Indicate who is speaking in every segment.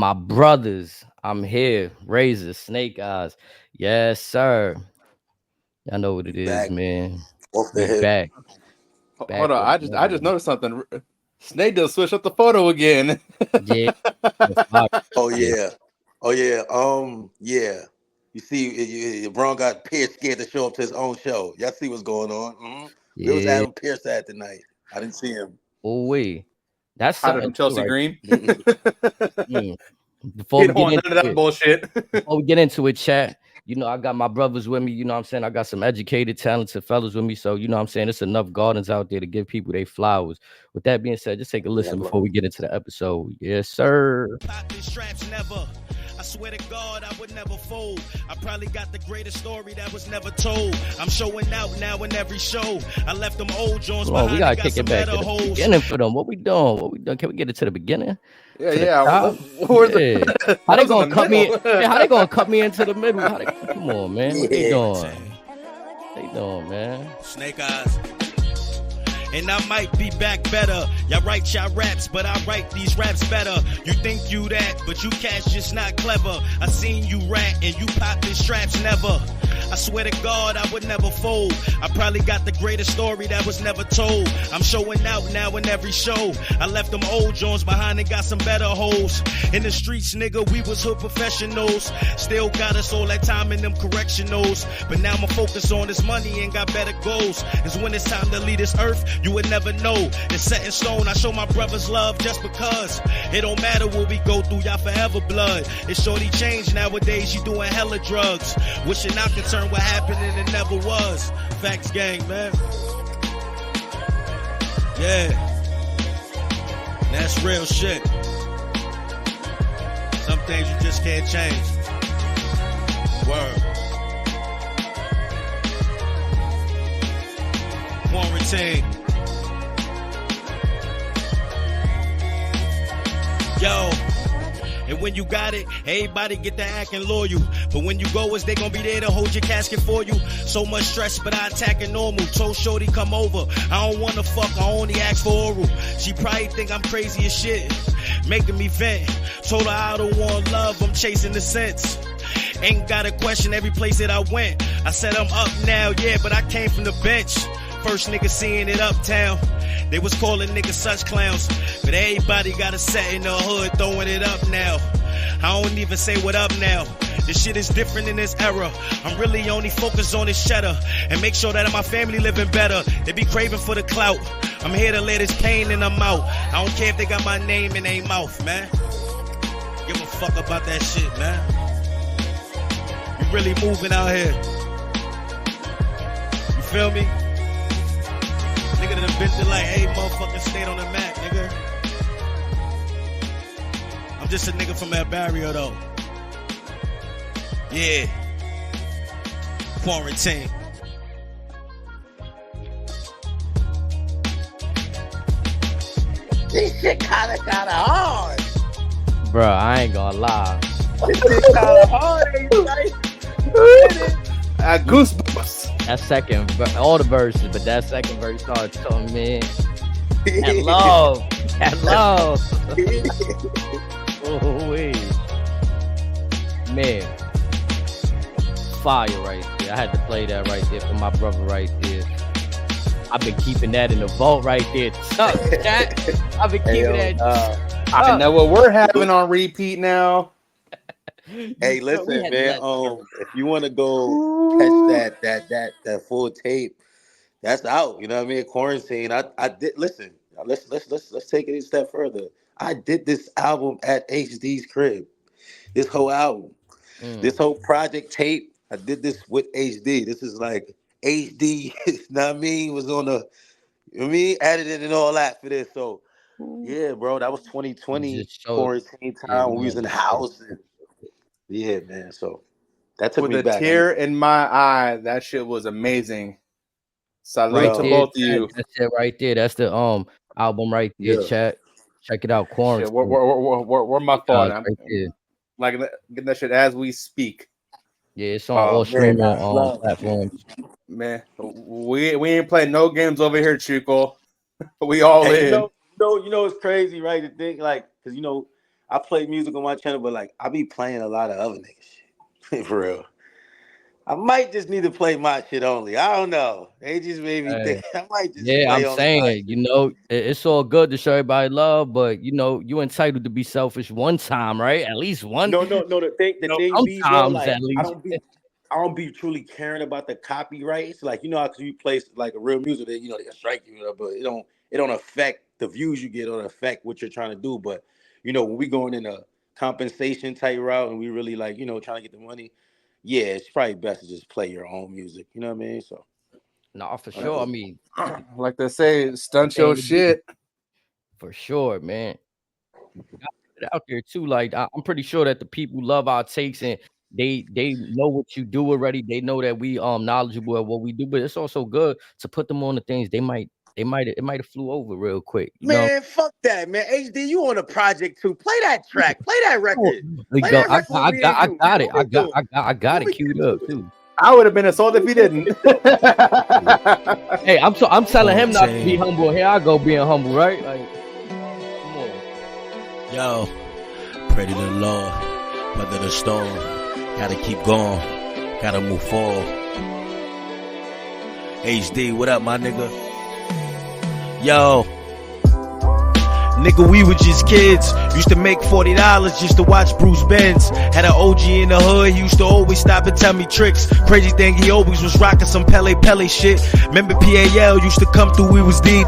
Speaker 1: my brothers. I'm here. Razor, Snake Eyes. Yes, sir. Y'all know what it is,
Speaker 2: Back
Speaker 1: man.
Speaker 2: off the
Speaker 1: We
Speaker 2: hip.
Speaker 1: back.
Speaker 3: Hold on, I just noticed something. Snake just switched up the photo again.
Speaker 1: Yeah.
Speaker 2: Oh yeah. Yeah. You see, Braun got Pierce scared to show up to his own show. Y'all see what's going on? Mm-hmm. Where was
Speaker 1: Yeah.
Speaker 2: Adam Pierce at tonight? I didn't see him.
Speaker 1: Oh, wait. That's
Speaker 3: Hotter
Speaker 1: something
Speaker 3: from Chelsea
Speaker 1: too, right?
Speaker 3: Green.
Speaker 1: Before
Speaker 3: He
Speaker 1: we
Speaker 3: don't want
Speaker 1: get
Speaker 3: none of that
Speaker 1: into it,
Speaker 3: bullshit.
Speaker 1: before we get into it, chat, you know, I got my brothers with me. You know what I'm saying? I got some educated, talented fellas with me. So, you know what I'm saying? It's enough gardens out there to give people their flowers. With that being said, just take a listen before we get into the episode. Yes, sir.
Speaker 4: I swear to God, I would never fold. I probably got the greatest story that was never told. I'm showing out now in every show. I left them old Jones behind.
Speaker 1: We gotta kick it back to the beginning for them. What we doing? Can we get it to the beginning?
Speaker 3: Yeah.
Speaker 1: How they gonna cut me? How they gonna cut me into the middle? Come on, man. What they doing? They doing, man.
Speaker 4: Snake Eyes. And I might be back better. Y'all write y'all raps, but I write these raps better. You think you that, but you cats just not clever. I seen you rat and you popping straps never. I swear to God, I would never fold. I probably got the greatest story that was never told. I'm showing out now in every show. I left them old Jones behind and got some better hoes. In the streets, nigga, we was hood professionals. Still got us all that time in them correctionals. But now I'ma focus on this money and got better goals. Cause when it's time to leave this earth, you would never know. It's set in stone. I show my brothers love just because. It don't matter what we go through, y'all forever blood. It's shorty changed nowadays, you doing hella drugs. Wishing I could turn what happened and it never was. Facts gang, man. Yeah. That's real shit. Some things you just can't change. Word. Quarantine. Yo, and when you got it, everybody get to acting loyal. But when you go, is they gonna be there to hold your casket for you? So much stress, but I attack it normal. Told shorty come over. I don't wanna fuck, I only ask for oral. She probably think I'm crazy as shit, making me vent. Told her I don't want love, I'm chasing the sense. Ain't got a question every place that I went. I said I'm up now, yeah, but I came from the bench. First nigga seeing it uptown. They was calling niggas such clowns, but everybody got a set in the hood throwing it up now. I don't even say what up now. This shit is different in this era. I'm really only focused on this cheddar and make sure that my family living better. They be craving for the clout. I'm here to let this pain in them out. I don't care if they got my name in their mouth, man. Give a fuck about that shit, man. You really moving out here. You feel me? Nigga done been to like 8 motherfucking state on the map, nigga. I'm just a nigga from that barrier though. Yeah. Quarantine.
Speaker 2: This shit kinda hard.
Speaker 1: Bro, I ain't gonna lie.
Speaker 2: This shit kinda hard, ain't it?
Speaker 3: Goosebumps.
Speaker 1: That second, all the verses, but that second verse starts telling me that love. Oh, wait. Man. Fire right there. I had to play that right there for my brother right there. I've been keeping that in the vault right there. Tuck, chat. I've been keeping that.
Speaker 3: I know what we're having on repeat now.
Speaker 2: Hey, listen, man. If you want to go catch that full tape, that's out. You know what I mean? Quarantine. I did listen. Let's take it a step further. I did this album at HD's crib. This whole album, this whole project tape. I did this with HD. This is like HD. You know what I mean? Was on the, you know what I mean, edited and all that for this. So yeah, bro, that was 2020 quarantine time when we was in the house. Yeah, man. So that took
Speaker 3: with
Speaker 2: me
Speaker 3: a
Speaker 2: back.
Speaker 3: tear in my eye. That shit was amazing. Salute
Speaker 1: right
Speaker 3: to
Speaker 1: there,
Speaker 3: both of you.
Speaker 1: That's it right there. That's the album right there, chat. Check it out, Quarantine.
Speaker 3: Shit, where my phone? I'm
Speaker 1: right there.
Speaker 3: like getting that shit as we speak.
Speaker 1: Yeah, it's on all streaming platforms.
Speaker 3: Man, we ain't playing no games over here, Chico. We all in.
Speaker 2: You know, it's crazy, right? To think like, because I play music on my channel, but like I be playing a lot of other nigga shit. For real. I might just need to play my shit only. I don't know. They just made me think I might just play
Speaker 1: I'm
Speaker 2: only my
Speaker 1: saying,
Speaker 2: shit.
Speaker 1: you know, it's all good to show everybody love, but you know, you entitled to be selfish one time, right? At least one.
Speaker 2: No. The thing be, bro,
Speaker 1: sometimes
Speaker 2: like
Speaker 1: at least.
Speaker 2: I don't be truly caring about the copyright. It's like, you know, how you play like a real music that, you know, they can strike you, but it don't affect the views you get or affect what you're trying to do. But you know, when we going in a compensation type route and we really like, you know, trying to get the money, yeah, it's probably best to just play your own music. You know what I mean? So
Speaker 1: No, for sure. I mean,
Speaker 3: like they say, stunt your shit.
Speaker 1: For sure, man. Out there too. Like I'm pretty sure that the people love our takes and they know what you do already. They know that we knowledgeable at what we do, but it's also good to put them on the things it might have flew over real quick. You know?
Speaker 2: Fuck that, man. HD, you on a project too. Play that track. Play that record.
Speaker 1: I got it. I got it queued up too.
Speaker 3: I would have been assaulted if he didn't.
Speaker 1: Hey, I'm telling him not to be humble. Here I go being humble, right? Like, come on.
Speaker 4: Yo, pray to the Lord, weather the storm. Gotta keep going, gotta move forward. HD, what up, my nigga? Yo, nigga, we were just kids. Used to make $40 just to watch Bruce Benz. Had an OG in the hood, he used to always stop and tell me tricks. Crazy thing, he always was rocking some Pele shit. Remember PAL used to come through, we was deep.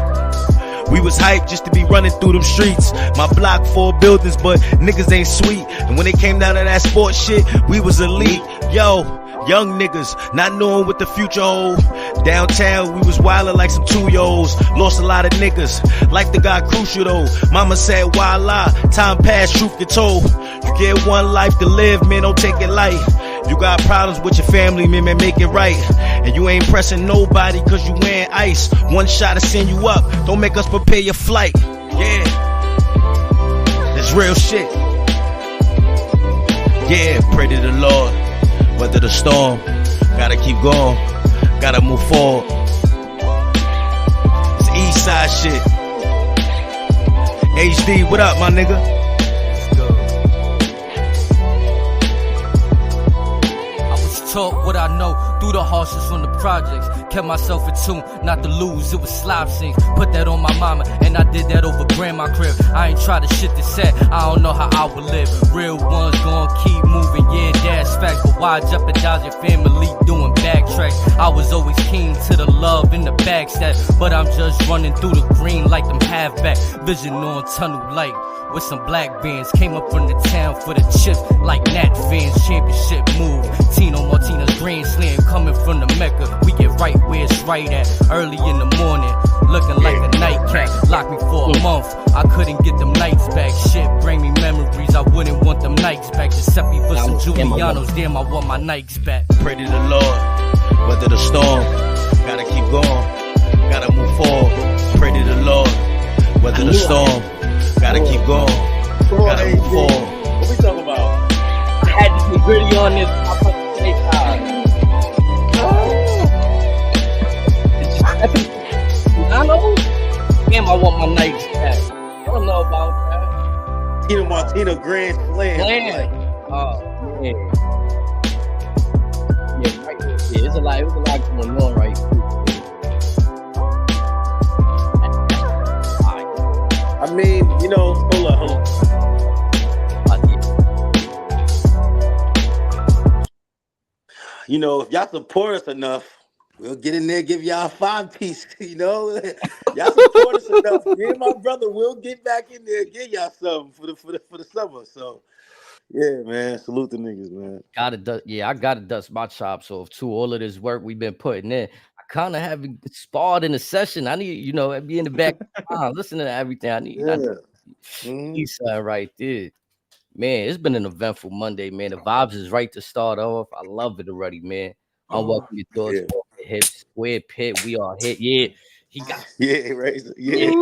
Speaker 4: We was hyped just to be running through them streets. My block 4 buildings, but niggas ain't sweet. And when it came down to that sports shit, we was elite. Yo, young niggas, not knowing what the future hold. Downtown, we was wildin' like some 2-year-olds. Lost a lot of niggas, like the guy Crucial though. Mama said, voila, time passed, truth get told. You get one life to live, man, don't take it light. You got problems with your family, man, make it right. And you ain't pressing nobody cause you wearing ice. One shot to send you up, don't make us prepare your flight. Yeah, that's real shit. Yeah, pray to the Lord, weather the storm. Gotta keep going, gotta move forward. It's east side shit. HD, what up, my nigga?
Speaker 1: Talk what I know through the hardships on the projects. Kept myself in tune, not to lose. It was slime sings. Put that on my mama, and I did that over grandma crib. I ain't try to shit this set. I don't know how I would live. Real ones gon' keep moving, yeah, that's facts. But why jeopardize your family doing backtracks? I was always keen to the love in the backstab, but I'm just running through the green like them halfback. Vision on tunnel light with some black bands. Came up from the town for the chips like Nat fans. Championship move. Tino Martinez Grand Slam coming from the Mecca. We get right where it's right at. Early in the morning, looking like a nightcap. Locked me for a month. I couldn't get them nights back. Shit, bring me memories. I wouldn't want them Nikes back. Giuseppe for some Giulianos. Damn, I want my Nikes back.
Speaker 4: Pray to the Lord, weather the storm. Gotta keep going, gotta move forward. Pray to the Lord, weather the storm. Gotta keep going, gotta move forward.
Speaker 2: What we talking about?
Speaker 1: I had to be gritty on this. Damn, I want my Nikes back. I don't know about that.
Speaker 2: Tino Martino Grand Slam.
Speaker 1: Oh, yeah. Yeah, right here. Yeah, there's a lot going on right here.
Speaker 2: I mean, you know, hold on. You know, if y'all support us enough, we'll get in there, give y'all a 5-piece. You know, y'all support us enough. Me and my brother will get back in there, give y'all something for the summer. So, yeah, man, salute the niggas, man.
Speaker 1: I gotta dust my chops off too. All of this work we've been putting in, I kind of haven't sparred in the session. I need, you know, be in the back, listening to everything. I need. East side right there. Man, it's been an eventful Monday, man. The vibes is right to start off. I love it already, man. Unwelcome your thoughts, hip, square pit. We are hit. Yeah, he got.
Speaker 2: Yeah, right. Yeah.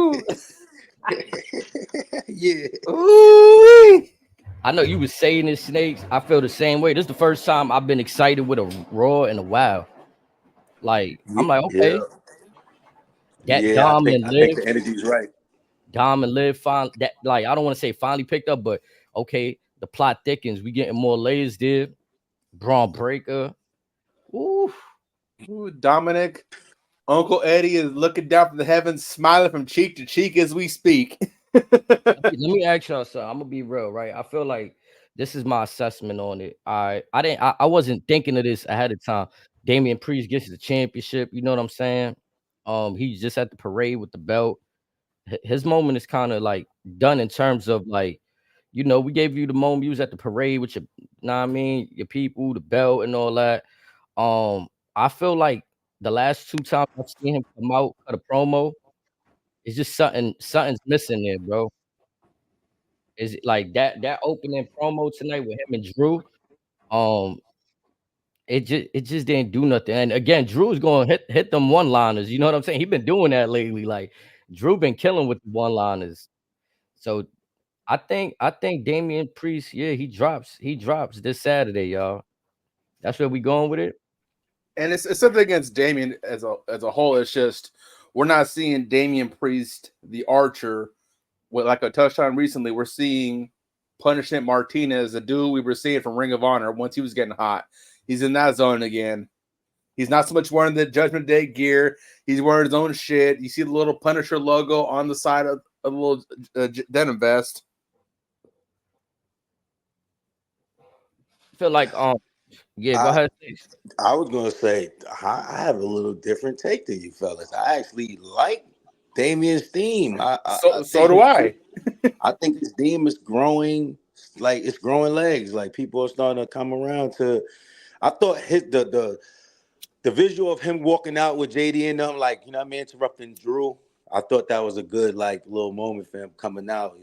Speaker 2: Yeah.
Speaker 1: Ooh. I know you was saying this, Snakes. I feel the same way. This is the first time I've been excited with a Raw in a while. Like, I'm like, okay.
Speaker 2: Dom and Liv. I think the energy's right.
Speaker 1: Dom and Liv finally, I don't want to say finally picked up, but okay, the plot thickens. We getting more layers there. Braun Breaker. Ooh,
Speaker 3: Dominic. Uncle Eddie is looking down from the heavens, smiling from cheek to cheek as we speak.
Speaker 1: let me ask y'all something. I'm gonna be real, right? I feel like this is my assessment on it. I wasn't thinking of this ahead of time. Damian Priest gets the championship. You know what I'm saying? He's just at the parade with the belt. His moment is kind of like done in terms of like, you know, we gave you the moment. You was at the parade with your, know what I mean, your people, the belt, and all that. I feel like the last 2 times I've seen him come out at a promo, it's just something's missing there, bro. Is it like that opening promo tonight with him and Drew? Um, it just didn't do nothing. And again, Drew's going to hit them one-liners. You know what I'm saying? He been doing that lately. Like Drew been killing with the one-liners. So I think Damian Priest, yeah, he drops this Saturday, y'all. That's where we going with it.
Speaker 3: And it's something against Damian as a whole. It's just we're not seeing Damian Priest, the Archer, with like I touched on recently. We're seeing Punishment Martinez, the dude we were seeing from Ring of Honor once he was getting hot. He's in that zone again. He's not so much wearing the Judgment Day gear. He's wearing his own shit. You see the little Punisher logo on the side of a little denim vest.
Speaker 1: I feel like yeah, go ahead.
Speaker 2: I was gonna say I have a little different take than you fellas. I actually like Damian's theme.
Speaker 3: So do I.
Speaker 2: I think his theme is growing, like it's growing legs. Like people are starting to come around to. I thought the visual of him walking out with JD and them, like, you know what I mean, interrupting Drew. I thought that was a good like little moment for him coming out.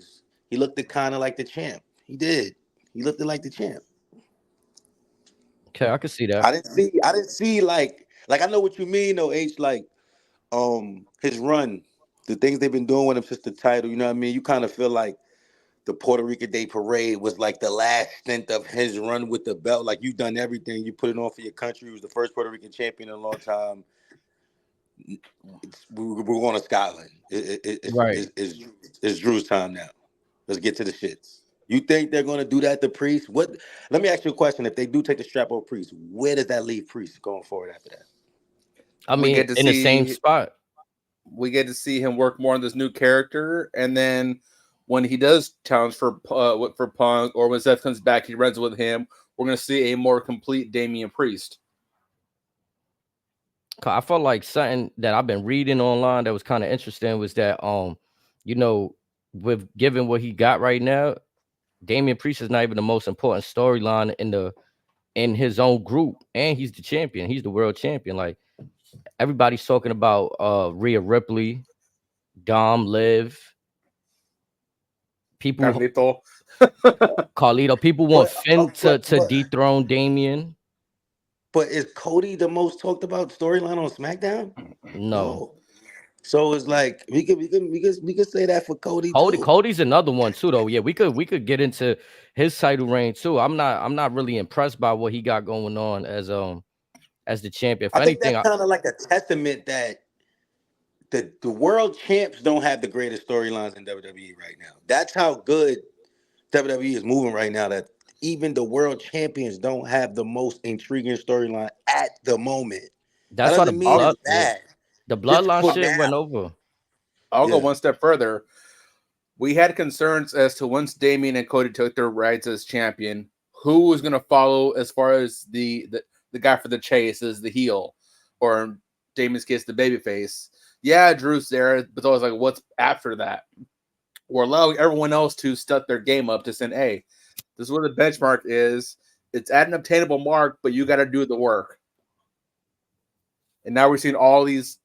Speaker 2: He looked kind of like the champ. He did. He looked like the champ.
Speaker 1: Okay, I can see that.
Speaker 2: I didn't see like I know what you mean though, H, like his run, the things they've been doing with him since the title, you know what I mean? You kind of feel like the Puerto Rican Day Parade was like the last stint of his run with the belt. Like you've done everything, you put it on for your country. He was the first Puerto Rican champion in a long time. We're going to Scotland. It's Drew's time now. Let's get to the shits. You think they're going to do that to Priest? What? Let me ask you a question. If they do take the strap off Priest, where does that leave Priest going forward after that?
Speaker 1: I mean, in the same spot.
Speaker 3: We get to see him work more on this new character, and then when he does challenge for Punk, or when Seth comes back, he runs with him. We're going to see a more complete Damian Priest.
Speaker 1: I felt like something that I've been reading online that was kind of interesting was that you know, with given what he got right now, Damian Priest is not even the most important storyline in his own group, and he's the champion. He's the world champion. Like everybody's talking about Rhea Ripley, Dom, Liv. People, Carlito. People want Finn to dethrone Damian.
Speaker 2: But is Cody the most talked about storyline on SmackDown?
Speaker 1: No.
Speaker 2: So it's like we could say that for Cody.
Speaker 1: Cody's another one too, though. Yeah, we could get into his title reign too. I'm not really impressed by what he got going on as the champion. If
Speaker 2: I
Speaker 1: anything,
Speaker 2: think that's kind of like a testament that the world champs don't have the greatest storylines in WWE right now. That's how good WWE is moving right now. That even the world champions don't have the most intriguing storyline at the moment.
Speaker 1: That's
Speaker 2: that doesn't mean it's bad.
Speaker 1: The bloodline shit went over.
Speaker 3: I'll go one step further. We had concerns as to once Damian and Cody took their rights as champion, who was going to follow as far as the guy for the chase as the heel, or in Damian's case, the babyface. Yeah, Drew's there, but I was like, what's after that? We're allowing everyone else to step their game up to say, hey, this is what the benchmark is. It's at an obtainable mark, but you got to do the work. And now we're seeing all these,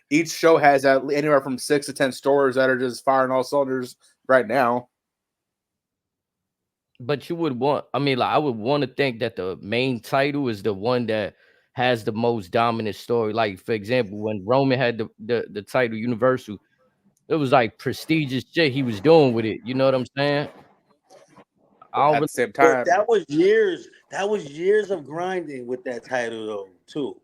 Speaker 3: each show has anywhere from 6 to 10 stores that are just firing all cylinders right now.
Speaker 1: But you would want, I mean, like I would want to think that the main title is the one that has the most dominant story. Like, for example, when Roman had the title Universal, it was like prestigious shit he was doing with it. You know what I'm saying?
Speaker 3: At the same time,
Speaker 2: that was years of grinding with that title though, too.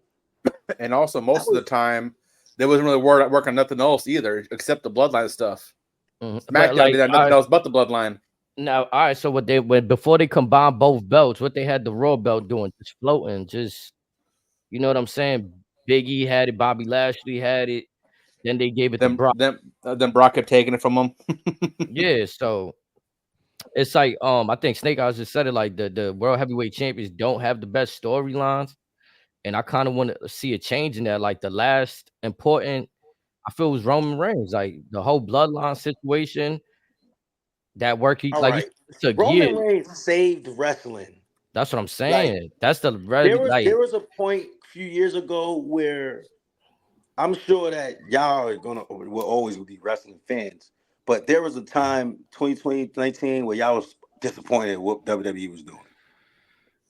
Speaker 3: And also, most of the time, they wasn't really working on nothing else either, except the bloodline stuff. SmackDown did nothing else but the bloodline.
Speaker 1: Now, all right. So before they combined both belts, what they had the Raw belt doing, just floating, just you know what I'm saying. Big E had it, Bobby Lashley had it. Then they gave it to Brock.
Speaker 3: Then Brock kept taking it from him.
Speaker 1: Yeah, so it's like I think Snake Eyes just said it like the World Heavyweight Champions don't have the best storylines, and I kind of want to see a change in that. Like the last important, I feel, was Roman Reigns. Like the whole bloodline situation, that work he
Speaker 2: All
Speaker 1: like he
Speaker 2: right.
Speaker 1: took
Speaker 2: Roman
Speaker 1: years.
Speaker 2: Reigns saved wrestling.
Speaker 1: That's what I'm
Speaker 2: Like
Speaker 1: saying. That's the
Speaker 2: there was a point a few years ago where I'm sure that y'all will always be wrestling fans, but there was a time 2019 where y'all was disappointed with what WWE was doing.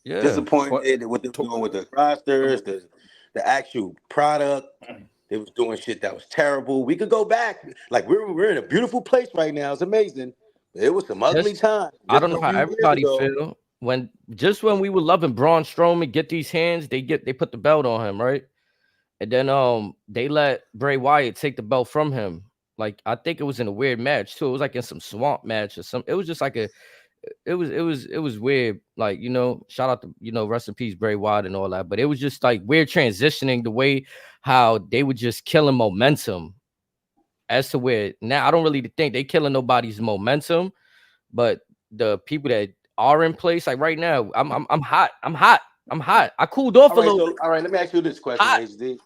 Speaker 1: yeah.
Speaker 2: Disappointed what they were doing with the rosters, the actual product. They was doing shit that was terrible. We could go back. Like we're in a beautiful place right now. It's amazing. But it was some ugly times.
Speaker 1: I don't
Speaker 2: Just
Speaker 1: know
Speaker 2: a
Speaker 1: how
Speaker 2: few years
Speaker 1: everybody
Speaker 2: ago.
Speaker 1: feel when we were loving Braun Strowman get these hands, they put the belt on him, right? And then they let Bray Wyatt take the belt from him. Like I think it was in a weird match too. It was like in some swamp match or something. It was just like it was weird. Like, shout out to, rest in peace, Bray Wyatt and all that. But it was just like weird transitioning the way how they were just killing momentum as to where now I don't really think they killing nobody's momentum, but the people that are in place, like right now, I'm hot. I'm hot. I cooled off a little.
Speaker 2: All right, let me ask you this question,
Speaker 1: Hot.
Speaker 2: HD.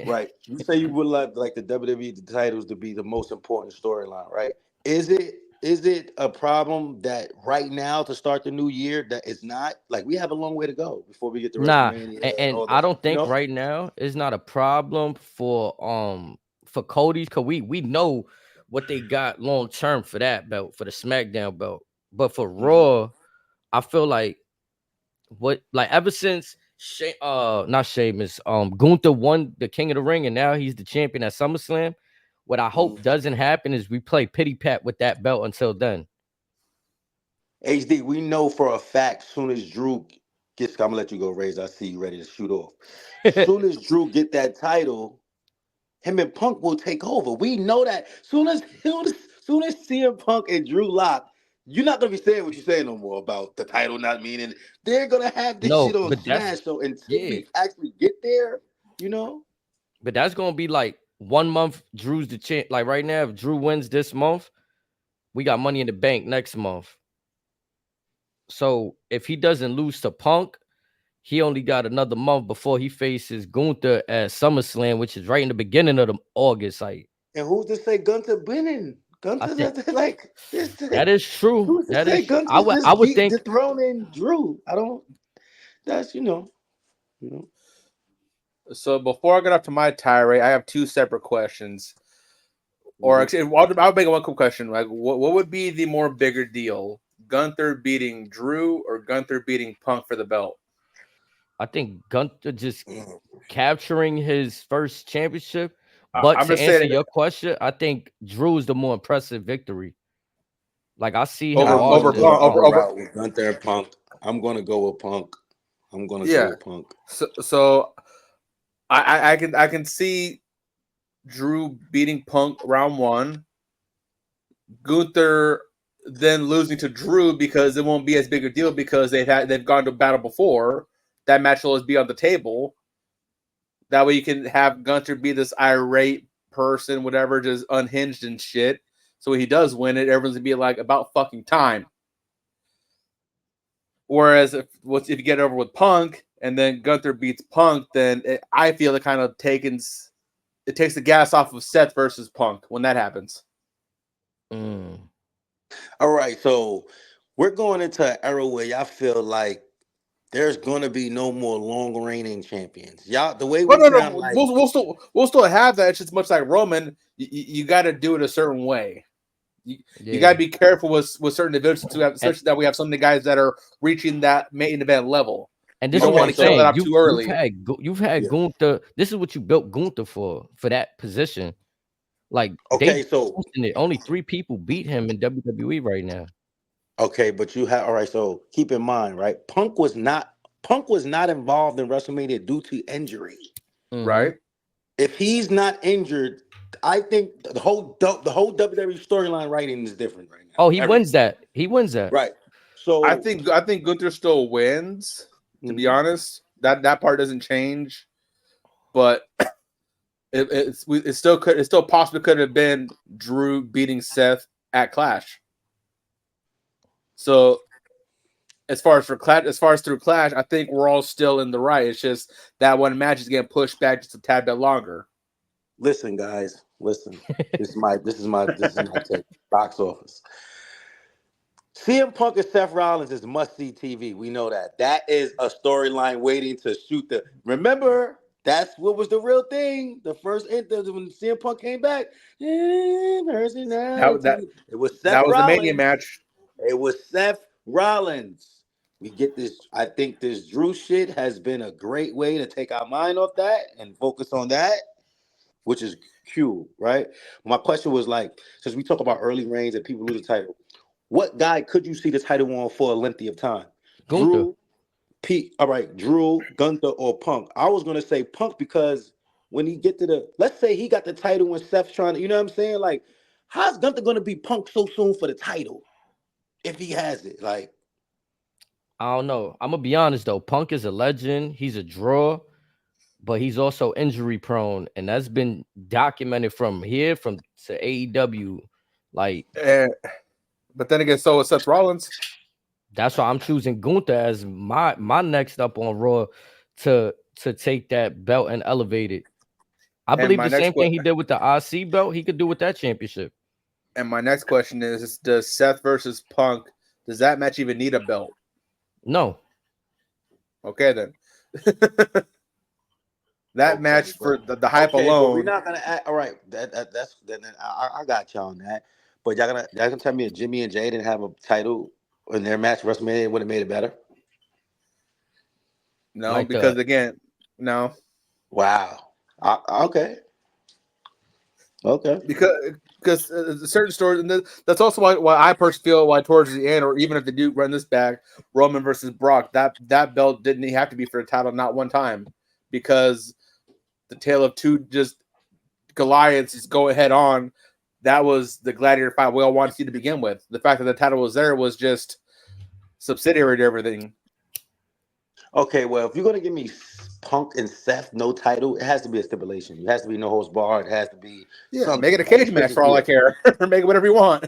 Speaker 2: Right. You say you would like the WWE titles to be the most important storyline, right? Is it a problem that right now to start the new year that it's not? Like we have a long way to go before we get to
Speaker 1: Nah,
Speaker 2: WrestleMania and
Speaker 1: and
Speaker 2: all
Speaker 1: I
Speaker 2: that.
Speaker 1: don't think right now is not a problem for Cody's, because we know what they got long term for that belt, for the SmackDown belt. But for Raw, I feel like ever since not Sheamus, Gunther won the King of the Ring and now he's the champion at SummerSlam. What I hope doesn't happen is we play pity pat with that belt until then.
Speaker 2: HD, we know for a fact soon as Drew gets, I'm gonna let you go, Raise. I see you ready to shoot off. Soon as Drew get that title, him and Punk will take over. We know that. Soon as CM Punk and Drew lock, you're not gonna be saying what you're saying no more about the title not meaning. They're gonna have this shit on Smash. So until we actually get there,
Speaker 1: But that's gonna be like 1 month. Drew's the champ. Like right now, if Drew wins this month, we got Money in the Bank next month. So if he doesn't lose to Punk, he only got another month before he faces Gunther at SummerSlam, which is right in the beginning of the August. Like,
Speaker 2: and who's to say Gunther winning? Gunther's like this.
Speaker 1: That is true.
Speaker 2: Who's to
Speaker 1: that
Speaker 2: say
Speaker 1: is.
Speaker 2: Gunther's
Speaker 1: I would think
Speaker 2: dethroning Drew? I don't. That's
Speaker 3: So before I get up to my tirade, I have two separate questions. Or actually, I'll make one quick question. Like, what would be the more bigger deal? Gunther beating Drew or Gunther beating Punk for the belt?
Speaker 1: I think Gunther just capturing his first championship. But to answer your question, I think Drew is the more impressive victory. Like I see him
Speaker 2: over with Gunther and Punk. I'm gonna go with Punk. Go with Punk.
Speaker 3: So I can see Drew beating Punk round one. Gunther then losing to Drew because it won't be as big a deal because they've gone to battle before. That match will always be on the table. That way you can have Gunther be this irate person, whatever, just unhinged and shit. So when he does win it, everyone's gonna be like, about fucking time. Whereas if you get over with Punk and then Gunther beats Punk, then I feel it kind of takes the gas off of Seth versus Punk when that happens.
Speaker 2: All right, so we're going into an era where y'all feel like there's gonna be no more long reigning champions. Y'all, the way
Speaker 3: we'll still have that. It's just much like Roman. You got to do it a certain way. You got to be careful with certain divisions to have, especially that we have some of the guys that are reaching that main event level.
Speaker 1: And this
Speaker 3: you don't want to kill that up too early.
Speaker 1: You've had Gunther. This is what you built Gunther for that position. Like only 3 people beat him in WWE right now.
Speaker 2: Okay, but you have all right. So keep in mind, right? Punk was not involved in WrestleMania due to injury,
Speaker 3: right?
Speaker 2: if he's not injured, I think the whole WWE storyline writing is different right now.
Speaker 1: Oh, he wins that. He wins that.
Speaker 2: Right. So
Speaker 3: I think Gunther still wins. To be honest, that part doesn't change, but it still possibly could have been Drew beating Seth at Clash. So as far as through Clash, I think we're all still in the right. It's just that one match is getting pushed back just a tad bit longer.
Speaker 2: Listen, guys, listen. This is my take. Box office. CM Punk and Seth Rollins is must-see TV. We know that. That is a storyline waiting to shoot the. Remember, that's what was the real thing. The first interview when CM Punk came back. It was Seth
Speaker 3: that was
Speaker 2: Rollins.
Speaker 3: the Mania match.
Speaker 2: It was Seth Rollins. We get this. I think this Drew shit has been a great way to take our mind off that and focus on that, which is cool, right? My question was like, since we talk about early reigns and people lose the title, what guy could you see the title on for a lengthy of time?
Speaker 1: Gunther.
Speaker 2: Drew, Gunther, or Punk. I was gonna say Punk because when he get to let's say he got the title when Seth's trying to, you know what I'm saying? Like, how's Gunther gonna be Punk so soon for the title if he has it? Like,
Speaker 1: I don't know. I'm gonna be honest though. Punk is a legend. He's a draw, but he's also injury prone, and that's been documented from here to AEW. Like,
Speaker 3: but then again, so is Seth Rollins.
Speaker 1: That's why I'm choosing Gunther as my next up on Raw to take that belt and elevate it. I believe the same thing he did with the IC belt, he could do with that championship.
Speaker 3: And my next question is, does Seth versus Punk, does that match even need a belt?
Speaker 1: No.
Speaker 3: Okay, then. Match for the hype alone.
Speaker 2: We're not gonna all right. I got y'all on that. But y'all gonna tell me if Jimmy and Jay didn't have a title in their match WrestleMania, would have made it better?
Speaker 3: No, like because again, no.
Speaker 2: Wow. Okay.
Speaker 3: Because certain stories, and that's also why I personally feel why towards the end, or even if they do run this back, Roman versus Brock, that belt didn't have to be for a title, not one time, because the tale of two just Goliaths is going head on. That was the gladiator fight we all wanted to see to begin with. The fact that the title was there was just subsidiary to everything.
Speaker 2: Okay, well, if you're gonna give me Punk and Seth no title, it has to be a stipulation. It has to be no holds barred. It has to be
Speaker 3: make it a cage match for all I care, or make it whatever you want.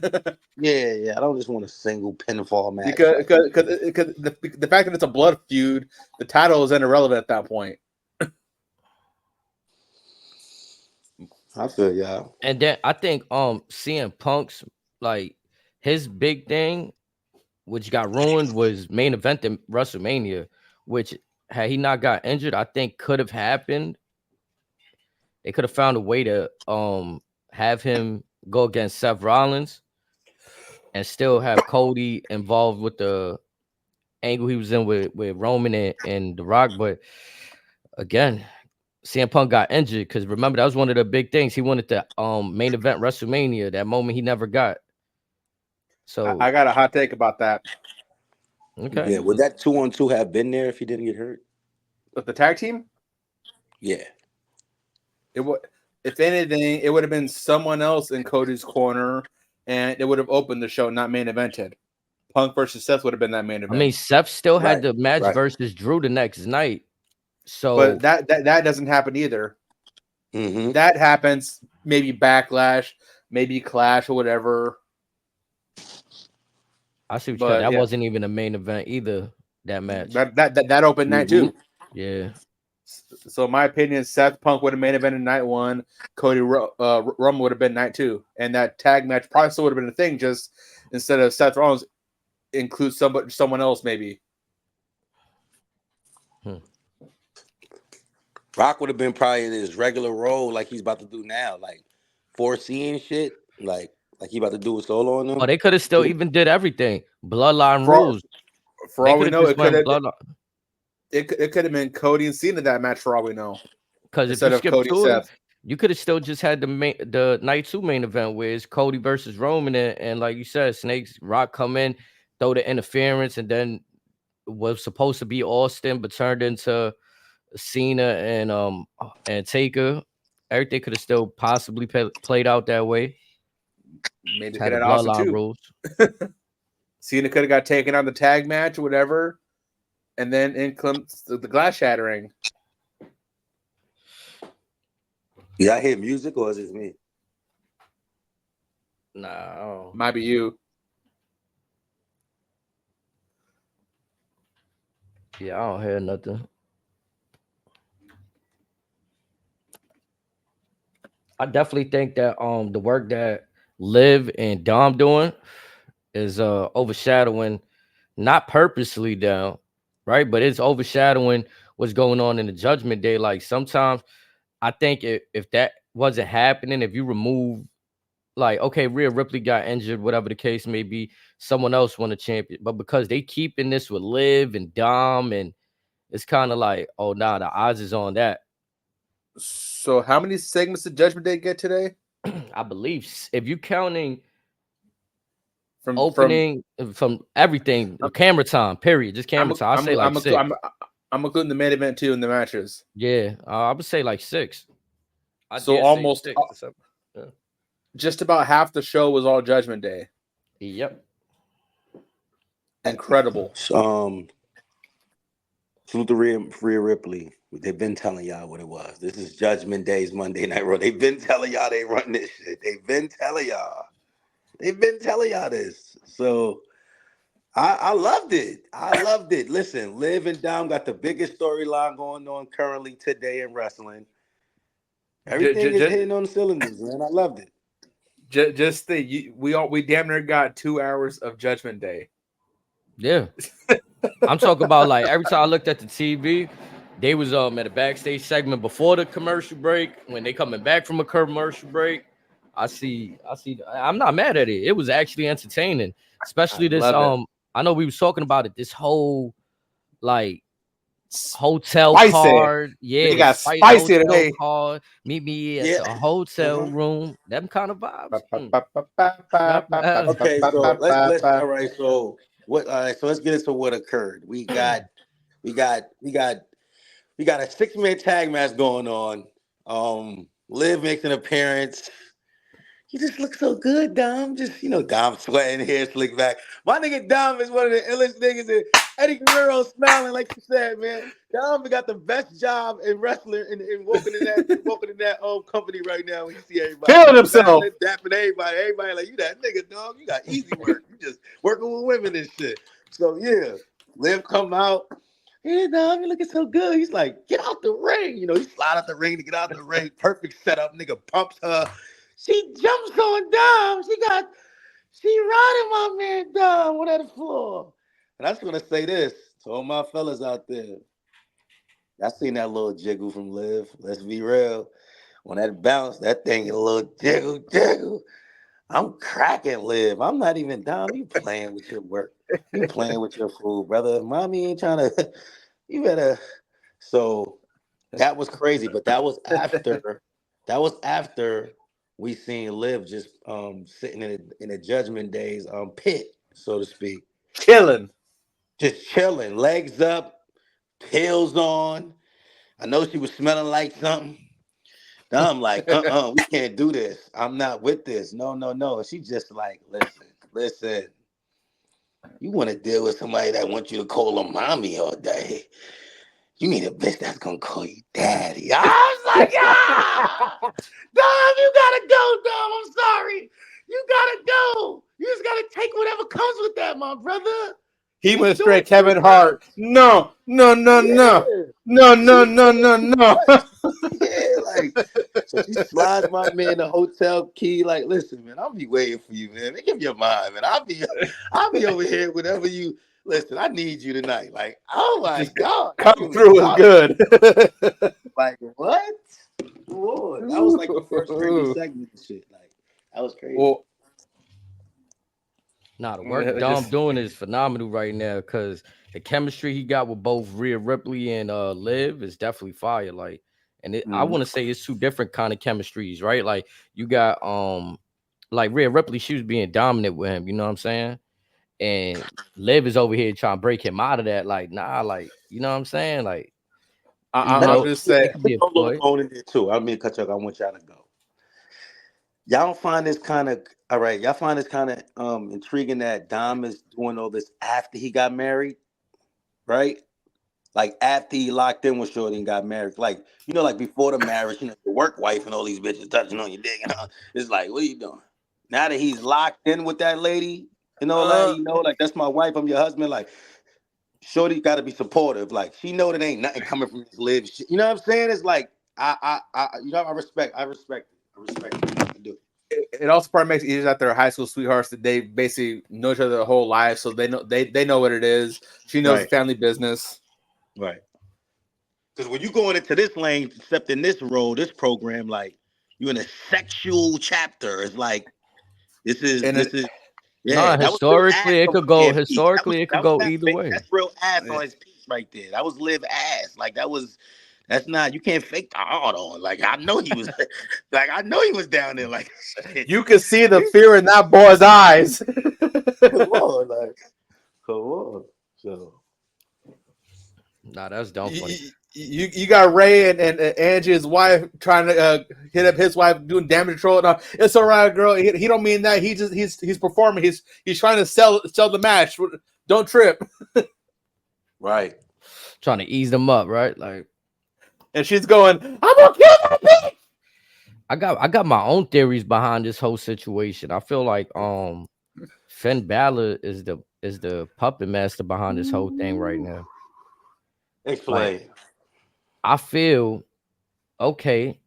Speaker 2: yeah. I don't just want a single pinfall match
Speaker 3: because the fact that it's a blood feud, the title is irrelevant at that point.
Speaker 2: I feel y'all.
Speaker 1: And then I think CM Punk's like his big thing, which got ruined, was main event in WrestleMania, which had he not got injured, I think could have happened. They could have found a way to have him go against Seth Rollins and still have Cody involved with the angle he was in with Roman and The Rock. But again, CM Punk got injured because remember that was one of the big things. He wanted the main event WrestleMania, that moment he never got. So
Speaker 3: I got a hot take about that.
Speaker 2: Okay. Yeah, would that 2-on-2 have been there if he didn't get hurt?
Speaker 3: With the tag team?
Speaker 2: Yeah.
Speaker 3: It would. If anything, it would have been someone else in Cody's corner, and it would have opened the show, not main evented. Punk versus Seth would have been that main event.
Speaker 1: I mean, Seth still had the match versus Drew the next night. So,
Speaker 3: but that doesn't happen either.
Speaker 2: Mm-hmm.
Speaker 3: That happens maybe Backlash, maybe Clash or whatever.
Speaker 1: I see what you're saying. That wasn't even a main event either. That match.
Speaker 3: That opened night too.
Speaker 1: Yeah.
Speaker 3: So in my opinion, Seth Punk would have main evented night 1. Cody Roman would have been night 2, and that tag match probably still would have been a thing. Just instead of Seth Rollins, include someone else maybe.
Speaker 2: Rock would have been probably in his regular role, like he's about to do now, like 4C and shit, like he about to do a solo on them.
Speaker 1: Oh, they could have still even did everything. Bloodline rules.
Speaker 3: For all we know, it could have been Cody and Cena that match. For all we know,
Speaker 1: because if you skip to it, you could have still just had the night 2 main event where it's Cody versus Roman, and like you said, Snakes Rock come in, throw the interference, and then was supposed to be Austin, but turned into Cena and Taker, everything could have still possibly played out that way.
Speaker 3: Maybe
Speaker 1: Had
Speaker 3: could
Speaker 1: the
Speaker 3: have awesome
Speaker 1: bloodline
Speaker 3: too.
Speaker 1: rules.
Speaker 3: Cena could have got taken on the tag match or whatever, and then in comes the glass shattering.
Speaker 2: Yeah, I hear music, or is it me?
Speaker 1: No,
Speaker 3: Might be you.
Speaker 1: yeah, I don't hear nothing. I definitely think that the work that Liv and Dom doing is overshadowing, not purposely down, right? But it's overshadowing what's going on in the Judgment Day. Like sometimes I think if that wasn't happening, if you remove, like, okay, Rhea Ripley got injured, whatever the case may be, someone else won a champion. But because they keeping this with Liv and Dom, and it's kind of like, oh, nah, the odds is on that.
Speaker 3: So how many segments did Judgment Day get today?
Speaker 1: I believe if you counting
Speaker 3: From
Speaker 1: opening from everything, camera time, period, just camera time. I say like six.
Speaker 3: I'm including the main event too in the matches.
Speaker 1: Yeah, I would say like 6.
Speaker 3: So almost
Speaker 1: 6 or 7. Yeah.
Speaker 3: Just about half the show was all Judgment Day.
Speaker 1: Yep.
Speaker 3: Incredible.
Speaker 2: Salute to Rhea Ripley. They've been telling y'all what it was. This is Judgment Day's Monday Night Raw. They've been telling y'all they run this shit. They've been telling y'all this. So I loved it. Listen, Liv and Dom got the biggest storyline going on currently today in wrestling. Everything is hitting on the cylinders, man. I loved it.
Speaker 3: Just think, we damn near got 2 hours of Judgment Day.
Speaker 1: Yeah. I'm talking about, like, every time I looked at the TV, they was at a backstage segment before the commercial break. When they coming back from a commercial break, I see. I'm not mad at it. It was actually entertaining, especially this. I know we was talking about it. This whole like hotel
Speaker 3: spicy
Speaker 1: card, yeah,
Speaker 3: they got spicy today.
Speaker 1: Card. Meet me at the hotel room. Them kind of vibes.
Speaker 2: Okay, so let's all right. So what? All right, so let's get into what occurred. We got a 6-man tag match going on. Liv makes an appearance. You just look so good, Dom. Just, Dom sweating, hair slick back. My nigga Dom is one of the illest niggas. And Eddie Guerrero smiling, like you said, man. Dom got the best job in wrestling and walking in that company right now. When you see everybody
Speaker 3: killing himself,
Speaker 2: dapping everybody like, you that nigga, dog. You got easy work. You just working with women and shit. So yeah, Liv come out. Hey, Dom, you looking so good. He's like, get out the ring. He slide out the ring to get out the ring. Perfect setup. Nigga pumps her. She jumps on Dom. She riding my man Dom on that floor. And I just want to say this to all my fellas out there. I seen that little jiggle from Liv. Let's be real. When that bounce, that thing a little jiggle. I'm cracking Liv. I'm not even Dom. You playing with your work. You playing with your food, brother. Mommy ain't trying to. You better. So that was crazy. But that was after we seen Liv just sitting in a Judgment Day's pit, so to speak. Just chilling, legs up, heels on. I know she was smelling like something. Now I'm like, we can't do this. I'm not with this. No. And she just like, listen. You want to deal with somebody that wants you to call her mommy all day. You need a bitch that's gonna call you daddy. I was like, Dom, you gotta go, Dom. I'm sorry. You gotta go. You just gotta take whatever comes with that, my brother.
Speaker 3: He went straight Kevin Hart. No. Yeah,
Speaker 2: like, so she slides my man the hotel key. Like, listen, man, I'll be waiting for you, man. Make up your mind, man. I'll be over here whenever you. Listen, I need you tonight. Like, oh my God.
Speaker 3: Come through is good.
Speaker 2: Like, what? Lord, that was like the first crazy segment and shit. Like, that was crazy.
Speaker 3: Well,
Speaker 1: the work Dom doing is phenomenal right now, because the chemistry he got with both Rhea Ripley and Liv is definitely fire. Like, and I want to say it's 2 different kind of chemistries, right? Like, you got like Rhea Ripley, she was being dominant with him, you know what I'm saying? And Liv is over here trying to break him out of that. Like, nah, like, you know what I'm saying? Like,
Speaker 3: I'll just say
Speaker 2: going in there too. I mean, cut you. I want y'all to go. Y'all don't find this kind of all right. Y'all find this kind of intriguing that Dom is doing all this after he got married, right? Like after he locked in with Shorty and got married, like like before the marriage, the work wife and all these bitches touching on your dick. It's like, what are you doing? Now that he's locked in with that lady and all that, like that's my wife, I'm your husband. Like, Shorty got to be supportive. Like, she know that ain't nothing coming from this live shit. You know what I'm saying? It's like I respect it. I do.
Speaker 3: It also probably makes it easier that they're high school sweethearts that they basically know each other their whole life, so they know what it is. She knows the family business.
Speaker 2: Right. Because when you going into this lane, except in this role, this program, like you in a sexual chapter. It's like this is yeah.
Speaker 1: No, historically it could go. Historically, it could go either way.
Speaker 2: That's real ass on his piece right there. That was live ass. Like that's not. You can't fake the hard on. Like I know he was. Like I know he was down there. Like shit.
Speaker 3: You could see the fear in that boy's eyes.
Speaker 2: Come on, like come on. So.
Speaker 1: Nah, that's dumb funny.
Speaker 3: You got Ray and Angie, his wife, trying to hit up his wife, doing damage control. No, it's all right, girl. He don't mean that. He's performing. He's trying to sell the match. Don't trip.
Speaker 2: Right.
Speaker 1: Trying to ease them up, right? Like,
Speaker 3: and she's going, I'm gonna kill that bitch.
Speaker 1: I got my own theories behind this whole situation. I feel like Finn Balor is the puppet master behind this whole thing right now.
Speaker 2: Explain.
Speaker 1: Like, I feel okay.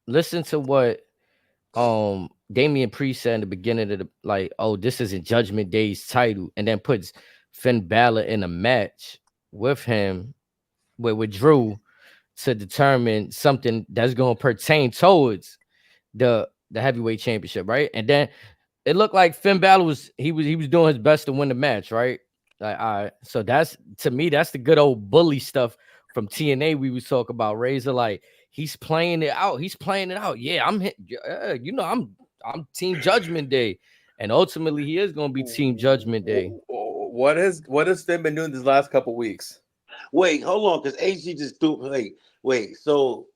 Speaker 1: Listen to what Damian Priest said in the beginning of this isn't Judgment Day's title, and then puts Finn Balor in a match with him with Drew to determine something that's going to pertain towards the heavyweight championship, right? And then it looked like Finn Balor was doing his best to win the match, right? Like, all right, so that's, to me, that's the good old bully stuff from TNA we was talking about. Razor, like, he's playing it out. Yeah, I'm Team Judgment Day, and ultimately he is going to be Team Judgment Day.
Speaker 3: What has Finn been doing these last couple weeks?
Speaker 2: Wait, hold on, because HG just threw. Wait. So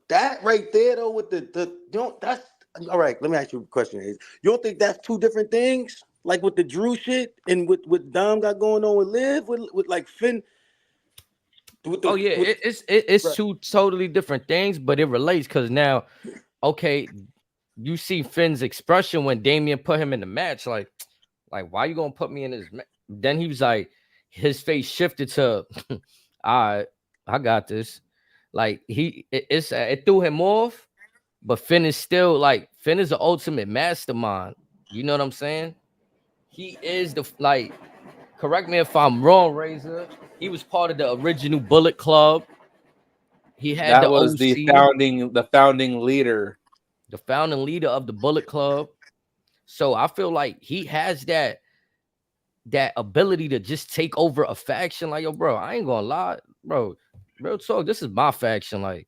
Speaker 2: that right there though, with that's all right. Let me ask you a question. You don't think that's two different things? Like with the Drew shit and with Dom got going on with Liv, with like Finn.
Speaker 1: It's two totally different things, but it relates because now, okay, you see Finn's expression when Damian put him in the match, like why you gonna put me in this? Then he was like, his face shifted to, all right, I got this. Like it threw him off, but Finn is still like Finn is the ultimate mastermind. You know what I'm saying? He is correct me if I'm wrong, Razor. He was part of the original Bullet Club. He had
Speaker 3: that was OC, the founding leader
Speaker 1: of the Bullet Club. So I feel like he has that ability to just take over a faction. Like, yo, bro, I ain't gonna lie, bro. Real talk, this is my faction. Like,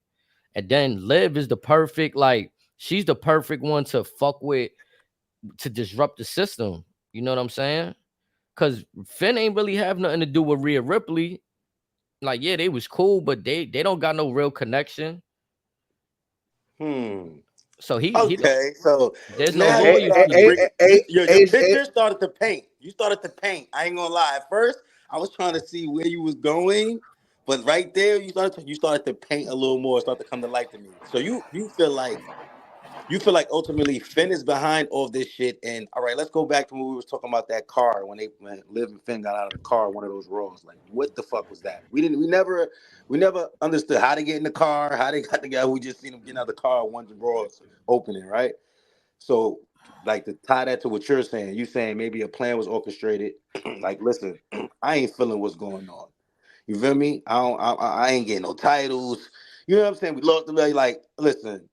Speaker 1: and then Liv is the perfect, she's the perfect one to fuck with, to disrupt the system. You know what I'm saying? Because Finn ain't really have nothing to do with Rhea Ripley. Like, yeah, they was cool, but they don't got no real connection. So
Speaker 2: so
Speaker 1: there's no loyalty.
Speaker 2: Your picture started to paint. You started to paint. I ain't gonna lie. At first, I was trying to see where you was going, but right there, you started to paint a little more. Start to come to light to me. So you feel like ultimately Finn is behind all this shit. And all right, let's go back to when we was talking about that car when Liv and Finn got out of the car, one of those Raws. Like, what the fuck was that? We never understood how to get in the car, how they got together. We just seen them getting out of the car once the Raws opening, right? So, like, to tie that to what you're saying maybe a plan was orchestrated. Like, listen, I ain't feeling what's going on. You feel me? I ain't getting no titles. You know what I'm saying? We looked at like, listen.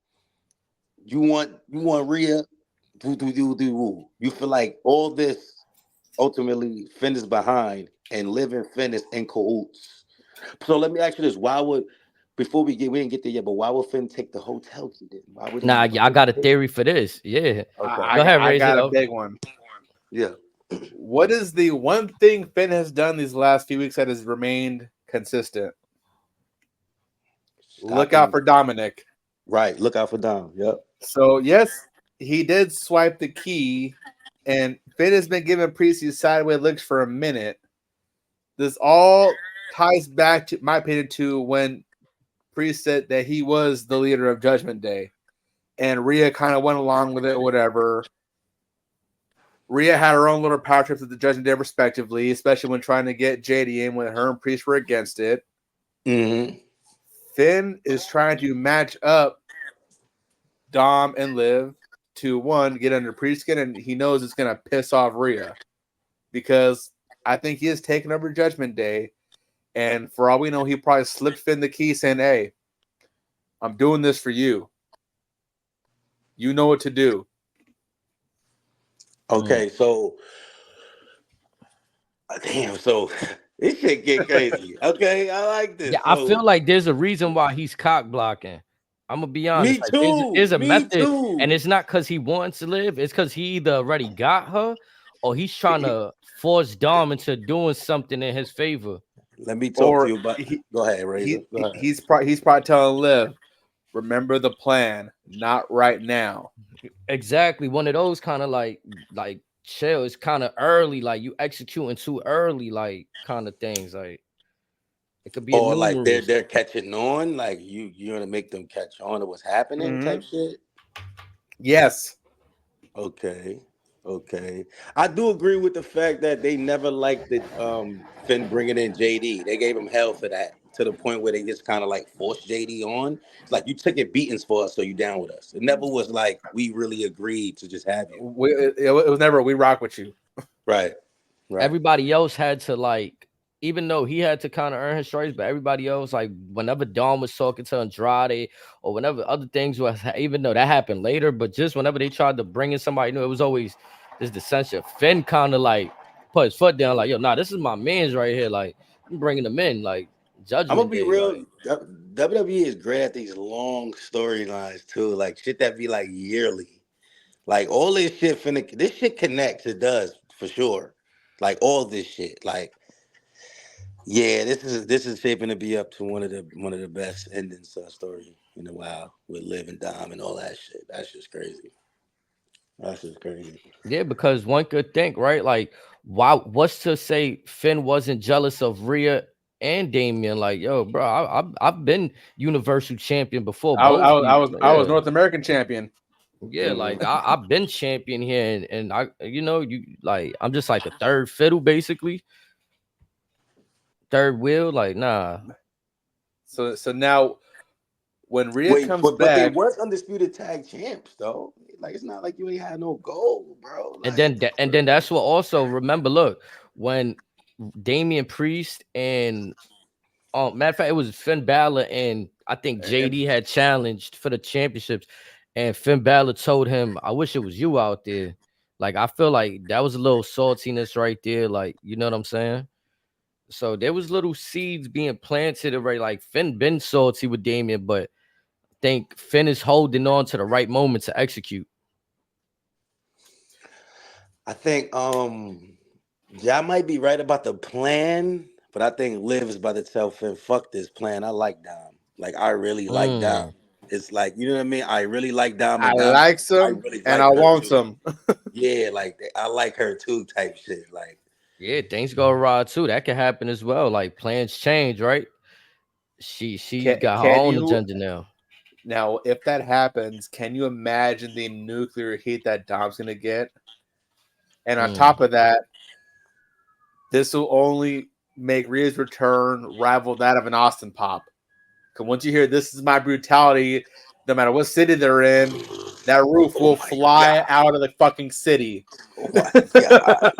Speaker 2: You want Rhea? Do. You feel like all this ultimately Finn is behind and Liv and Finn is in cahoots. So let me ask you this: we didn't get there yet, but why would Finn take the hotel key? Why would
Speaker 1: I got a theory for this. Yeah,
Speaker 2: okay.
Speaker 1: Go ahead, Razor.
Speaker 3: I got a big one.
Speaker 2: Yeah.
Speaker 3: What is the one thing Finn has done these last few weeks that has remained consistent? Look out for Dominic.
Speaker 2: Right. Look out for Dom. Yep.
Speaker 3: So, yes, he did swipe the key, and Finn has been giving Priest these sideways looks for a minute. This all ties back, to my opinion, to when Priest said that he was the leader of Judgment Day, and Rhea kind of went along with it, whatever. Rhea had her own little power trips with the Judgment Day, respectively, especially when trying to get JD in when her and Priest were against it.
Speaker 2: Mm-hmm.
Speaker 3: Finn is trying to match up Dom and Liv to, one, get under Priest's skin, and he knows it's going to piss off Rhea because I think he has taken over Judgment Day, and for all we know, he probably slipped Finn the key saying, hey, I'm doing this for you. You know what to do.
Speaker 2: Okay, so damn, so this shit get crazy. Okay, I like this.
Speaker 1: Yeah, I feel like there's a reason why he's cock blocking. I'm gonna be honest.
Speaker 2: Me too.
Speaker 1: There's a
Speaker 2: me
Speaker 1: method,
Speaker 2: too.
Speaker 1: and it's not because he wants to live. It's because he either already got her, or he's trying to force Dom into doing something in his favor.
Speaker 2: Let me talk to you about. Go ahead, Razor.
Speaker 3: He's probably telling Liv, remember the plan, not right now.
Speaker 1: Exactly. One of those kind of like chill. It's kind of early, like you executing too early, like kind of things. Like it could be
Speaker 2: or like they're catching on, like you're gonna make them catch on to what's happening, type shit.
Speaker 3: Yes.
Speaker 2: Okay. I do agree with the fact that they never liked it. Finn bringing in JD, they gave him hell for that, to the point where they just kind of like forced JD on. It's like, you took your beatings for us, so you down with us. It never was like we really agreed to just have you.
Speaker 3: It was never we rock with you.
Speaker 2: Right.
Speaker 1: Everybody else had to, like, even though he had to kind of earn his stripes, but everybody else, like whenever Dom was talking to Andrade or whenever other things was, even though that happened later, but just whenever they tried to bring in somebody new, it was always this dissension. Finn kind of like put his foot down, like, yo, nah, this is my man's right here. Like, I'm bringing them in, like, Judgment
Speaker 2: I'm gonna be
Speaker 1: Day,
Speaker 2: real.
Speaker 1: like,
Speaker 2: WWE is great at these long storylines too, like shit that be like yearly. Like all this shit this shit connects. It does for sure. Like all this shit, like. Yeah, this is shaping to be up to one of the best endings to a story in a while, with Liv and Dom and all that shit. That's just crazy.
Speaker 1: Yeah, because one could think, right? Like, what's to say Finn wasn't jealous of Rhea and Damian? Like, yo, bro, I've been Universal Champion before.
Speaker 3: I was North American champion.
Speaker 1: Yeah, like I've been champion here, and I, I'm just like a third fiddle, basically. Third wheel, like, nah.
Speaker 3: So now when Rhea comes back, but
Speaker 2: they was undisputed tag champs though. Like, it's not like you ain't had no gold, bro. Like,
Speaker 1: and then that's what also, remember, look, when Damian Priest and matter of fact, it was Finn Balor and I think JD had challenged for the championships, and Finn Balor told him, I wish it was you out there. Like, I feel like that was a little saltiness right there, like, you know what I'm saying? So there was little seeds being planted already. Like, Finn been salty with Damian, but I think Finn is holding on to the right moment to execute.
Speaker 2: I think y'all might be right about the plan, but I think Liv is about to tell Finn, fuck this plan. I like Dom. Like, I really like Dom. It's like, you know what I mean? I really like Dom.
Speaker 3: I like some, and I want some.
Speaker 2: Yeah, like, I like her too, type shit. Like,
Speaker 1: yeah, things go awry too. That can happen as well. Like, plans change, right? She got her own agenda now.
Speaker 3: Now, if that happens, can you imagine the nuclear heat that Dom's gonna get? And on top of that, this will only make Rhea's return rival that of an Austin Pop. Because once you hear "this is my brutality," no matter what city they're in, that roof will fly out of the fucking city.
Speaker 2: Oh my God.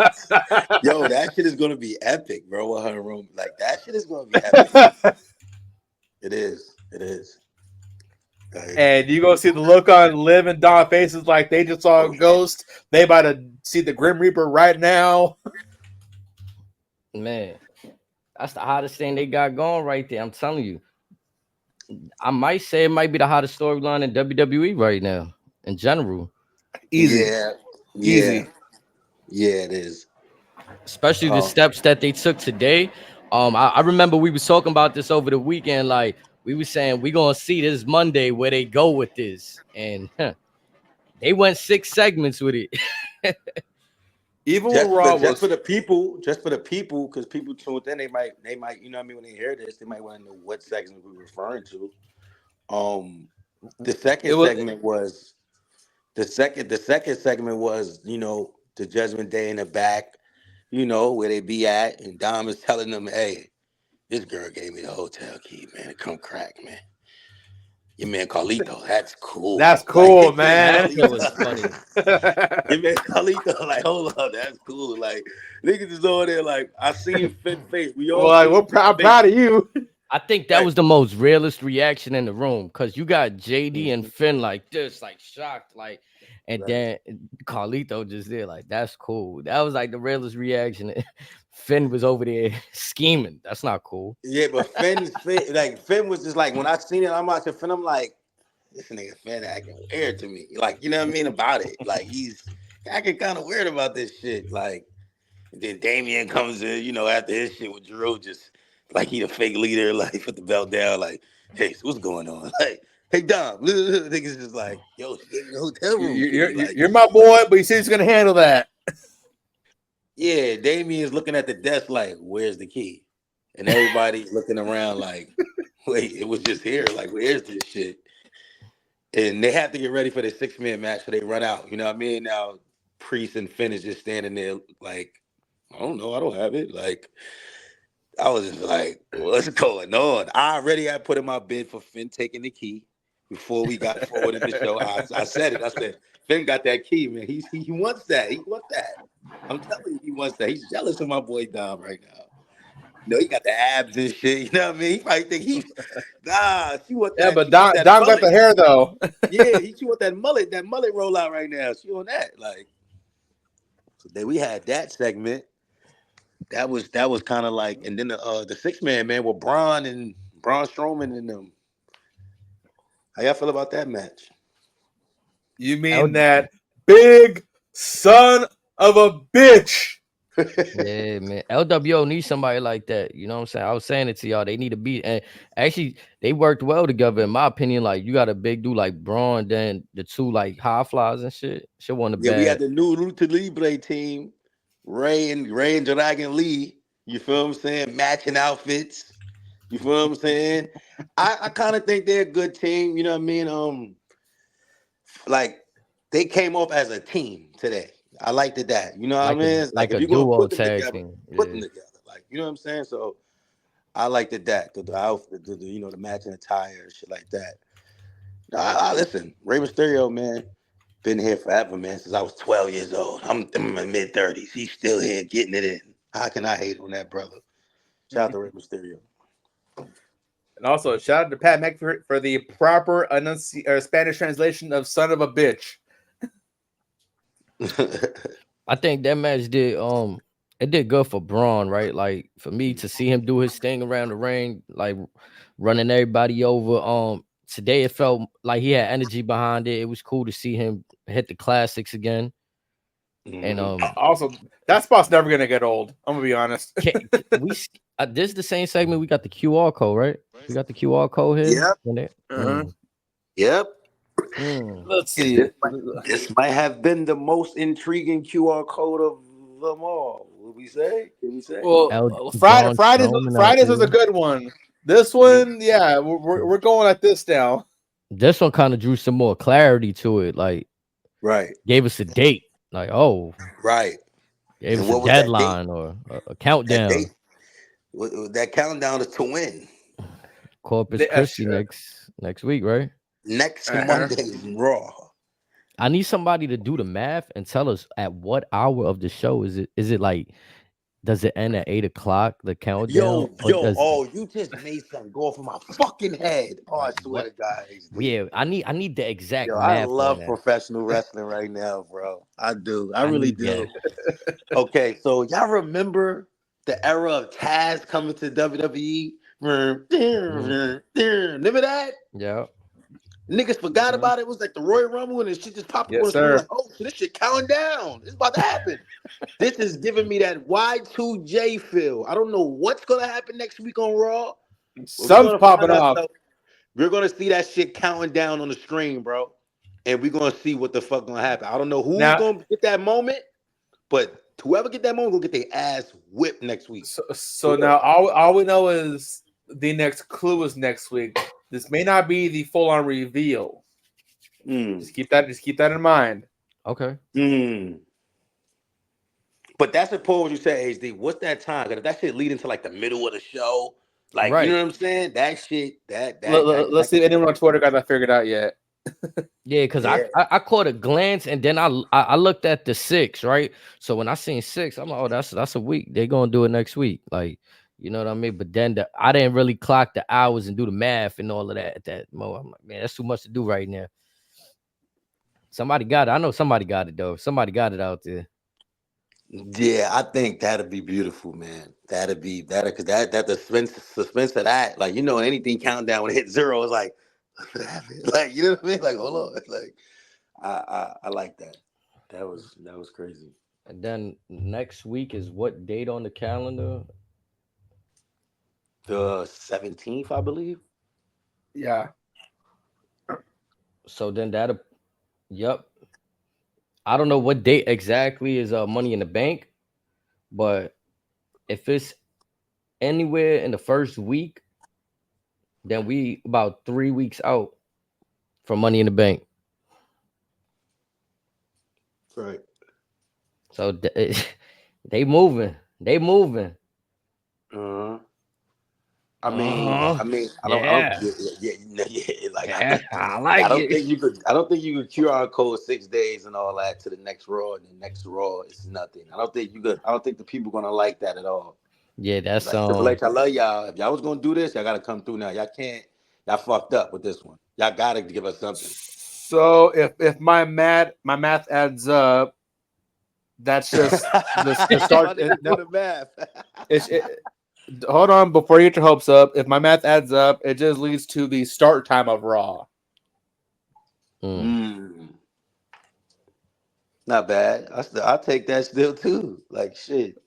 Speaker 2: Yo, that shit is gonna be epic, bro. With her room, like, that shit is gonna be epic. It is.
Speaker 3: And you gonna see the look on Liv and Dom faces like they just saw a ghost. They about to see the Grim Reaper right now.
Speaker 1: Man, that's the hottest thing they got going right there. I'm telling you. I might say it might be the hottest storyline in WWE right now, in general.
Speaker 3: Easy.
Speaker 2: Yeah, it is.
Speaker 1: Especially the steps that they took today. I remember we was talking about this over the weekend. Like, we were saying we gonna see this Monday where they go with this, and they went 6 segments with it.
Speaker 3: Even
Speaker 2: just
Speaker 3: Raw
Speaker 2: for the people, because people tuned in, they might, you know what I mean, when they hear this, they might want to know what segment we're referring to. The second segment was the second segment was, you know, the Judgment Day in the back, you know, where they be at, and Dom is telling them, hey, this girl gave me the hotel key, man, to come crack, man. Your man Carlito, that's cool.
Speaker 3: That's cool,
Speaker 2: like,
Speaker 3: man.
Speaker 1: That was funny.
Speaker 2: Your man Carlito, like, hold up, that's cool. Like, niggas is over there, like, I seen Finn face. We all
Speaker 3: I'm proud of you.
Speaker 1: I think that was the most realist reaction in the room, because you got JD and Finn like this, like shocked, like, and then Carlito just there, like, that's cool. That was like the realist reaction. Finn was over there scheming. That's not cool.
Speaker 2: Yeah, but Finn was just like, when I seen it, I'm watching Finn, I'm like, this nigga Finn acting weird to me. Like, you know what I mean about it? Like, he's acting kind of weird about this shit. Like, and then Damian comes in, you know, after his shit with Drew, just like he the fake leader, like put the belt down, like, hey, so what's going on? Like, hey, Dom, niggas just like, yo, she gave me the hotel room.
Speaker 3: You're my boy, but you see he's gonna handle that.
Speaker 2: Yeah, Damian's looking at the desk like, where's the key? And everybody's looking around like, wait, it was just here. Like, where's this shit? And they have to get ready for the 6-man match, so they run out. You know what I mean? Now, Priest and Finn is just standing there like, I don't know, I don't have it. Like, I was just like, what's going on? I already had put in my bid for Finn taking the key before we got forward in the show. I said it. I said, Finn got that key, man. He wants that. He wants that. I'm telling you, he wants that. He's jealous of my boy Dom right now. You know, he got the abs and shit. You know what I mean? He probably think she want that.
Speaker 3: Yeah, but Dom got the hair though.
Speaker 2: Yeah, she want that mullet roll out right now. She on that. Like, so then we had that segment. That was kind of like, and then the 6-man, man, with Braun Strowman and them. How y'all feel about that match?
Speaker 3: You mean that big son of a bitch?
Speaker 1: Yeah, man. LWO needs somebody like that. You know what I'm saying? I was saying it to y'all. They need to be, and actually they worked well together, in my opinion. Like, you got a big dude like Braun, then the 2 like high flies and shit. Shit won the bad.
Speaker 2: We had the new Lucha Libre team, Ray and Dragon Lee. You feel what I'm saying? Matching outfits. You feel what I'm saying? I kind of think they're a good team. You know what I mean? Like, they came off as a team today. I liked it that. You know what I mean?
Speaker 1: Like
Speaker 2: if
Speaker 1: a
Speaker 2: you're gonna
Speaker 1: duo
Speaker 2: put them
Speaker 1: tag
Speaker 2: together,
Speaker 1: team.
Speaker 2: put them together. Like, you know what I'm saying? So I liked it that. The outfit, you know, the matching attire and shit like that. Listen, Rey Mysterio, man, been here forever, man, since I was 12 years old. I'm in my mid-30s. He's still here getting it in. How can I hate on that, brother? Shout out to Rey Mysterio.
Speaker 3: And also, shout out to Pat McAfee for the proper Spanish translation of "son of a bitch."
Speaker 1: I think that match did it did good for Braun, right? Like, for me to see him do his thing around the ring, like running everybody over. Today it felt like he had energy behind it. It was cool to see him hit the classics again. And
Speaker 3: also, that spot's never gonna get old. I'm gonna be honest.
Speaker 1: This is the same segment. We got the QR code, right? We got the QR code here.
Speaker 2: Yep. Yep.
Speaker 3: Let's see.
Speaker 2: This might have been the most intriguing QR code of them all. Would we say? Can we say?
Speaker 3: Well, Fridays was a good one. This one, yeah, we're going at this now.
Speaker 1: This one kind of drew some more clarity to it. Like, gave us a date. Like, oh, gave us a deadline or a countdown.
Speaker 2: That countdown is to win.
Speaker 1: Corpus Christi next week, right?
Speaker 2: Next Monday, Raw.
Speaker 1: I need somebody to do the math and tell us at what hour of the show is it? Is it like, does it end at 8 o'clock? The countdown?
Speaker 2: You just made something go off of my fucking head. Oh, I swear to God.
Speaker 1: Yeah, I need the exact math.
Speaker 2: I love professional wrestling right now, bro. I do. I really do. Okay, so y'all remember the era of Taz coming to WWE? Remember that?
Speaker 1: Yeah.
Speaker 2: Niggas forgot about it. It was like the Royal Rumble and this shit just popped up on the screen. Like, oh, so this shit counting down. It's about to happen. This is giving me that Y2J feel. I don't know what's gonna happen next week on Raw.
Speaker 3: Something's popping off.
Speaker 2: We're gonna see that shit counting down on the screen, bro, and we're gonna see what the fuck gonna happen. I don't know who's gonna get that moment, but whoever get that moment gonna get their ass whipped next week.
Speaker 3: So now all we know is the next clue is next week. This may not be the full on reveal. Just keep that in mind.
Speaker 1: Okay.
Speaker 2: But that's a pause you said, HD. What's that time? Because if that shit lead into like the middle of the show, like you know what I'm saying? That shit,
Speaker 3: let's see if anyone on Twitter got that figured out yet.
Speaker 1: Yeah, because I caught a glance and then I looked at the 6, right? So when I seen 6, I'm like, oh, that's a week. They're gonna do it next week, like, you know what I mean? But then I didn't really clock the hours and do the math and all of that at that moment. I'm like, man, that's too much to do right now. Somebody got it. I know somebody got it though. Somebody got it out there.
Speaker 2: Yeah, I think that'd be beautiful, man. That'd because that the suspense of that, like, you know, anything countdown when it hit 0 is like, like, you know what I mean? Like, hold on, like, I like that. That was crazy.
Speaker 1: And then next week is what date on the calendar?
Speaker 2: The 17th, I believe.
Speaker 3: Yeah.
Speaker 1: So then yep. I don't know what date exactly is Money in the Bank, but if it's anywhere in the first week, then we about 3 weeks out from Money in the Bank.
Speaker 2: Right.
Speaker 1: So they moving.
Speaker 2: I mean, I don't think you could. I don't think you could QR code 6 days and all that to the next Raw, and the next Raw is nothing. I don't think you could. I don't think the people gonna like that at all.
Speaker 1: Yeah, that's
Speaker 2: like, Triple H, I love y'all. If y'all was gonna do this, y'all gotta come through now. Y'all can't. Y'all fucked up with this one. Y'all gotta give us something.
Speaker 3: So if my math adds up, that's just the start.
Speaker 2: The math.
Speaker 3: Hold on, before you get your hopes up, if my math adds up, it just leads to the start time of Raw.
Speaker 2: Not bad. I'll take that still too. Like shit.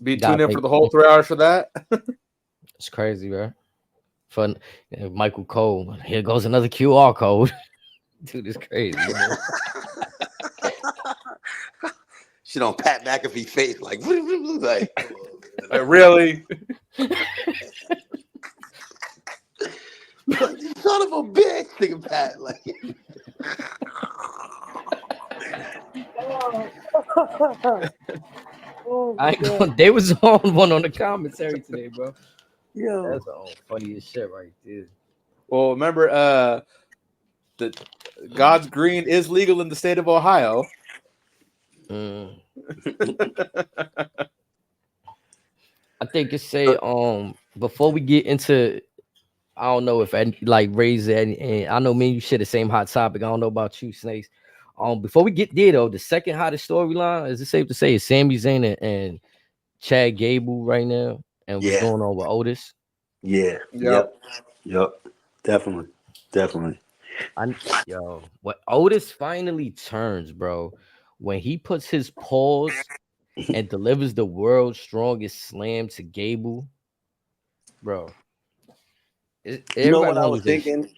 Speaker 3: Be tuned in for the whole 3 hours for that.
Speaker 1: It's crazy, bro. Fun. Michael Cole. Here goes another QR code. Dude, it's crazy.
Speaker 2: Shit on Pat McAfee face, like
Speaker 3: really?
Speaker 2: Son of a bitch, nigga Pat. Like
Speaker 1: they was on one on the commentary today, bro.
Speaker 2: Yo,
Speaker 1: that's all funny as shit right there.
Speaker 3: Well, remember, the God's green is legal in the state of Ohio.
Speaker 1: I think it's say before we get into, I don't know if I like raise it, and I know me and you share the same hot topic. I don't know about you, Snakes. Before we get there though, the second hottest storyline, is it safe to say, is Sami Zayn and Chad Gable right now, and what's going on with Otis?
Speaker 2: Yeah. Yep. Definitely.
Speaker 1: What Otis finally turns, bro, when he puts his paws and delivers the world's strongest slam to Gable, bro.
Speaker 2: You know what I was thinking?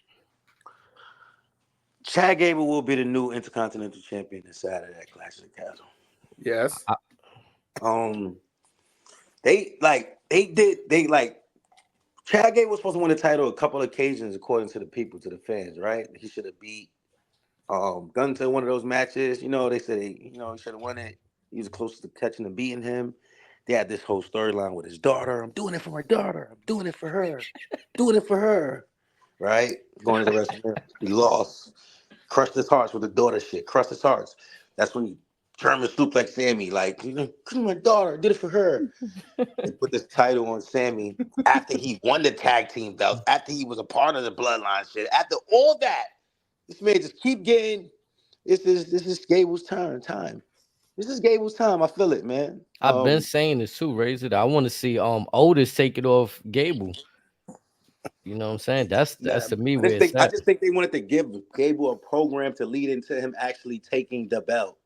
Speaker 2: Chad Gable will be the new Intercontinental Champion this Saturday at Clash of the Castle.
Speaker 3: Yes.
Speaker 2: Chad Gable was supposed to win the title a couple of occasions, according to the people, to the fans, right? He should have beat Gunther one of those matches. You know, they said he should have won it. He was close to catching and beating him. They had this whole storyline with his daughter. I'm doing it for my daughter. I'm doing it for her. Doing it for her. Right? Going to the WrestleMania. He lost. Crushed his hearts with the daughter shit. Crushed his hearts. That's when he German suplex Sammy. Like, my daughter. Did it for her. They put this title on Sammy after he won the tag team belts. After he was a part of the bloodline shit. After all that. This man just keep getting. This is Gable's time. This is Gable's time. I feel it, man.
Speaker 1: I've been saying this too, Razor. I want to see Otis take it off Gable. You know what I'm saying? That's to me where it's at.
Speaker 2: I just think they wanted to give Gable a program to lead into him actually taking the belt.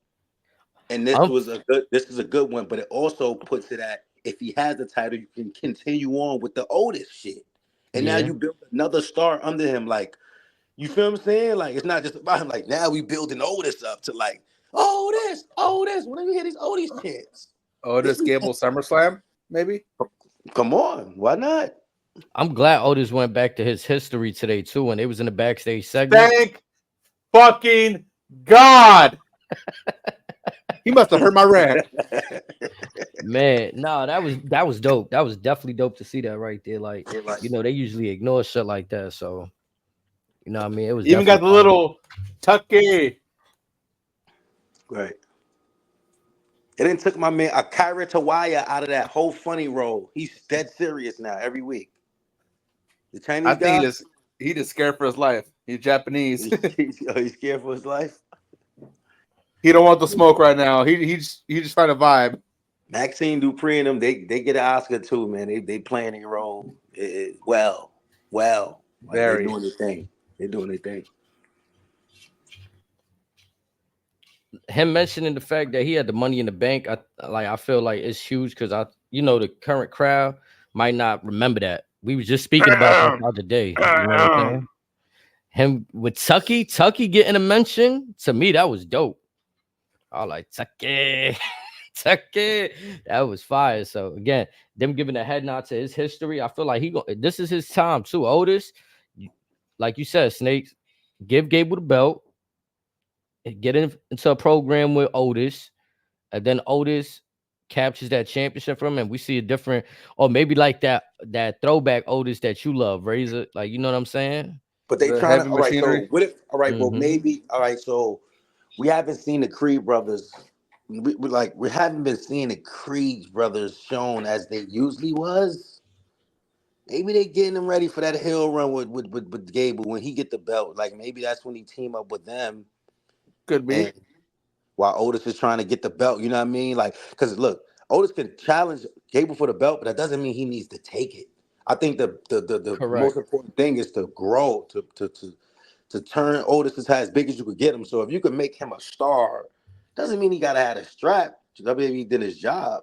Speaker 2: And this is a good one, but it also puts it at, if he has the title, you can continue on with the Otis shit. And now you build another star under him. Like, you feel what I'm saying? Like, it's not just about him. Like, now we building Otis up to like, Otis. When you hear these Otis chants.
Speaker 3: Otis Gable SummerSlam, maybe?
Speaker 2: Come on. Why not?
Speaker 1: I'm glad Otis went back to his history today, too, when they was in the backstage segment.
Speaker 3: Thank fucking God. He must have heard my rant.
Speaker 1: Man, no, that was dope. That was definitely dope to see that right there. Like, you know, they usually ignore shit like that. So, you know what I mean? It was
Speaker 3: even got the little Tucky.
Speaker 2: Right. It then took my man Akira Tawaya out of that whole funny role. He's dead serious now every week. The Chinese guy.
Speaker 3: He just scared for his life. He's Japanese.
Speaker 2: He's scared for his life.
Speaker 3: He don't want the smoke right now. He's just trying to vibe.
Speaker 2: Maxine Dupree and them, they get an Oscar too, man. They playing their role well. Like, they're doing their thing. They're doing their thing.
Speaker 1: Him mentioning the fact that he had the money in the bank, I feel like it's huge because the current crowd might not remember that. We were just speaking about that the other day. You know what I'm saying? Him with Tucky getting a mention, to me, that was dope. I like Tucky. That was fire. So again, them giving a head nod to his history, I feel like this is his time too. Otis, like you said, Snakes, give Gable the belt, get into a program with Otis, and then Otis captures that championship from him, and we see a different, or maybe like that throwback Otis that you love, Razor. Like, you know what I'm saying?
Speaker 2: But they trying to, all right, so what if, all right, well, maybe, all right, so we haven't seen the Creed brothers. We haven't been seeing the Creed brothers shown as they usually was. Maybe they getting them ready for that hill run with Gable when he get the belt. Like, maybe that's when he team up with them.
Speaker 3: Could be.
Speaker 2: While Otis is trying to get the belt, you know what I mean? Like, because look, Otis can challenge Gable for the belt, but that doesn't mean he needs to take it. I think the most important thing is to grow, to turn Otis as big as you could get him. So if you could make him a star, doesn't mean he gotta have a strap. WWE did his job,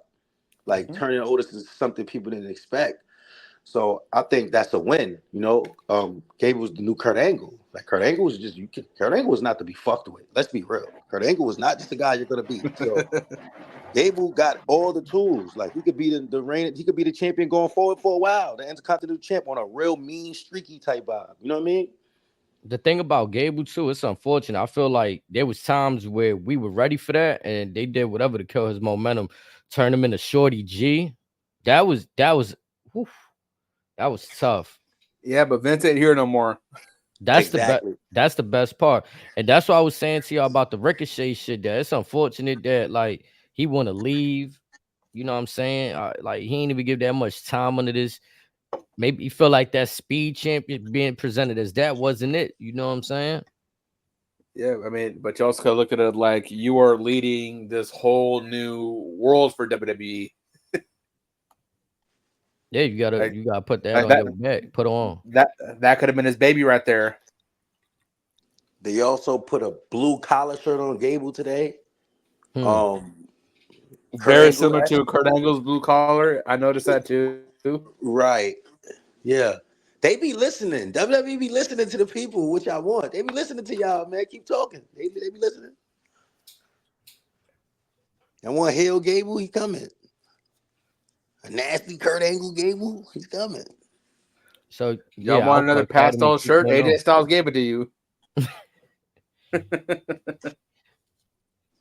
Speaker 2: like turning Otis into something people didn't expect. So I think that's a win. You know, Gable was the new Kurt Angle. Like, Kurt Angle was Kurt Angle was not to be fucked with. Let's be real. Kurt Angle was not just the guy you're gonna beat. So Gable got all the tools. Like, he could be the reign. He could be the champion going forward for a while. The Intercontinental champ on a real mean, streaky type vibe. You know what I mean?
Speaker 1: The thing about Gable too, it's unfortunate. I feel like there was times where we were ready for that, and they did whatever to kill his momentum, turn him into Shorty G. That was tough.
Speaker 3: Yeah, but Vince ain't here no more.
Speaker 1: That's that's the best part, and that's what I was saying to y'all about the Ricochet shit. That it's unfortunate that like he want to leave. You know what I'm saying? Like, he ain't even give that much time under this. Maybe he feel like that speed champion being presented as that wasn't it. You know what I'm saying?
Speaker 3: Yeah, I mean, but you also gotta look at it like you are leading this whole new world for WWE.
Speaker 1: Yeah, you gotta put that on your back. Put on.
Speaker 3: That could have been his baby right there.
Speaker 2: They also put a blue collar shirt on Gable today.
Speaker 3: Very similar to Kurt Angle's blue collar. I noticed that too.
Speaker 2: Right. Yeah. They be listening. WWE be listening to the people, which I want. They be listening to y'all, man. Keep talking. They be listening. I want Hell Gable, he coming. A nasty Kurt Angle Gable, he's coming.
Speaker 1: So
Speaker 3: y'all want another pastel shirt? AJ Styles gave it to you.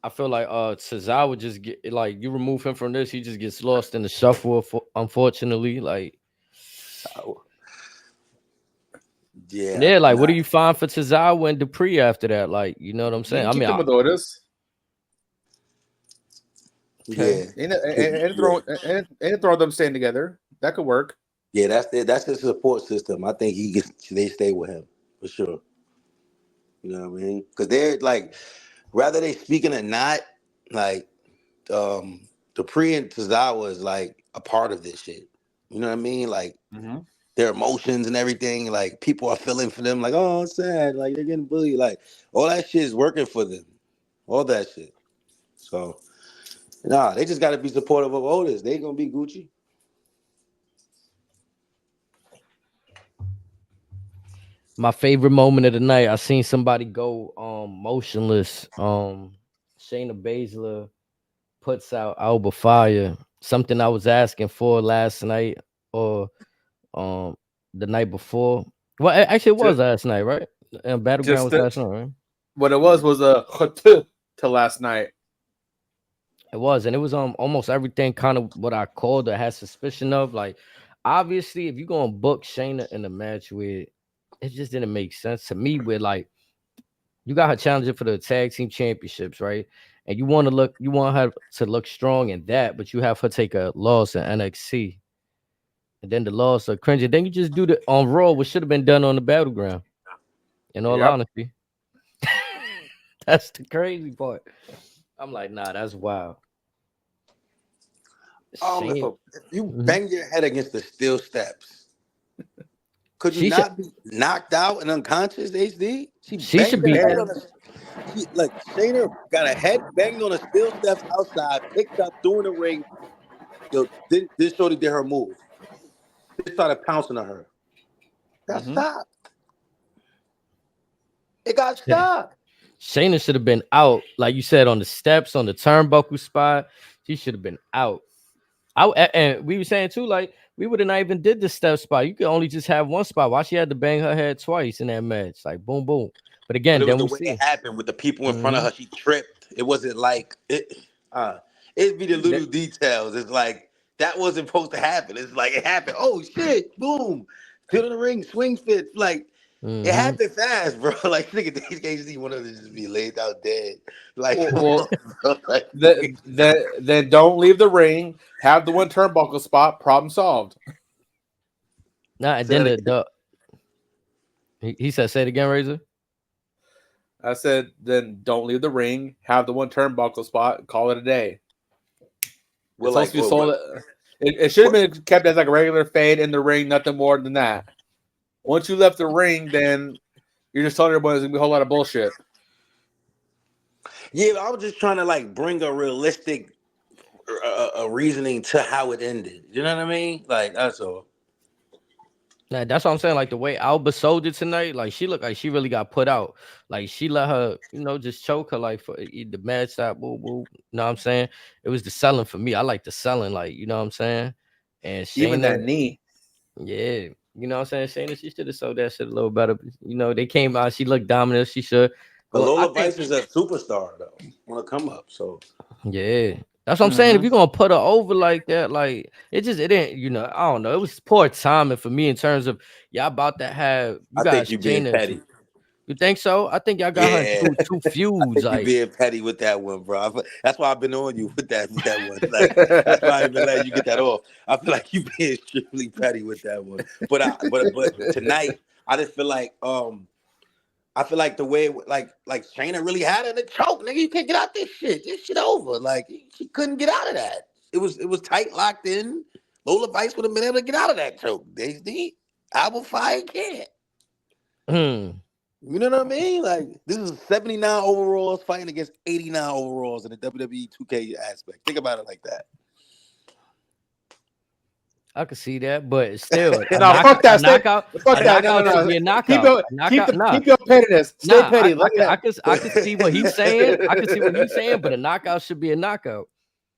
Speaker 1: I feel like Cesaro would just get, like, you remove him from this, he just gets lost in the shuffle, unfortunately. Like, yeah, like, what do you find for Cesaro and Dupree after that? Like, you know what I'm saying?
Speaker 3: I mean, with Otis.
Speaker 2: Yeah,
Speaker 3: and throw them staying together. That could work.
Speaker 2: Yeah, that's the support system. I think they stay with him for sure. You know what I mean? Because they're like, whether they speaking or not, like, Dupree and Tozawa is like a part of this shit. You know what I mean? Like, their emotions and everything. Like, people are feeling for them. Like, oh, it's sad. Like, they're getting bullied. Like, all that shit is working for them. All that shit. So, nah, they just got to be supportive of Otis. They gonna be Gucci.
Speaker 1: My favorite moment of the night, I seen somebody go motionless. Shayna Baszler puts out Alba Fire, something I was asking for last night or the night before. Well, actually, it was last night, right? And Battleground was last night, right?
Speaker 3: What it was a to last night.
Speaker 1: It was, and it was almost everything kind of what I called or had suspicion of. Like, obviously, if you're gonna book Shayna in a match with, it just didn't make sense to me. With like, you got her challenging for the tag team championships, right? And you want her to look strong in that, but you have her take a loss in NXT, and then the loss of cringe. Then you just do the on Raw, which should have been done on the Battleground. In all honesty, that's the crazy part. I'm like, nah, that's wild.
Speaker 2: If you bang your head against the steel steps, could you not be knocked out and unconscious, HD? She should be. Like Shayna got a head banged on the steel steps outside, picked up, threw in the ring. Yo, this shorty did her move. They started pouncing on her. Got stopped. It got stopped.
Speaker 1: Shayna should have been out, like you said, on the steps, on the turnbuckle spot. She should have been out. And we were saying too, like, we would have not even did the step spot. You could only just have one spot. Why she had to bang her head twice in that match? Like, boom, boom. But again,
Speaker 2: then the way it happened with the people in front of her, she tripped. It wasn't like it. It'd be the little details. It's like that wasn't supposed to happen. It's like it happened. Oh shit! Boom! Put in the ring, swing fit. Like it happened fast, bro. Like nigga, these guys want to just be laid out dead. Like,
Speaker 3: like then don't leave the ring. Have the one turnbuckle spot. Problem solved.
Speaker 1: Nah, and then he said, "Say it again, Razor."
Speaker 3: I said, then don't leave the ring. Have the one turnbuckle spot. Call it a day. Well, like, it should have been kept as like a regular fade in the ring, nothing more than that. Once you left the ring, then you're just telling everybody there's gonna be a whole lot of bullshit.
Speaker 2: Yeah, I was just trying to like bring a realistic reasoning to how it ended. You know what I mean? Like that's all.
Speaker 1: Nah, that's what I'm saying. Like the way Alba sold it tonight, like she looked like she really got put out. Like she let her, just choke her like for the match stop, boo boo. You know what I'm saying? It was the selling for me. I like the selling, like you know what I'm saying. And Shayna,
Speaker 3: even that knee,
Speaker 1: yeah, you know what I'm saying. Shayna, she should have sold that shit a little better. They came out. She looked dominant. She should.
Speaker 2: But Lola Vice is a superstar though. Want to come up, so
Speaker 1: yeah. That's what I'm saying. If you're gonna put her over like that, like it didn't, I don't know. It was poor timing for me in terms of y'all about to have.
Speaker 2: I think you being petty.
Speaker 1: You think so? I think y'all got her two feuds. I think
Speaker 2: like you being petty with that one, bro. That's why I've been on you with that one. Like that's why I've been letting you get that off. I feel like you being extremely petty with that one. But tonight, I just feel like I feel like the way like Shayna really had it in the choke, nigga. You can't get out this shit. This shit over. Like she couldn't get out of that. It was tight, locked in. Lola Vice would have been able to get out of that choke. HD, Alba Fire can't. You know what I mean? Like this is 79 overalls fighting against 89 overalls in the WWE 2K aspect. Think about it like that.
Speaker 1: I could see that, but still,
Speaker 3: fuck that.
Speaker 1: Knockout should be a knockout.
Speaker 3: Keep your pettiness. Stay petty.
Speaker 1: I could see what he's saying. But a knockout should be a knockout.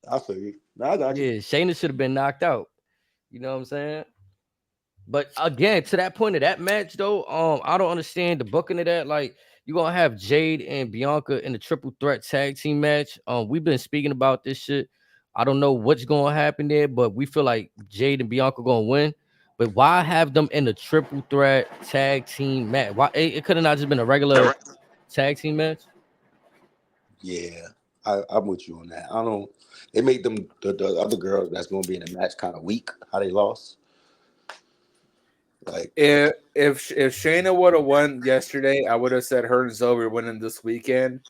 Speaker 2: I feel you. I got you.
Speaker 1: Yeah, Shayna should have been knocked out. You know what I'm saying? But again, to that point of that match, though, I don't understand the booking of that. Like, you're gonna have Jade and Bianca in a triple threat tag team match. We've been speaking about this shit. I don't know what's gonna happen there, but we feel like Jade and Bianca gonna win. But why have them in a triple threat tag team match? Why it could have not just been a regular tag team match?
Speaker 2: Yeah, I'm with you on that. I don't. They made them the other girls that's gonna be in the match kind of weak. How they lost. Like
Speaker 3: if Shayna would have won yesterday, I would have said her and Zoe were winning this weekend.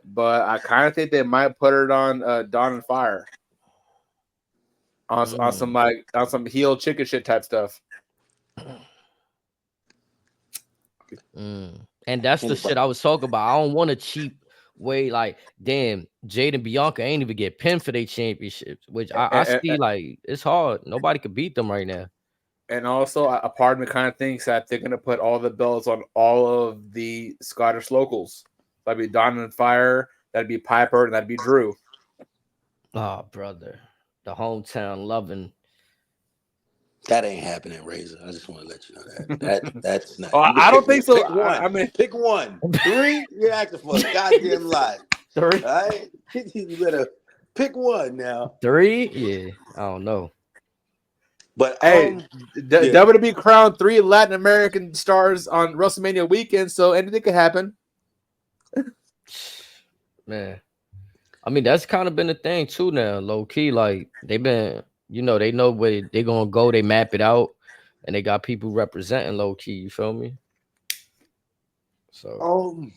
Speaker 3: But I kind of think they might put it on Dawn and Fire. On some heel chicken shit type stuff.
Speaker 1: And that's the shit I was talking about. I don't want a cheap way like, damn, Jade and Bianca ain't even get pinned for their championships, which I see like it's hard. Nobody could beat them right now.
Speaker 3: And also, a part of me kind of thinks that they're going to put all the belts on all of the Scottish locals. That'd be Don and Fire, that'd be Piper, and that'd be Drew.
Speaker 1: Oh, brother. The hometown loving.
Speaker 2: That ain't happening, Razor. I just want to let you know that's not.
Speaker 3: I don't think so.
Speaker 2: Pick one.
Speaker 3: I mean,
Speaker 2: pick one. 3, you're acting for a goddamn lie.
Speaker 1: 3.
Speaker 2: All right? You better pick one now.
Speaker 1: 3? Yeah, I don't know.
Speaker 2: But
Speaker 3: hey, WWE crowned 3 Latin American stars on WrestleMania weekend, so anything could happen.
Speaker 1: Man, I mean, that's kind of been the thing too now, low key. Like they've been, they know where they're gonna go, they map it out, and they got people representing low key. You feel me? So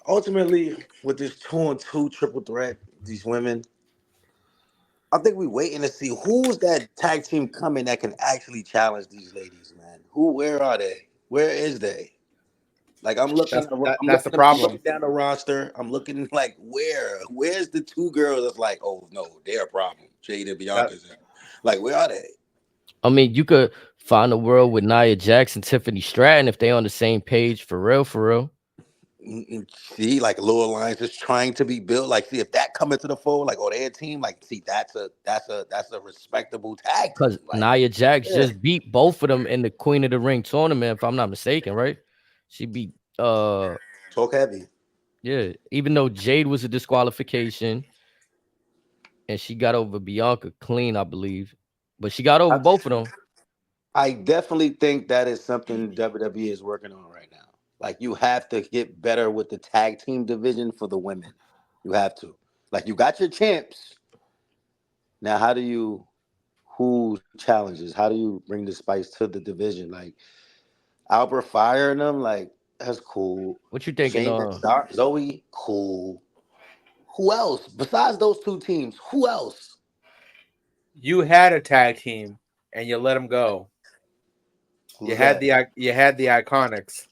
Speaker 2: ultimately, with this 2-on-2 triple threat, these women, I think we're waiting to see who's that tag team coming that can actually challenge these ladies, man. Where are they? Where is they? Like I'm looking.
Speaker 3: That's the problem.
Speaker 2: I'm looking down the roster. I'm looking like where's the 2 girls that's like, oh no, they're a problem. Jade and Bianca's like, where are they?
Speaker 1: I mean, you could find a world with Nia Jax and Tiffany Stratton if they on the same page for real, for real.
Speaker 2: See, like Lower Alliance is trying to be built. Like, see if that come into the fold, like, oh, they're a team. Like, see, that's a respectable tag.
Speaker 1: Because Nia Jax just beat both of them in the Queen of the Ring tournament, if I'm not mistaken, right? She beat
Speaker 2: Talk Heavy.
Speaker 1: Yeah, even though Jade was a disqualification, and she got over Bianca clean, I believe, but she got over both of them.
Speaker 2: I definitely think that is something WWE is working on right now. Like, you have to get better with the tag team division for the women. You have to. Like, you got your champs. Now, who challenges? How do you bring the spice to the division? Like, Albert Fire and them, like, that's cool.
Speaker 1: What you thinking?
Speaker 2: Zoe, cool. Who else? Besides those 2 teams, who else?
Speaker 3: You had a tag team, and you let them go. You had the Iconics.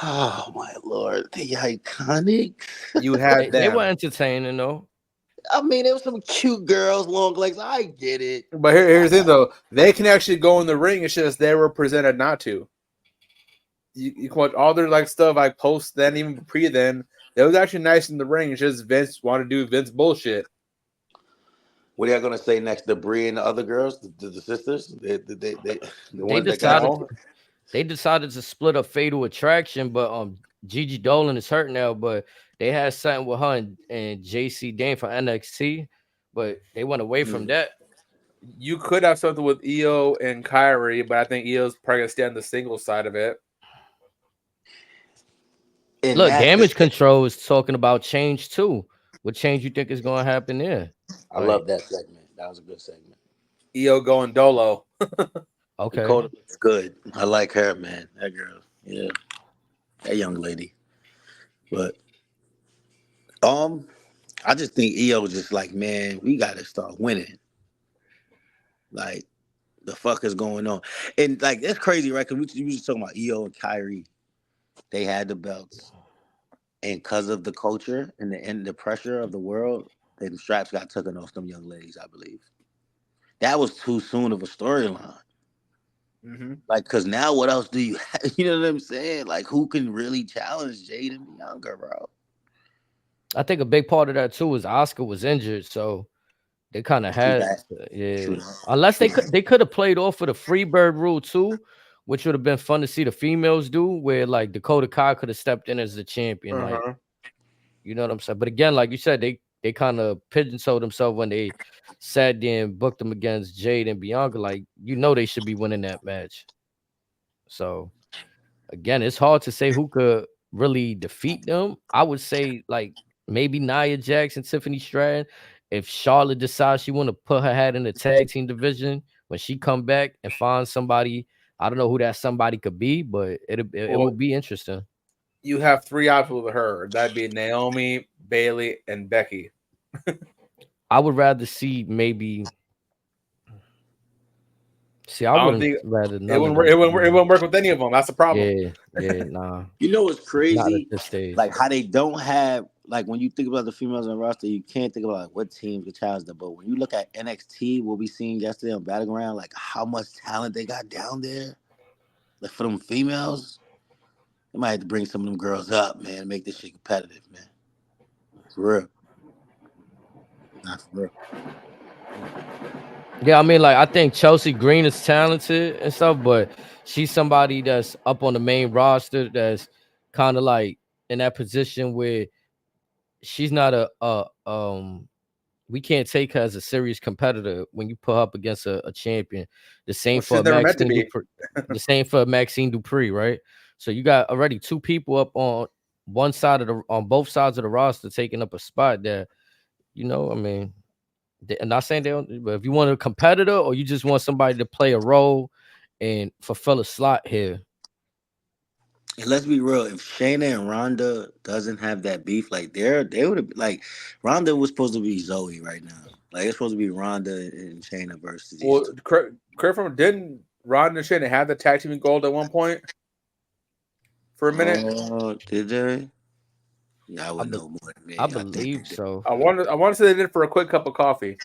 Speaker 2: Oh my Lord, the Iconics.
Speaker 3: You had them.
Speaker 1: They were entertaining though.
Speaker 2: I mean, there was some cute girls, long legs. I get it.
Speaker 3: But here's the thing, though. They can actually go in the ring. It's just they were presented not to. You can watch all their like stuff like post then, even pre then. It was actually nice in the ring. It's just Vince wanted to do Vince bullshit.
Speaker 2: What are you gonna say next? The Brie and the other girls, the sisters,
Speaker 1: They decided to split up Fatal Attraction, but Gigi Dolan is hurt now, but they had something with her and JC Dane from NXT, but they went away from that.
Speaker 3: You could have something with Io and Kyrie, but I think Io's probably gonna stay on the singles side of it.
Speaker 2: And
Speaker 1: look, Damage Control is talking about change too. What change you think is going to happen there?
Speaker 2: I love that segment. That was a good segment.
Speaker 3: Io going dolo.
Speaker 1: Okay.
Speaker 2: Dakota looks good. I like her, man. That girl. Yeah. That young lady. But I just think Io was just like, man, we gotta start winning. Like, the fuck is going on? And like, that's crazy, right? Because we was talking about Io and Kyrie. They had the belts. And because of the culture and the pressure of the world, the straps got taken off them young ladies, I believe. That was too soon of a storyline.
Speaker 3: Mm-hmm.
Speaker 2: Like, because now what else do you have? You know what I'm saying? Like, who can really challenge Jade and Bianca, bro?
Speaker 1: I think a big part of that, too, is Asuka was injured, so they kind of had... Yeah. Unless they could have played off of the Freebird rule, too, which would have been fun to see the females do, where, like, Dakota Kai could have stepped in as the champion. Like, you know what I'm saying? But again, like you said, they kind of pigeon-toed themselves when they sat there and booked them against Jade and Bianca. Like, they should be winning that match. So, again, it's hard to say who could really defeat them. I would say, like, maybe Nia Jax and Tiffany Stratton. If Charlotte decides she want to put her hat in the tag team division, when she come back and find somebody, I don't know who that somebody could be, but it will be interesting.
Speaker 3: You have 3 options with her. That'd be Naomi, Bayley, and Becky.
Speaker 1: I would rather see maybe. See, I wouldn't rather.
Speaker 3: It wouldn't work with any of them. That's the problem.
Speaker 1: Yeah, nah.
Speaker 2: You know what's crazy? Like how they don't have like when you think about the females on the roster, you can't think about like what teams could challenge them. But when you look at NXT, what we seen yesterday on Battleground, like how much talent they got down there, like for them females, they might have to bring some of them girls up, man, and make this shit competitive, man. For real. Not for real.
Speaker 1: Yeah, I mean, like I think Chelsea Green is talented and stuff, but she's somebody that's up on the main roster that's kind of like in that position where she's not we can't take her as a serious competitor when you put her up against a champion. The same for Maxine Dupree. The same for Maxine Dupree, right? So you got already two people up on both sides of the roster taking up a spot that, you know, I mean, I'm not saying they don't, but if you want a competitor or you just want somebody to play a role and fulfill a slot here.
Speaker 2: And let's be real, if Shayna and Ronda doesn't have that beef, like they would have like Ronda was supposed to be Zoe right now. Like it's supposed to be Ronda and Shayna versus these two.
Speaker 3: Correct from didn't Ronda and Shayna have the tag team gold at one point? For a minute?
Speaker 2: Oh, did they? Yeah, I wouldn't know more than me.
Speaker 1: I believe so.
Speaker 3: I want to say they did for a quick cup of coffee.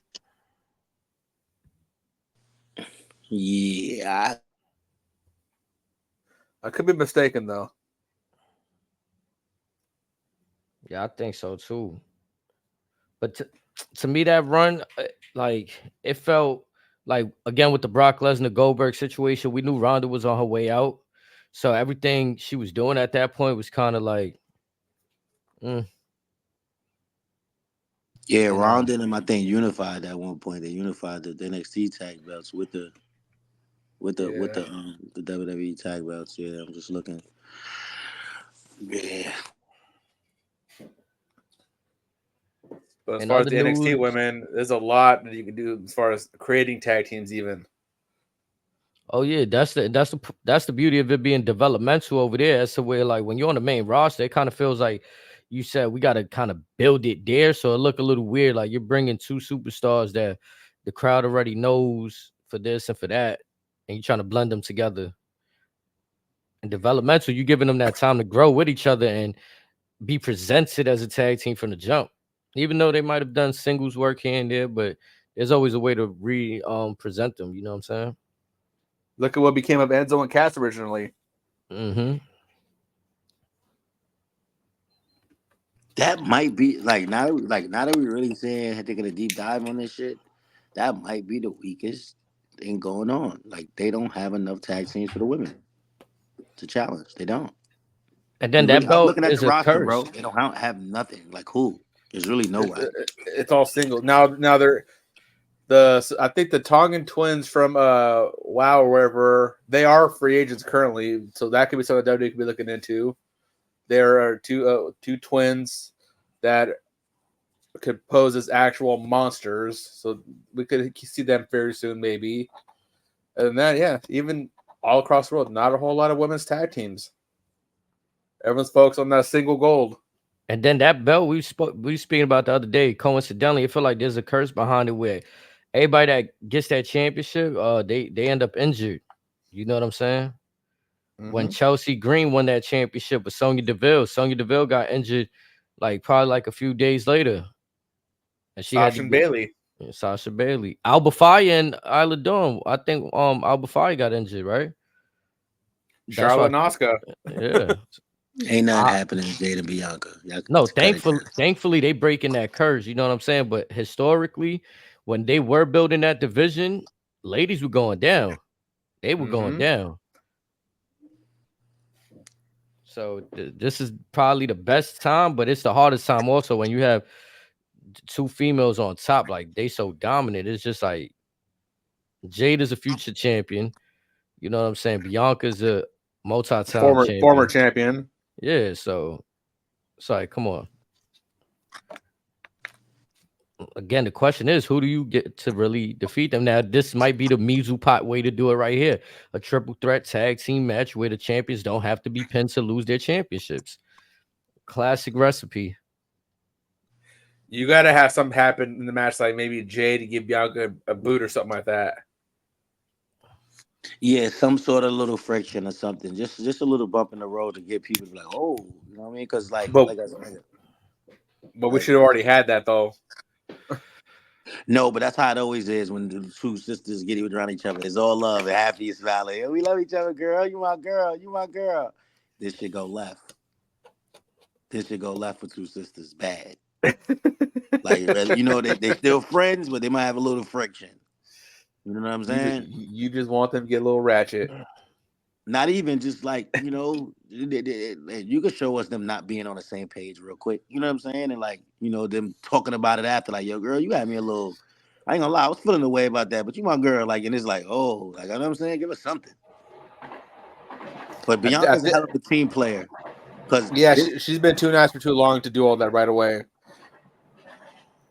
Speaker 2: Yeah.
Speaker 3: I could be mistaken though.
Speaker 1: Yeah, I think so too. But to me, that run, like it felt like again with the Brock Lesnar Goldberg situation, we knew Ronda was on her way out, so everything she was doing at that point was kind of like,
Speaker 2: Yeah, Ronda and them, I think, unified at one point. They unified the NXT tag belts with the WWE tag belts. Yeah, I'm just looking. Yeah.
Speaker 3: But as far as the NXT women, there's a lot that you can do as far as creating tag teams even.
Speaker 1: Oh yeah, that's the beauty of it being developmental over there. That's the way, like when you're on the main roster, it kind of feels like you said we got to kind of build it there, so it look a little weird. Like you're bringing two superstars that the crowd already knows for this and for that, and you're trying to blend them together. And developmental, you're giving them that time to grow with each other and be presented as a tag team from the jump. Even though they might have done singles work here and there, but there's always a way to present them. You know what I'm saying?
Speaker 3: Look at what became of Enzo and Cass originally.
Speaker 1: Mm-hmm.
Speaker 2: That might be now that we're really saying taking a deep dive on this shit, that might be the weakest thing going on. Like they don't have enough tag teams for the women to challenge. They don't.
Speaker 1: And then that belt
Speaker 2: looking at
Speaker 1: is
Speaker 2: the
Speaker 1: a
Speaker 2: roster,
Speaker 1: curse.
Speaker 2: bro. They don't have nothing. Like who? There's really nobody.
Speaker 3: It's all single. Now they're I think the Tongan twins from WoW or wherever, they are free agents currently, so that could be something WWE could be looking into. There are two twins that could pose as actual monsters, so we could see them very soon, maybe. And then, yeah, even all across the world, not a whole lot of women's tag teams. Everyone's focused on that single gold.
Speaker 1: And then that belt we speaking about the other day, coincidentally, I feel like there's a curse behind it where everybody that gets that championship, they end up injured. You know what I'm saying? Mm-hmm. When Chelsea Green won that championship with Sonya Deville got injured probably a few days later. And she
Speaker 3: Sasha Bailey.
Speaker 1: Sasha Bailey. Alba Fire and Isla Dawn. I think Alba Fire got injured, right?
Speaker 3: Charlotte and Asuka.
Speaker 1: Yeah.
Speaker 2: Ain't nothing happening to Jade and Bianca.
Speaker 1: No, thankfully they breaking that curse. You know what I'm saying? But historically, when they were building that division, ladies were going down. They were going down. So this is probably the best time, but it's the hardest time also when you have two females on top. Like they so dominant. It's just like Jade is a future champion. You know what I'm saying? Bianca's a multi-time champion.
Speaker 3: Former champion.
Speaker 1: Yeah, so sorry, come on. Again, the question is, who do you get to really defeat them? Now, this might be the Mizu Pot way to do it right here. A triple threat tag team match where the champions don't have to be pinned to lose their championships. Classic recipe.
Speaker 3: You got to have something happen in the match, like maybe Jay to give Bianca a boot or something like that.
Speaker 2: Yeah, some sort of little friction or something. Just a little bump in the road to get people to be like, oh, you know what I mean? Because like I said,
Speaker 3: But we should have already had that though.
Speaker 2: No, but that's how it always is when the two sisters get around each other. It's all love and happy and smiling. We love each other, girl. You my girl. You my girl. This shit go left. This shit go left with two sisters. Bad. Like, you know, they still friends, but they might have a little friction. You know what I'm saying?
Speaker 3: You just want them to get a little ratchet.
Speaker 2: Not even just like, you know, you could show us them not being on the same page real quick. You know what I'm saying? And like, you know, them talking about it after, like, yo, girl, you had me a little, I ain't gonna lie, I was feeling the way about that, but you my girl, like, and it's like, oh, like, you know what I'm saying? Give us something. But Bianca's a hell of a team player.
Speaker 3: Yeah, she's been too nice for too long to do all that right away.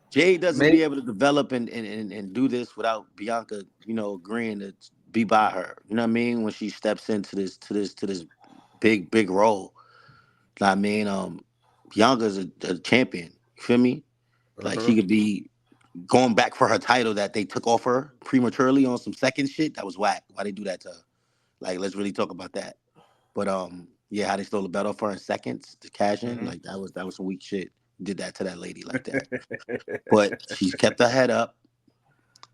Speaker 2: Jade doesn't be able to develop and do this without Bianca, you know, agreeing to be by her. You know what I mean? When she steps into this big role. You know what I mean? Bianca's a champion. You feel me? Like she could be going back for her title that they took off her prematurely on some second shit. That was whack. Why they do that to her? Like, let's really talk about that. But yeah, how they stole the belt off her in seconds to cash in. Like that was some weak shit. Did that to that lady like that. But she's kept her head up.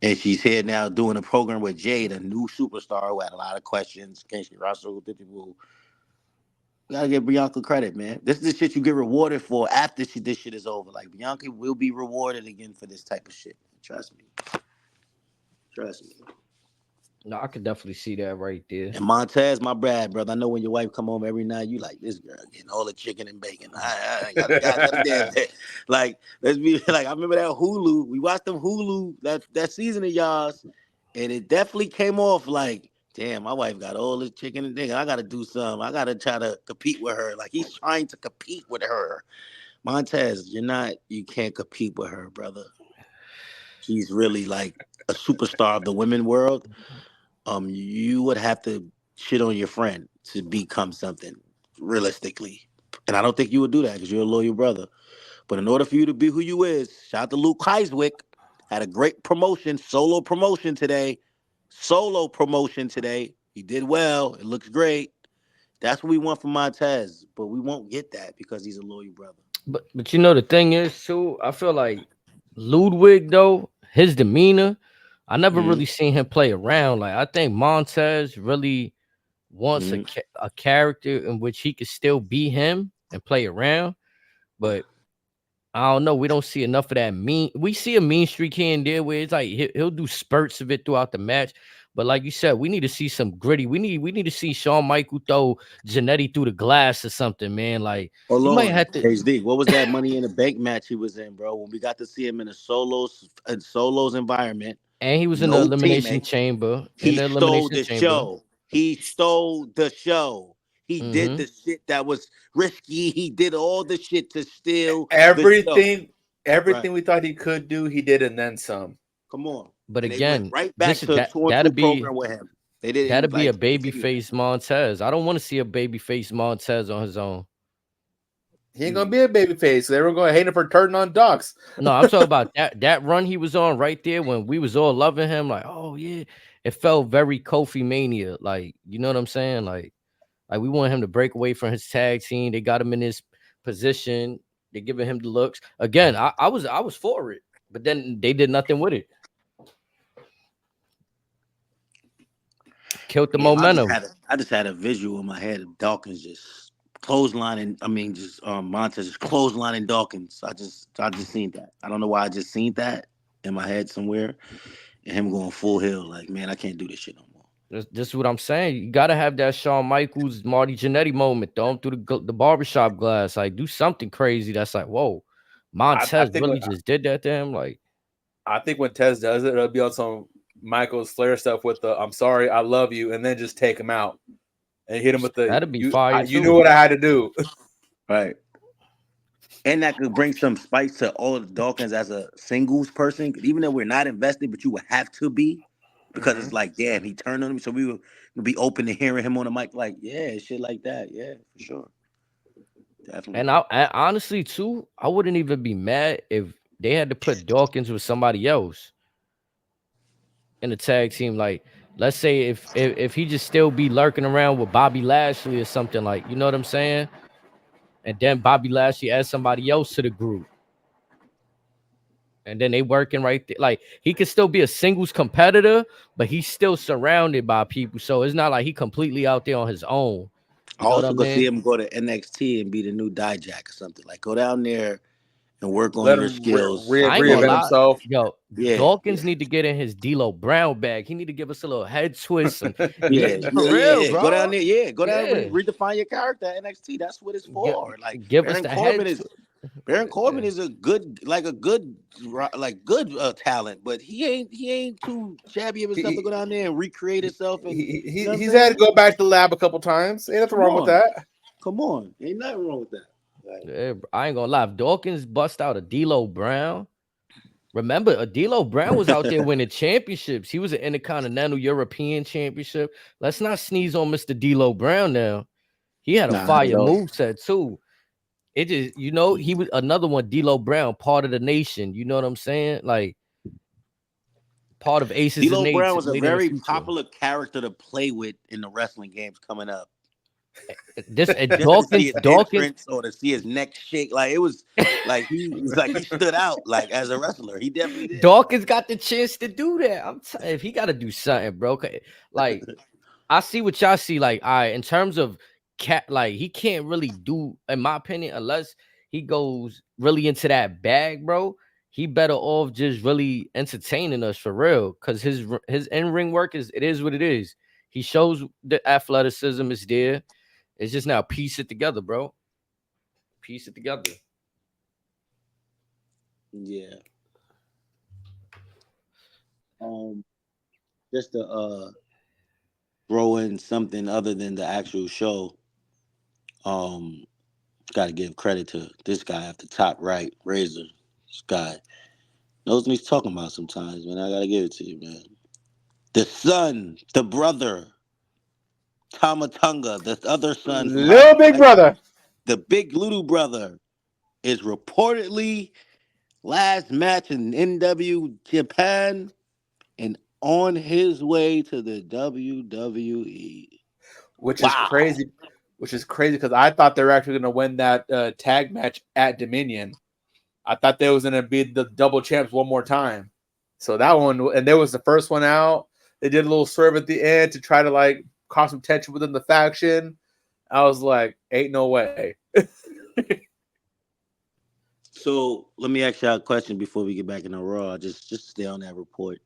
Speaker 2: And she's here now doing a program with Jade, a new superstar who had a lot of questions. Casey Russell, you gotta give Bianca credit, man. This is the shit you get rewarded for after this shit is over. Like, Bianca will be rewarded again for this type of shit. Trust me. Trust me.
Speaker 1: No, I could definitely see that right there.
Speaker 2: And Montez, my brother. I know when your wife come home every night, you like, this girl getting all the chicken and bacon. I got like, let's be like, I remember that Hulu. We watched them Hulu that season of y'all's, and it definitely came off like, damn, my wife got all this chicken and bacon. I got to do something. I got to try to compete with her. Like, he's trying to compete with her. Montez, you can't compete with her, brother. She's really like a superstar of the women world. You would have to shit on your friend to become something realistically. And I don't think you would do that because you're a loyal brother. But in order for you to be who you is, shout out to Luke Heiswick. Had a great solo promotion today. He did well. It looks great. That's what we want from Montez. But we won't get that because he's a loyal brother.
Speaker 1: But you know, the thing is, too, I feel like Ludwig, though, his demeanor, I never really seen him play around. Like, I think Montez really wants a character in which he could still be him and play around. But I don't know. We don't see enough of that mean. We see a mean streak here and there where it's like he'll do spurts of it throughout the match. But like you said, we need to see some gritty. We need to see Shawn Michael throw Jannetty through the glass or something, man. Like, you might have to.
Speaker 2: HD, what was that Money in the Bank match he was in, bro? When we got to see him in a solos environment.
Speaker 1: And he was in the elimination chamber.
Speaker 2: He stole the show. He stole the show. He did the shit that was risky. He did all the shit to steal
Speaker 3: everything. Everything we thought he could do, he did, and then some.
Speaker 2: Come on.
Speaker 1: But again,
Speaker 2: right back to a program with him.
Speaker 1: That'd be a babyface Montez. I don't want to see a babyface Montez on his own.
Speaker 3: He ain't gonna be a babyface. Everyone gonna hate him for turning on ducks.
Speaker 1: No, I'm talking about that run he was on right there when we was all loving him. Like, oh yeah, it felt very Kofi Mania. Like, you know what I'm saying? Like we want him to break away from his tag team. They got him in this position. They're giving him the looks. Again, I was for it, but then they did nothing with it. Killed the momentum.
Speaker 2: I just had a visual in my head of Dawkins just clotheslining. I mean, just Montez just clotheslining Dawkins. I just seen that. I don't know why I just seen that in my head somewhere, and him going full heel. Like, man, I can't do this shit no more.
Speaker 1: This is what I'm saying. You gotta have that Shawn Michaels, Marty Jannetty moment. Throw him through the barbershop glass. Like, do something crazy. That's like, whoa, Montez really just did that to him. Like,
Speaker 3: I think when Tez does it, it'll be on some Michael's Flair stuff with the "I'm sorry, I love you," and then just take him out and hit him with the.
Speaker 1: That'd be fire.
Speaker 3: You knew what I had to do,
Speaker 2: right? And that could bring some spice to all of Dawkins as a singles person, even though we're not invested, but you would have to be because it's like, damn, he turned on him, so we would be open to hearing him on the mic, like, yeah, shit like that, yeah, for sure, definitely.
Speaker 1: And I honestly too, I wouldn't even be mad if they had to put Dawkins with somebody else in the tag team. Like, let's say if he just still be lurking around with Bobby Lashley or something, like, you know what I'm saying? And then Bobby Lashley adds somebody else to the group. And then they working right there. Like he could still be a singles competitor, but he's still surrounded by people. So it's not like he completely out there on his own.
Speaker 2: I also could see him go to NXT and be the new Dijak or something. Like go down there and work on your skills.
Speaker 1: I ain't gonna lie.
Speaker 3: Himself.
Speaker 1: Yo, Dawkins need to get in his D'Lo Brown bag. He need to give us a little head twist. For real, bro.
Speaker 2: Go down there, go down and redefine your character at NXT. That's what it's for. Like
Speaker 1: give us the head twist.
Speaker 2: Baron Corbin is a good talent, but he ain't too shabby of himself to go down there and recreate himself. And
Speaker 3: he's had to go back to the lab a couple times. Ain't nothing wrong with that.
Speaker 2: Come on, ain't nothing wrong with that.
Speaker 1: Yeah, I ain't gonna lie. If Dawkins bust out a D'Lo Brown, remember, D'Lo Brown was out there winning championships. He was an Intercontinental European Championship. Let's not sneeze on Mr. D'Lo Brown now. He had a fire moveset too. It just, he was another one, D'Lo Brown, part of the nation. You know what I'm saying? Like, part of Aces.
Speaker 2: D'Lo Brown was a very popular character to play with in the wrestling games coming up.
Speaker 1: Dawkins,
Speaker 2: or to see his neck shake, like it was like he stood out like as a wrestler. He definitely did.
Speaker 1: Dawkins got the chance to do that. If he got to do something, bro. Like I see what y'all see. Like, all right, in terms of like he can't really do, in my opinion, unless he goes really into that bag, bro. He better off just really entertaining us for real, because his in-ring work is what it is. He shows the athleticism is there. It's just now piece it together, bro. Piece it together.
Speaker 2: Yeah. Just to throw in something other than the actual show. Got to give credit to this guy at the top right, Razor. This guy knows what he's talking about sometimes, man. I gotta give it to you, man. The son, the brother, Tamatonga, the other son,
Speaker 3: little big brother,
Speaker 2: the big little brother, is reportedly last match in NW Japan and on his way to the WWE,
Speaker 3: which is crazy. Which is crazy because I thought they were actually going to win that tag match at Dominion. I thought they was going to be the double champs one more time. So that one, and there was the first one out. They did a little swerve at the end to try to like cause some tension within the faction. I was like, ain't no way.
Speaker 2: So let me ask y'all a question before we get back in the Raw. Just stay on that report.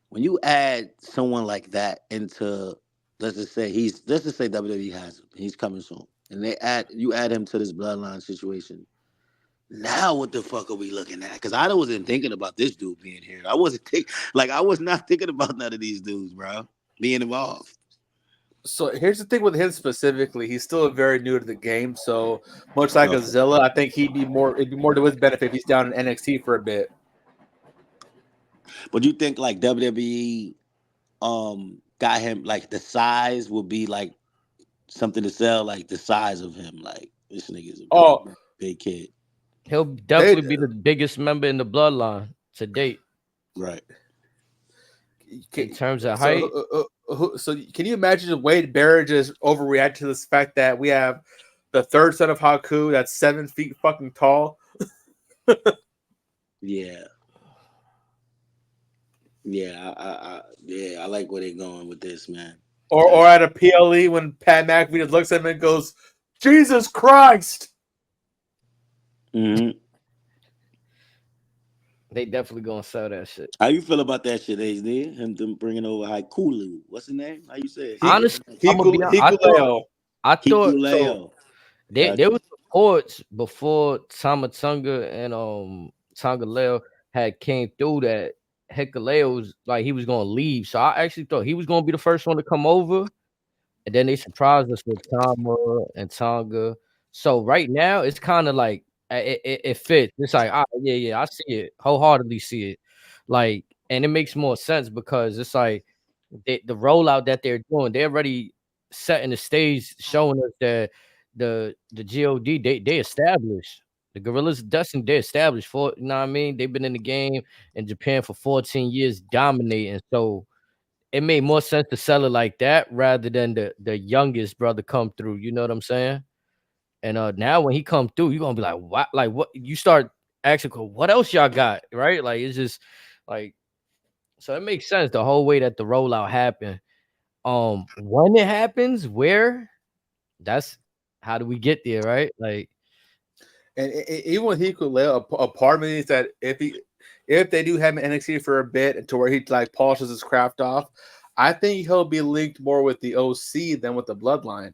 Speaker 2: When you add someone like that into, let's just say WWE has him. He's coming soon, and you add him to this bloodline situation. Now what the fuck are we looking at? Because I wasn't thinking about this dude being here. I was not thinking about none of these dudes, bro, being involved.
Speaker 3: So here's the thing with him specifically. He's still very new to the game. So much like Azilla, I think it'd be more to his benefit if he's down in NXT for a bit.
Speaker 2: But you think like WWE got him, like the size will be like something to sell, like the size of him, like this nigga's a big kid.
Speaker 1: He'll definitely be the biggest member in the bloodline to date.
Speaker 2: Right.
Speaker 1: In terms of height.
Speaker 3: So can you imagine the way Barrett just overreact to this fact that we have the third son of Haku that's 7 feet fucking tall?
Speaker 2: Yeah. Yeah, I like where they're going with this, man.
Speaker 3: Or at a PLE when Pat McAfee just looks at him and goes, Jesus Christ!
Speaker 2: Mm-hmm.
Speaker 1: They definitely gonna sell that shit.
Speaker 2: How you feel about that shit, HD? Him them bringing over Haikulu. What's his name? How you say it?
Speaker 1: Honestly, I thought so. There was reports before Tamatonga and Tonga Leo had came through that Hikuleo was like he was gonna leave. So I actually thought he was gonna be the first one to come over, and then they surprised us with Tama and Tonga. So right now it's kind of like it fits. It's like, yeah, I see it, wholeheartedly see it. Like, and it makes more sense because it's like the rollout that they're doing, they're already setting the stage, showing us that the God they established. The Gorillas Destiny, they established for, you know what I mean? They've been in the game in Japan for 14 years, dominating. So it made more sense to sell it like that rather than the youngest brother come through. You know what I'm saying? And now when he come through, you're gonna be like, what? Like what? You start asking, what else y'all got? Right? Like it's just like, so it makes sense the whole way that the rollout happened. When it happens, where? That's how do we get there, right? Like,
Speaker 3: and even with he could lay a part of me is that if they do have him in NXT for a bit to where he like polishes his craft off, I think he'll be linked more with the OC than with the Bloodline,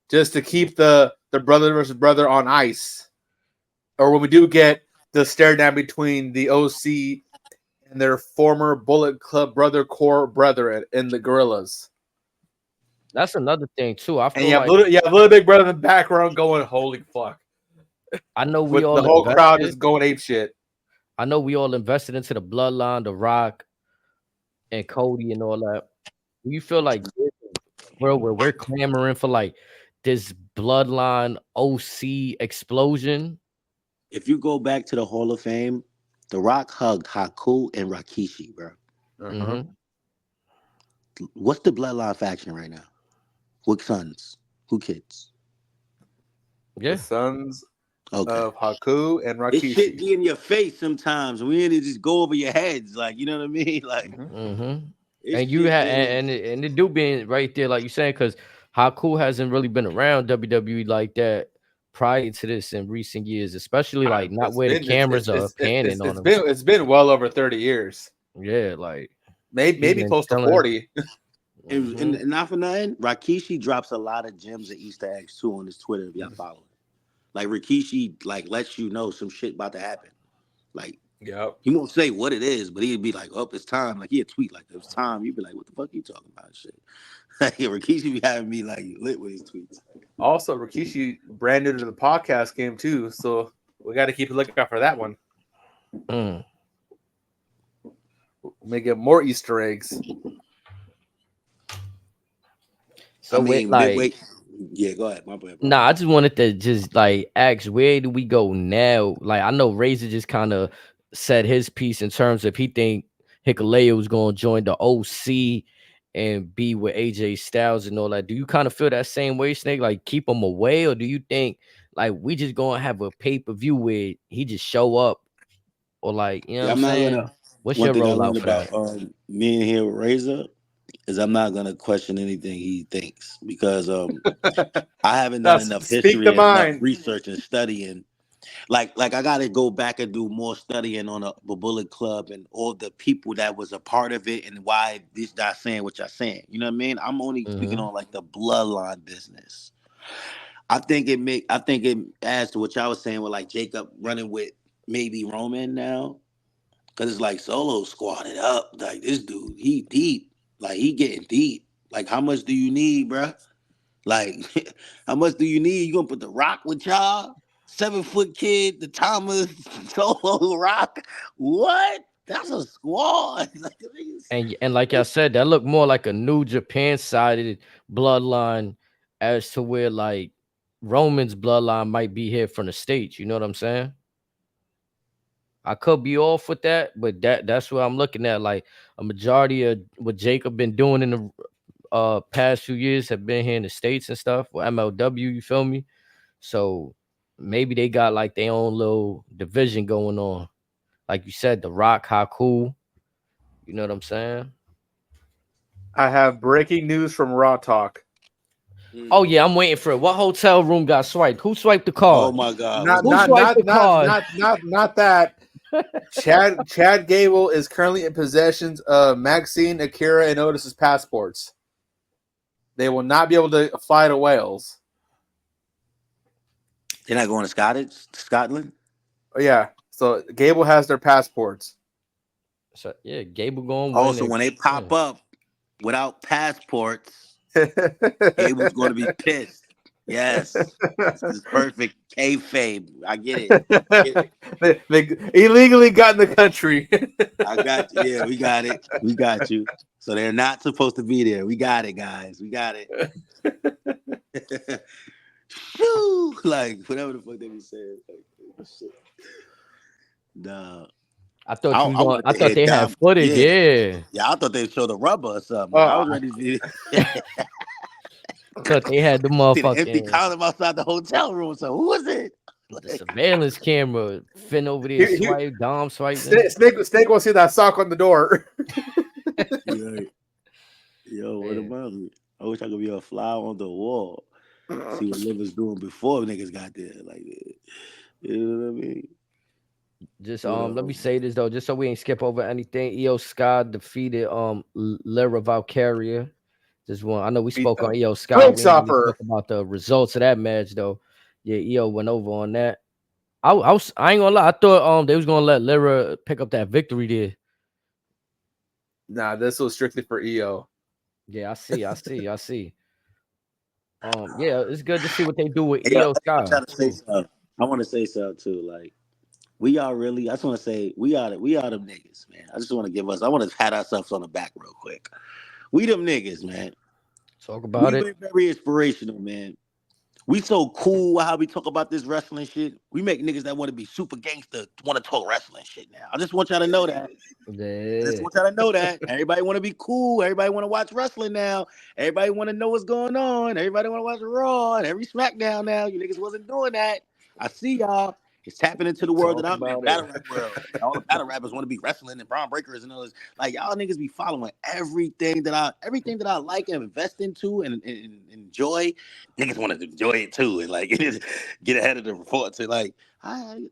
Speaker 3: just to keep the brother versus brother on ice, or when we do get the stare down between the OC and their former Bullet Club brother core brethren in the Gorillas.
Speaker 1: that's another thing too. I feel
Speaker 3: And
Speaker 1: like
Speaker 3: little big brother in the background going, "Holy fuck!"
Speaker 1: I know we all
Speaker 3: the whole crowd is going ape shit.
Speaker 1: I know we all invested into the Bloodline, The Rock, and Cody and all that. Do you feel like where we're clamoring for like this Bloodline OC explosion?
Speaker 2: If you go back to the Hall of Fame, The Rock hugged Haku and Rikishi, bro.
Speaker 1: Mm-hmm.
Speaker 2: What's the Bloodline faction right now? What sons? Who kids?
Speaker 1: Yeah.
Speaker 3: The sons
Speaker 2: Okay.
Speaker 3: of Haku and Rikishi.
Speaker 2: This shit be in your face sometimes. We need to just go over your heads, like, you know what I mean? Like,
Speaker 1: and you had and it do being right there, like you saying, because Haku hasn't really been around WWE like that prior to this in recent years, especially like not where the cameras are panning on him.
Speaker 3: It's been well over 30 years.
Speaker 1: Yeah, like
Speaker 3: maybe close to 40.
Speaker 2: And not for nothing, Rikishi drops a lot of gems and Easter eggs too on his Twitter if y'all follow it. Like Rikishi like lets you know some shit about to happen. Like, he won't say what it is, but he'd be like, "Oh, it's time." Like he'd tweet like, "It's time." You'd be like, "What the fuck are you talking about?" Shit. Like Rikishi be having me like lit with his tweets.
Speaker 3: Also, Rikishi brand new to the podcast game too, so we got to keep a lookout for that one. May get more Easter eggs.
Speaker 1: So I mean, wait.
Speaker 2: Yeah, go ahead. My bad.
Speaker 1: Nah, I just wanted to just like ask, where do we go now? Like, I know Razor just kind of said his piece in terms of he think Hikuleo was going to join the OC and be with AJ Styles and all that. Do you kind of feel that same way, Snake? Like, keep him away, or do you think like we just gonna have a pay-per-view where he just show up, or like, you know what I'm saying? What's your rollout for that?
Speaker 2: Me and here with Razor is I'm not gonna question anything he thinks because I haven't done enough history and enough research and studying. Like I gotta go back and do more studying on the Bullet Club and all the people that was a part of it and why this not saying what y'all saying. You know what I mean? I'm only speaking on like the bloodline business. I think it adds to what y'all was saying with like Jacob running with maybe Roman now. Cause it's like Solo squatted up. Like this dude, he deep. Like he getting deep. Like how much do you need, bruh? Like how much do you need? You gonna put the Rock with y'all? 7-foot kid, the Thomas, Solo, Rock. What? That's a squad.
Speaker 1: And like I said, that looked more like a New Japan sided bloodline as to where like Roman's bloodline might be here from the States. You know what I'm saying? I could be off with that, but that's what I'm looking at. Like a majority of what Jacob been doing in the past few years have been here in the States and stuff with MLW, you feel me? So maybe they got like their own little division going on. Like you said, The Rock, Haku. You know what I'm saying?
Speaker 3: I have breaking news from Raw Talk.
Speaker 1: Oh yeah, I'm waiting for it. What hotel room got swiped? Who swiped the card?
Speaker 2: Oh my god!
Speaker 3: Not that. Chad Gable is currently in possession of Maxine, Akira, and Otis's passports. They will not be able to fly to Wales.
Speaker 2: They're not going to Scotland?
Speaker 3: Oh, yeah. So Gable has their passports.
Speaker 1: So yeah, Gable going.
Speaker 2: Also, when they pop up without passports, Gable's going to be pissed. Yes, this is perfect kayfabe. I get it.
Speaker 3: They illegally got in the country.
Speaker 2: I got you. Yeah, we got it. We got you. So they're not supposed to be there. We got it, guys. We got it. Shoo! Like whatever the fuck they be saying. Like, shit. Nah.
Speaker 1: I thought they had footage. Yeah.
Speaker 2: I thought they'd show the rubber or something. I was ready to see.
Speaker 1: I thought they had the motherfucking
Speaker 2: empty column outside the hotel room. So who was it?
Speaker 1: The surveillance camera, Finn over there swipe, Dom swipe.
Speaker 3: Snake will see that sock on the door.
Speaker 2: Yo, what about it? I wish I could be a fly on the wall. See what Liv was doing before niggas got there. Like, you know what I mean?
Speaker 1: Just let me say this though, just so we ain't skip over anything. Io Sky defeated Lyra Valkyria. Just one. I know we spoke on Io Sky. We didn't really talk about the results of that match though. Yeah, Io went over on that. I ain't gonna lie. I thought they was gonna let Lyra pick up that victory there.
Speaker 3: Nah, this was strictly for Io.
Speaker 1: Yeah, I see. Yeah, it's good to see what they do with Io Sky.
Speaker 2: I want to say something too. Like, we are really. I just want to say we are them niggas, man. I just want to I want to pat ourselves on the back real quick. We them niggas, man.
Speaker 1: Talk about it.
Speaker 2: We very inspirational, man. We so cool how we talk about this wrestling shit. We make niggas that want to be super gangster want to talk wrestling shit now. I just want y'all to know that.
Speaker 1: Yeah.
Speaker 2: I just want y'all to know that. Everybody want to be cool. Everybody want to watch wrestling now. Everybody want to know what's going on. Everybody want to watch Raw and every SmackDown now. You niggas wasn't doing that. I see y'all. It's tapping into the world that I'm in, battle rap world. All the battle rappers want to be wrestling and Braun Breakers and all this. Like, y'all niggas be following everything that I like and invest into and enjoy. Niggas want to enjoy it too and like get ahead of the report to like,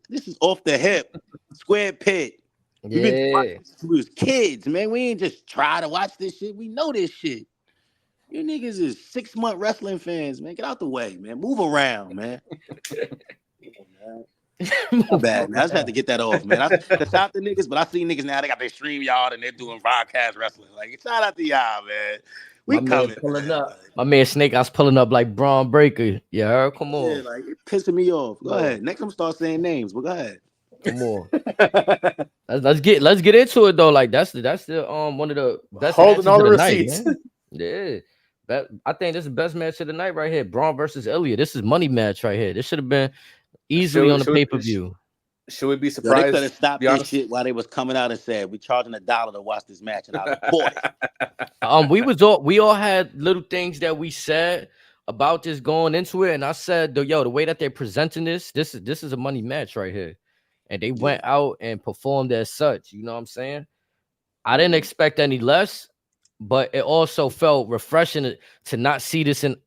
Speaker 2: this is off the hip, square pit. We've been watching since we was kids, man. We ain't just try to watch this shit. We know this shit. You niggas is 6-month wrestling fans, man. Get out the way, man. Move around, man. My bad, man. I just had to get that off, man. Shout out to niggas, but I see niggas now. They got their StreamYard and they're doing broadcast wrestling. Like, shout out to y'all, man. We coming,
Speaker 1: pulling up. My man Snake Eyes pulling up like Braun Breaker. Yeah, come on.
Speaker 2: Yeah, like it pissing me off. Go ahead. Next, I'm start saying names, but go ahead.
Speaker 1: Come on. let's get into it though. Like that's the one of the best
Speaker 3: holding all the receipts.
Speaker 1: Night, yeah. I think this is the best match of the night right here. Braun versus Ilya. This is money match right here. This should have been easily on the pay-per-view.
Speaker 3: Should we be surprised?
Speaker 2: They could have stopped this shit while they was coming out and said we charging $1 to watch this match, and I bought it.
Speaker 1: We all had little things that we said about this going into it, and I said, the way that they're presenting this is a money match right here, and they went out and performed as such. You know what I'm saying? I didn't expect any less, but it also felt refreshing to not see this on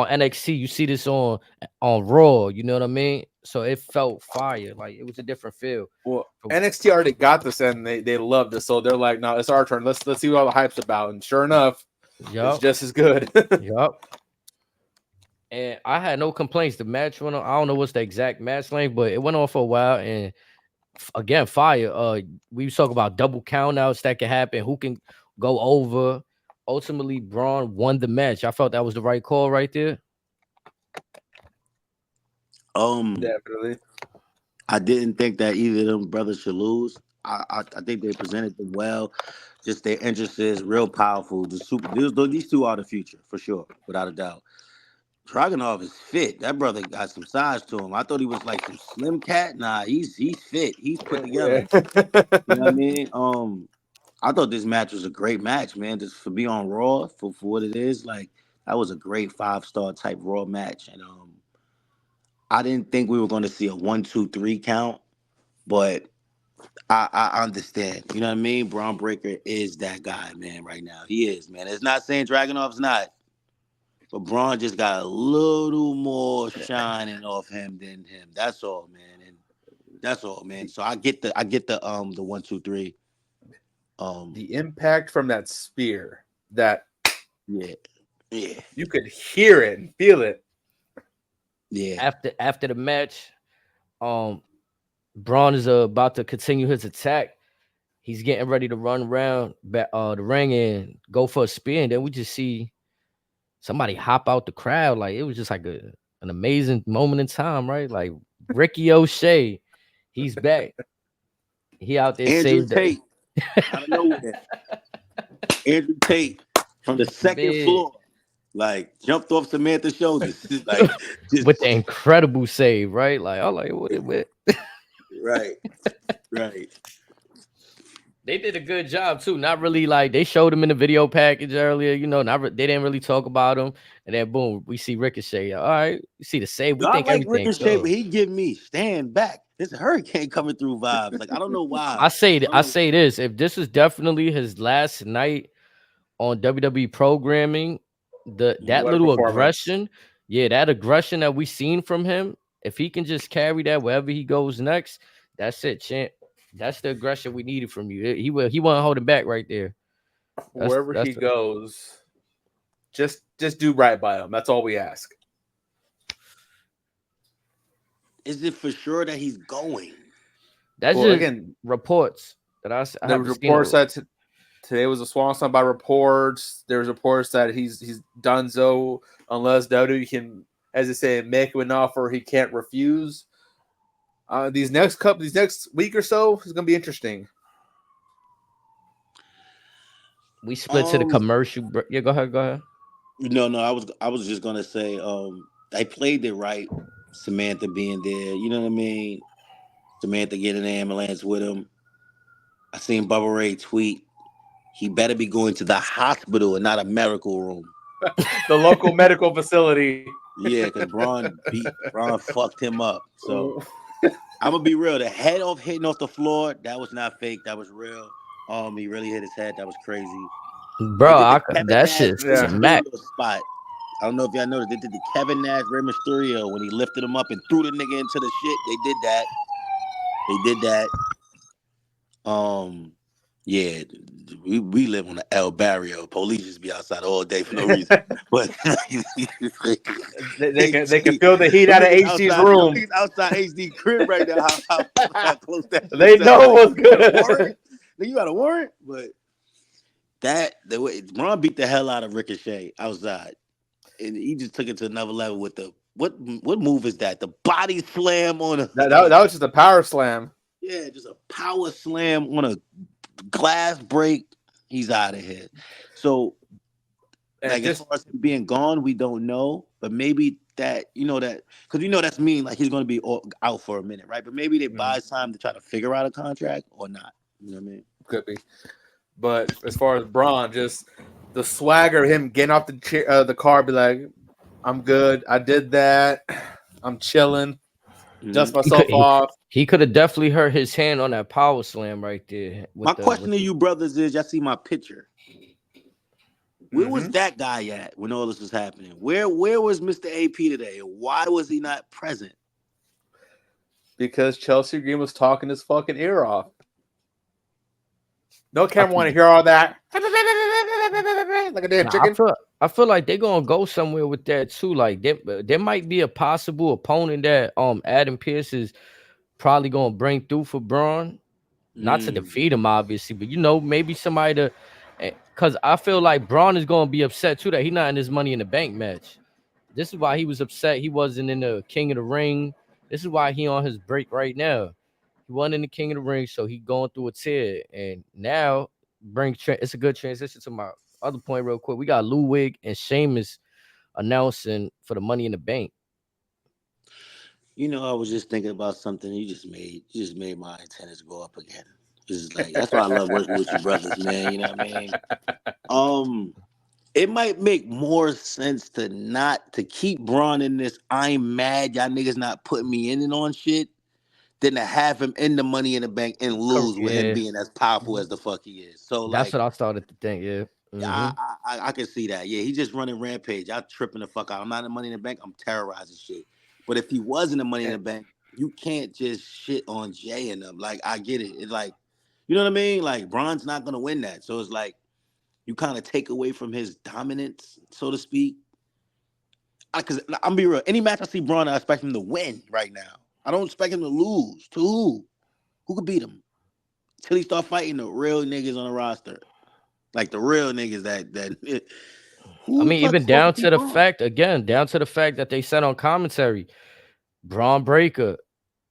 Speaker 1: NXT. You see this on Raw. You know what I mean? So it felt fire. Like it was a different feel.
Speaker 3: Well, NXT already got this and they loved it. So they're like, no, it's our turn. Let's see what all the hype's about. And sure enough, it's just as good.
Speaker 1: Yup. And I had no complaints. The match went on. I don't know what's the exact match length, but it went on for a while. And again, fire. We talk about double countouts that can happen. Who can go over? Ultimately, Braun won the match. I felt that was the right call right there.
Speaker 3: Definitely.
Speaker 2: I didn't think that either of them brothers should lose. I think they presented them well. Just their interest is real powerful. These two are the future for sure, without a doubt. Dragunov is fit. That brother got some size to him. I thought he was like some slim cat. Nah, he's fit. He's put together. You know what I mean? I thought this match was a great match, man. Just for being on Raw, for what it is, like that was a great 5-star type Raw match. And I didn't think we were going to see a 1, 2, 3 count, but I understand. You know what I mean? Braun Breaker is that guy, man. Right now, he is, man. It's not saying Dragunov's not, but Braun just got a little more shining off him than him. That's all, man. And that's all, man. So I get the 1, 2, 3.
Speaker 3: The impact from that spear, that
Speaker 2: yeah,
Speaker 3: you could hear it and feel it.
Speaker 2: Yeah.
Speaker 1: After the match, Braun is about to continue his attack. He's getting ready to run around the ring and go for a spear, and then we just see somebody hop out the crowd. Like it was just like an amazing moment in time, right? Like Ricky O'Shea, he's back. He out there
Speaker 2: Andrew
Speaker 1: saved
Speaker 2: Tate. I don't know that. Andrew Tate from the second floor. Like jumped off Samantha's shoulders, like just
Speaker 1: with the incredible save, right? Like I'm like, what?
Speaker 2: Right.
Speaker 1: They did a good job too. Not really like they showed him in the video package earlier. You know, they didn't really talk about him, and then boom, we see Ricochet. All right, you see the save. We think
Speaker 2: like
Speaker 1: everything
Speaker 2: Ricochet,
Speaker 1: good.
Speaker 2: but he give me stand back. This hurricane coming through vibes. Like I don't know why.
Speaker 1: I say this: if this is definitely his last night on WWE programming, that little aggression, that aggression that we seen from him, if he can just carry that wherever he goes next, that's it, champ. That's the aggression we needed from you. He wasn't holding back right there.
Speaker 3: Wherever he goes, just do right by him. That's all we ask.
Speaker 2: Is it for sure that he's going?
Speaker 1: That's just again reports that I
Speaker 3: there was reports that today was a swan song by reports. There's reports that he's donezo unless WWE can, as they say, make him an offer he can't refuse. These next week or so is gonna be interesting.
Speaker 1: We split to the commercial. Yeah, go ahead.
Speaker 2: No, I was just gonna say, I played it right. Samantha being there, you know what I mean? Samantha getting an ambulance with him. I seen Bubba Ray tweet, he better be going to the hospital and not a medical room.
Speaker 3: The local medical facility.
Speaker 2: Yeah, because Braun fucked him up. So I'm gonna be real. The head off hitting off the floor, that was not fake. That was real. He really hit his head. That was crazy.
Speaker 1: Bro, that shit's a Mac
Speaker 2: spot. I don't know if y'all noticed. They did the Kevin Nash, Rey Mysterio when he lifted him up and threw the nigga into the shit. They did that. Yeah, we live on the El Barrio. Police just be outside all day for no reason. But
Speaker 3: they can feel the heat out of HD's room.
Speaker 2: He's outside HD crib right now. How close that?
Speaker 3: They know what's good.
Speaker 2: You got a warrant, but the way Braun beat the hell out of Ricochet outside, and he just took it to another level with the what move is that? The body slam on a
Speaker 3: that was just a power slam.
Speaker 2: Yeah, just a power slam on a glass break. He's out of here. So, like, as far as him being gone, we don't know. But maybe that, because that's mean, like, he's going to be out for a minute, right? But maybe they buy time to try to figure out a contract or not. You know what I mean?
Speaker 3: Could be. But as far as Braun, just the swagger of him getting off the car, be like, I'm good. I did that. I'm chilling. Dust myself off.
Speaker 1: He could have definitely hurt his hand on that power slam right there.
Speaker 2: My question to you brothers is, y'all see my picture. Where was that guy at when all this was happening? Where was Mr. AP today? Why was he not present?
Speaker 3: Because Chelsea Green was talking his fucking ear off. No camera want to hear all that. Like a damn chicken.
Speaker 1: I feel like they're gonna go somewhere with that too. Like there might be a possible opponent that Adam Pearce is probably gonna bring through for Braun. Not to defeat him, obviously, but maybe somebody to, because I feel like Braun is gonna be upset too that he's not in his Money in the Bank match. This is why he was upset. He wasn't in the King of the Ring. This is why he on his break right now. He wasn't in the King of the Ring, so he going through a tear. And now it's a good transition to my other point real quick. We got Ludwig and Sheamus announcing for the Money in the Bank.
Speaker 2: I was just thinking about something you just made my antennas go up again. Just like, that's why I love working with you brothers, man. You know what I mean? It might make more sense to keep Braun in this I'm mad y'all niggas not putting me in and on shit than to have him in the Money in the Bank and lose with him being as powerful as the fuck he is. So
Speaker 1: that's what I started to think, yeah.
Speaker 2: Yeah, I can see that. Yeah, he's just running rampage. Y'all tripping the fuck out. I'm not in Money in the Bank. I'm terrorizing shit. But if he was in the Money in the Bank, you can't just shit on Jay and them. Like, I get it. It's like, you know what I mean? Like, Braun's not going to win that. So it's like, you kind of take away from his dominance, so to speak. Because I'm be real. Any match I see Braun, I expect him to win right now. I don't expect him to lose. To who? Who could beat him? Till he start fighting the real niggas on the roster. Like the real niggas that
Speaker 1: I mean, even down to the fact that they said on commentary, Braun Breaker,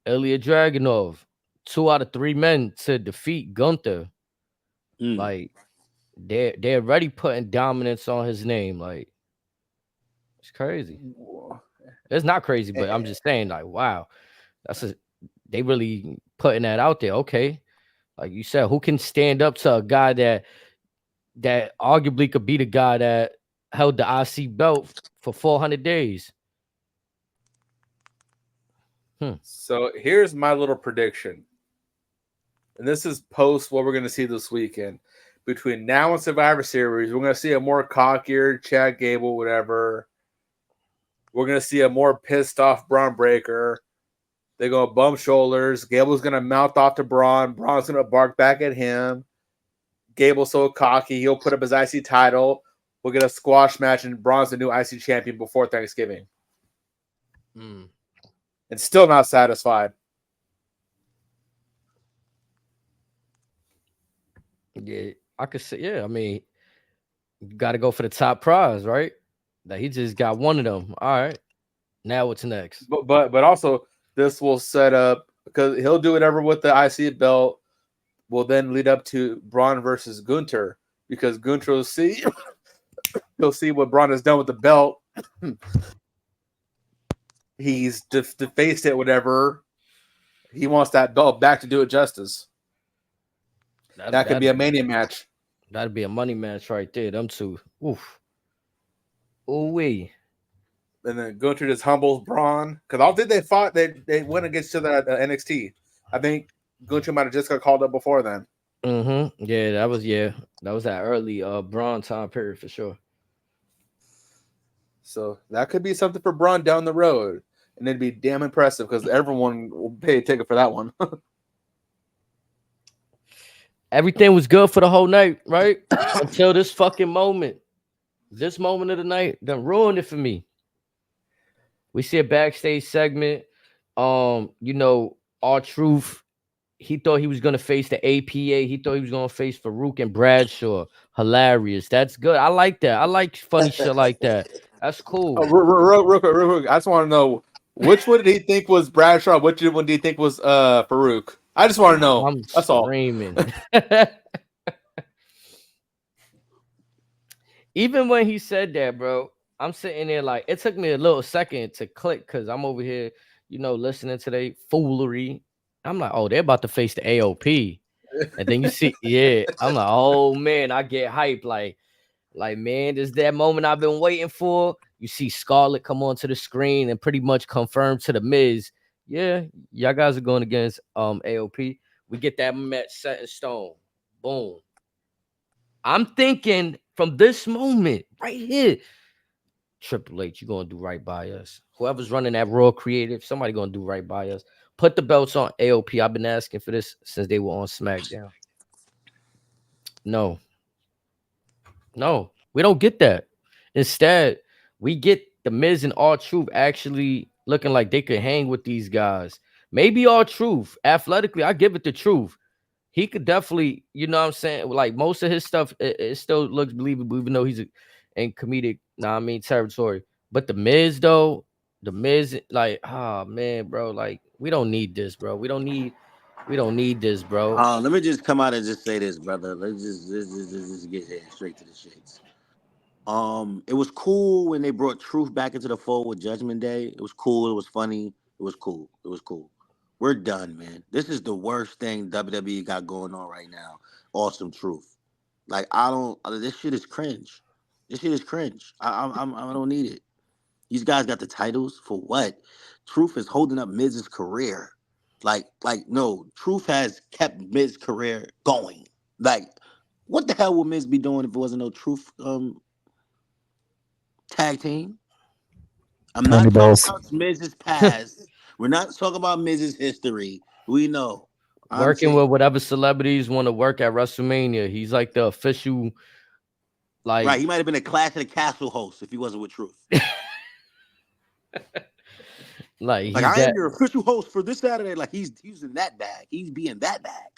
Speaker 1: Ilya Dragunov, 2 out of 3 men to defeat Gunther. Like they're already putting dominance on his name. Like, it's crazy. It's not crazy, but I'm just saying, like, wow, they really putting that out there. Okay, Like you said, who can stand up to a guy that arguably could be the guy that held the IC belt for 400 days?
Speaker 3: So here's my little prediction. And this is post what we're going to see this weekend. Between now and Survivor Series, we're going to see a more cockier Chad Gable, whatever. We're going to see a more pissed off Braun Breaker. They're going to bump shoulders. Gable's going to mouth off to Braun. Braun's going to bark back at him. Gable's so cocky, he'll put up his IC title. We'll get a squash match, and Braun's the new IC champion before Thanksgiving. And still not satisfied.
Speaker 1: Yeah, I could say, yeah, I mean, you got to go for the top prize, right? That he just got one of them. All right. Now what's next?
Speaker 3: But also, this will set up, because he'll do whatever with the IC belt, will then lead up to Braun versus Gunther, because Gunther will see he'll see what Braun has done with the belt. He's defaced it, whatever. He wants that belt back to do it justice. That could be a Mania match.
Speaker 1: That'd be a money match right there. Them two. Oof. Ooh-wee.
Speaker 3: And then Gunther just humbles Braun. Because all did they fought, they went against each other at NXT. I think Gunther might have just got called up before then.
Speaker 1: Yeah, that was that early Braun time period for sure.
Speaker 3: So that could be something for Braun down the road. And it'd be damn impressive because everyone will pay a ticket for that one.
Speaker 1: Everything was good for the whole night, right? Until this fucking moment. This moment of the night done ruined it for me. We see a backstage segment. R-Truth, he thought he was gonna face the APA. He thought he was gonna face Farouk and Bradshaw. Hilarious. That's good. I like that. I like funny shit like that. That's cool.
Speaker 3: Real quick. I just want to know, which one did he think was Bradshaw? Which one did he think was Farouk? I just want to know. That's
Speaker 1: screaming. Even when he said that, bro, I'm sitting there like, it took me a little second to click because I'm over here, listening to their foolery. I'm like, oh, they're about to face the AOP. And then you see, yeah, I'm like, oh man, I get hyped. Like, man, this is that moment I've been waiting for. You see Scarlett come onto the screen and pretty much confirm to the Miz, yeah, y'all guys are going against AOP. We get that match set in stone. Boom. I'm thinking from this moment right here, Triple H, you're going to do right by us. Whoever's running that Raw Creative, somebody going to do right by us. Put the belts on AOP. I've been asking for this since they were on SmackDown. No, we don't get that. Instead, we get the Miz and R-Truth actually looking like they could hang with these guys. Maybe R-Truth, athletically, I give it the truth. He could definitely, like most of his stuff, it still looks believable, even though he's in comedic, territory. But the Miz, though, like, oh man, bro, like we don't need this, bro. We don't need this, bro.
Speaker 2: Let me just come out and just say this, brother. Let's just get straight to the shits. It was cool when they brought Truth back into the fold with Judgment Day. It was cool. It was funny. It was cool. We're done, man. This is the worst thing WWE got going on right now. Awesome Truth. Like, this shit is cringe. I don't need it. These guys got the titles for what? Truth is holding up Miz's career. Like, no, Truth has kept Miz's career going. Like, what the hell would Miz be doing if it wasn't no Truth tag team? I'm not talking about Miz's past. We're not talking about Miz's history. We know.
Speaker 1: Working with whatever celebrities want to work at WrestleMania. He's like the official, like,
Speaker 2: right. He might have been a Clash of the Castle host if he wasn't with Truth.
Speaker 1: like
Speaker 2: I am your official host for this Saturday. Like he's in that bag. He's being that bag.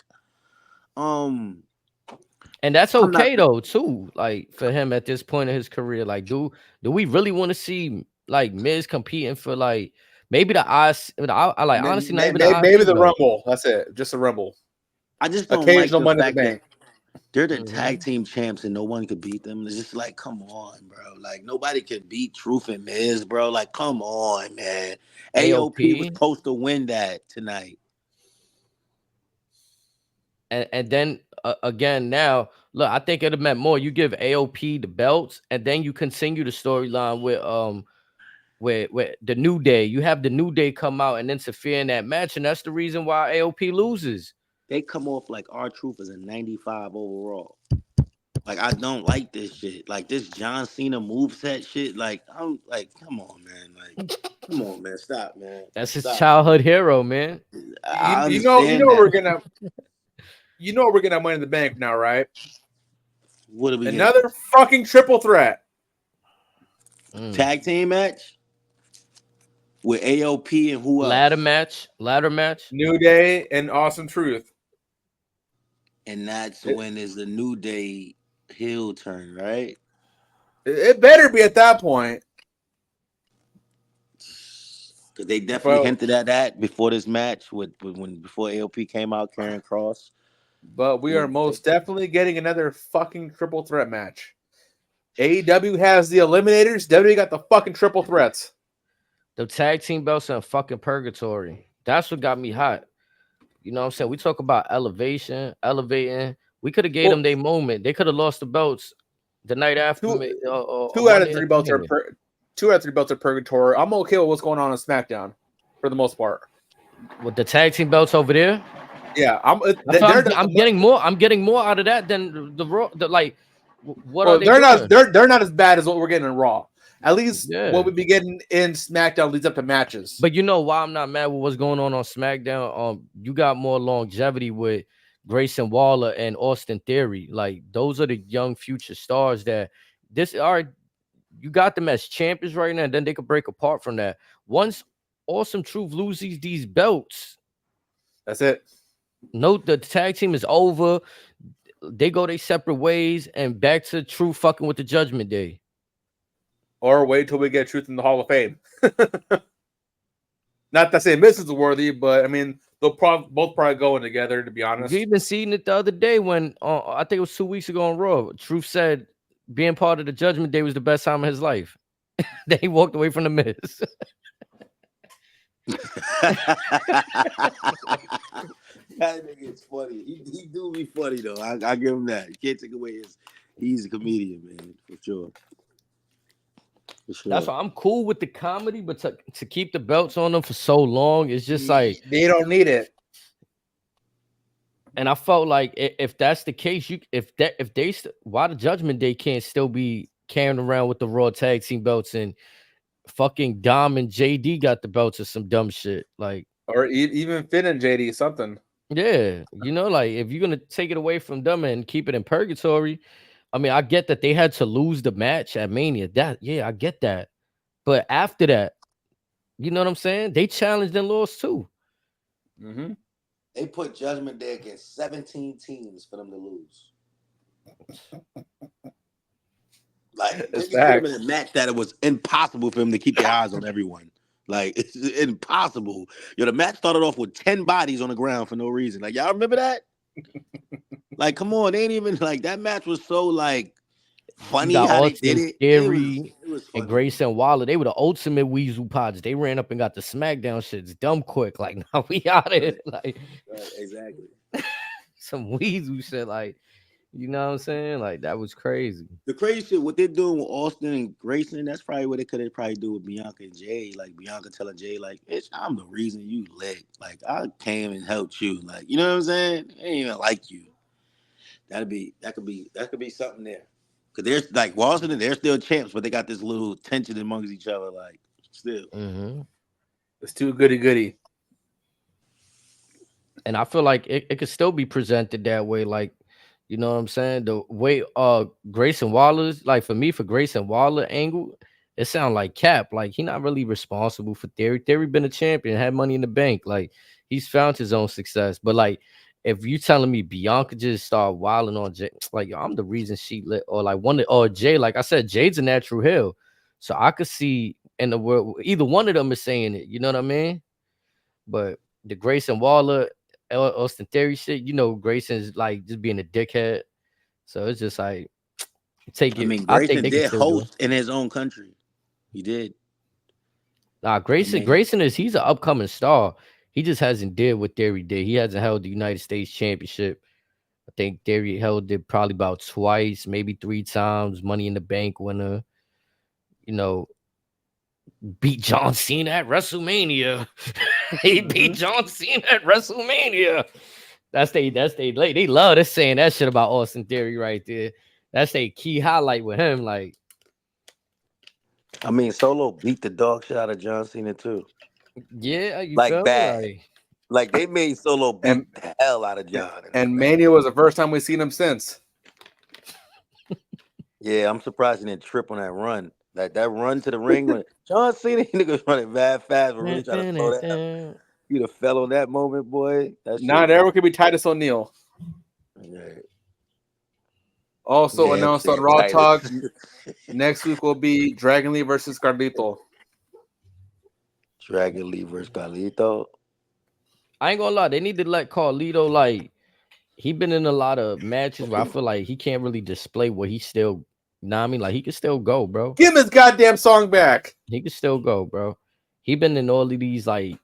Speaker 1: And that's okay though too. Like for him at this point in his career, like do we really want to see like Miz competing for like maybe the eyes? I like honestly
Speaker 3: maybe the Rumble. That's it. Just a Rumble.
Speaker 2: I just don't
Speaker 3: occasional
Speaker 2: like the
Speaker 3: Money in the Bank.
Speaker 2: They're the tag team champs and no one could beat them. It's just like, come on, bro. Like nobody could beat Truth and Miz, bro. Like, come on, man. AOP was supposed to win that tonight.
Speaker 1: And then again, now look, I think it'd have meant more. You give AOP the belts, and then you continue the storyline with the New Day. You have the New Day come out and interfere in that match, and that's the reason why AOP loses.
Speaker 2: They come off like R-Truth is a 95 overall. Like, I don't like this shit. Like, this John Cena moveset shit. Like, I'm like, come on, man. Like, come on, man. Stop, man.
Speaker 1: That's his
Speaker 2: Stop.
Speaker 1: childhood hero, man.
Speaker 3: You know what we're gonna Money in the Bank now, right?
Speaker 2: What are we
Speaker 3: Another fucking triple threat.
Speaker 2: Tag team match with AOP and who else?
Speaker 1: Ladder match.
Speaker 3: New Day and Awesome Truth.
Speaker 2: And that's when is the New Day heel turn, right?
Speaker 3: It better be at that point.
Speaker 2: Because they definitely hinted at that before this match before AOP came out carrying Cross.
Speaker 3: But we are most definitely getting another fucking triple threat match. AEW has the Eliminators. WWE got the fucking triple threats.
Speaker 1: The tag team belts are in fucking purgatory. That's what got me hot. You know what I'm saying? We talk about elevating. We could have gave them their moment. They could have lost the belts the night after.
Speaker 3: Two out of three belts are purgatory. I'm okay with what's going on SmackDown for the most part.
Speaker 1: With the tag team belts over there?
Speaker 3: Yeah, I'm
Speaker 1: getting more. I'm getting more out of that than the Raw. What are they
Speaker 3: they're
Speaker 1: doing?
Speaker 3: they're not as bad as what we're getting in Raw. At least what we be getting in SmackDown leads up to matches.
Speaker 1: But you know why I'm not mad with what's going on SmackDown? You got more longevity with Grayson Waller and Austin Theory. Like, those are the young future stars that you got them as champions right now, and then they could break apart from that. Once Awesome Truth loses these belts,
Speaker 3: that's it.
Speaker 1: No, the tag team is over. They go their separate ways and back to Truth fucking with the Judgment Day.
Speaker 3: Or wait till we get Truth in the Hall of Fame. Not that saying this is worthy, but I mean, they'll both probably going together, to be honest.
Speaker 1: We've been seeing it the other day when I think it was 2 weeks ago on Raw. Truth said being part of the Judgment Day was the best time of his life. Then he walked away from the Miz.
Speaker 2: That nigga is funny. He do be funny though. I give him that. You can't take away he's a comedian, man, for sure.
Speaker 1: That's why I'm cool with the comedy, but to keep the belts on them for so long, it's just like
Speaker 3: they don't need it.
Speaker 1: And I felt like if that's the case, why the Judgment Day can't still be carrying around with the Raw tag team belts, and fucking Dom and JD got the belts or some dumb shit, like,
Speaker 3: or even Finn and JD something.
Speaker 1: Yeah, you know, like, if you're gonna take it away from them and keep it in purgatory, I mean, I get that they had to lose the match at Mania. I get that. But after that, you know what I'm saying? They challenged and lost too.
Speaker 3: Mm-hmm.
Speaker 2: They put Judgment Day against 17 teams for them to lose. Like, they put them in a match that it was impossible for them to keep their eyes on everyone. Like, it's impossible. The match started off with 10 bodies on the ground for no reason. Like, y'all remember that? Like, come on, they ain't even like that match was so like funny how they did it.
Speaker 1: Theory and Grayson Waller, they were the ultimate weasel pods. They ran up and got the SmackDown shits dumb quick. Like, now we out of it. Like,
Speaker 2: exactly.
Speaker 1: Some weasel shit, like, you know what I'm saying? Like, that was crazy.
Speaker 2: The crazy shit, what they're doing with Austin and Grayson, that's probably what they could probably do with Bianca and Jay. Like, Bianca telling Jay, like, bitch, I'm the reason you lit. Like, I came and helped you. Like, you know what I'm saying? I ain't even like you. That could be something there. Cause there's like Washington, they're still champs, but they got this little tension amongst each other, like, still.
Speaker 1: Mm-hmm.
Speaker 3: It's too goody.
Speaker 1: And I feel like it could still be presented that way, like, you know what I'm saying? The way Grayson Waller's, like, for me, for Grayson Waller angle, it sounds like Cap. Like, he not really responsible for Theory. Theory been a champion, had Money in the Bank. Like, he's found his own success. But like, if you telling me Bianca just started wilding on Jay, like, I'm the reason she lit, or like Jay, like I said, Jay's a natural heel. So I could see in the world, either one of them is saying it, you know what I mean? But the Grayson Waller, Austin Theory shit, you know, Grayson's like just being a dickhead. So it's just like, take it.
Speaker 2: I mean, Grayson did host in his own country. He did.
Speaker 1: Nah, Grayson he's an upcoming star. He just hasn't did what Theory did. He hasn't held the United States Championship I think Theory held it probably about twice, maybe 3 times. Money in the Bank winner. You know, beat John Cena at WrestleMania. He beat John Cena at WrestleMania. They love us saying that shit about Austin Theory right there. That's a key highlight with him. Like,
Speaker 2: I mean, Solo beat the dog shit out of John Cena too.
Speaker 1: yeah, you
Speaker 2: Like
Speaker 1: feel me?
Speaker 2: bad. Like they made Solo beat
Speaker 3: And,
Speaker 2: the hell out of John.
Speaker 3: And Mania was the first time we've seen him since.
Speaker 2: Yeah, I'm surprised he didn't trip on that run. Like that run to the ring when John Cena niggas running mad fast, but really trying to slow down. You'd have fell on that moment, boy. That
Speaker 3: Not everyone could be Titus O'Neil.
Speaker 2: Yeah.
Speaker 3: Also announced on Raw Talk next week will be Dragon Lee versus Carlito.
Speaker 2: Dragon Lee versus Carlito.
Speaker 1: I ain't gonna lie, they need to let Carlito, like, he been in a lot of matches where I feel like he can't really display what he still, you know what I mean? Like, he can still go, bro.
Speaker 3: Give him his goddamn song back.
Speaker 1: He can still go, bro. He been in all of these, like,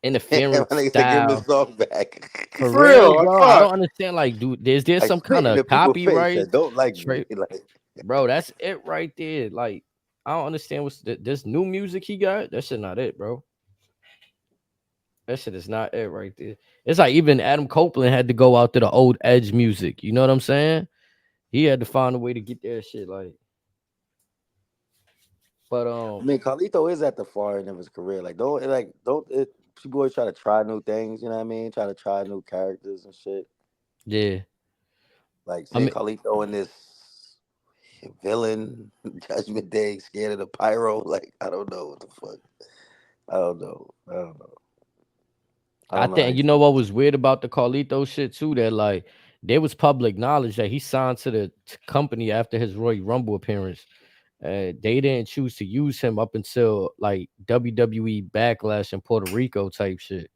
Speaker 1: interference style.
Speaker 2: Give him his song back.
Speaker 1: For real, bro. I don't understand, like, dude, there's like, some kind of copyright.
Speaker 2: Don't like me. Like,
Speaker 1: bro, that's it right there. Like, I don't understand what's this new music he got. That shit not it, bro. That shit is not it right there. It's like even Adam Copeland had to go out to the old Edge music. You know what I'm saying? He had to find a way to get that shit. Like, but
Speaker 2: I mean, Carlito is at the far end of his career. Like, people always try to try new things. You know what I mean? Try to try new characters and shit.
Speaker 1: Yeah.
Speaker 2: Like, Carlito in this villain Judgment Day, scared of the pyro. Like, I don't know what the fuck. I don't know.
Speaker 1: I think you know what was weird about the Carlito shit too, that like there was public knowledge that he signed to the company after his Royal Rumble appearance. They didn't choose to use him up until like WWE Backlash in Puerto Rico type shit.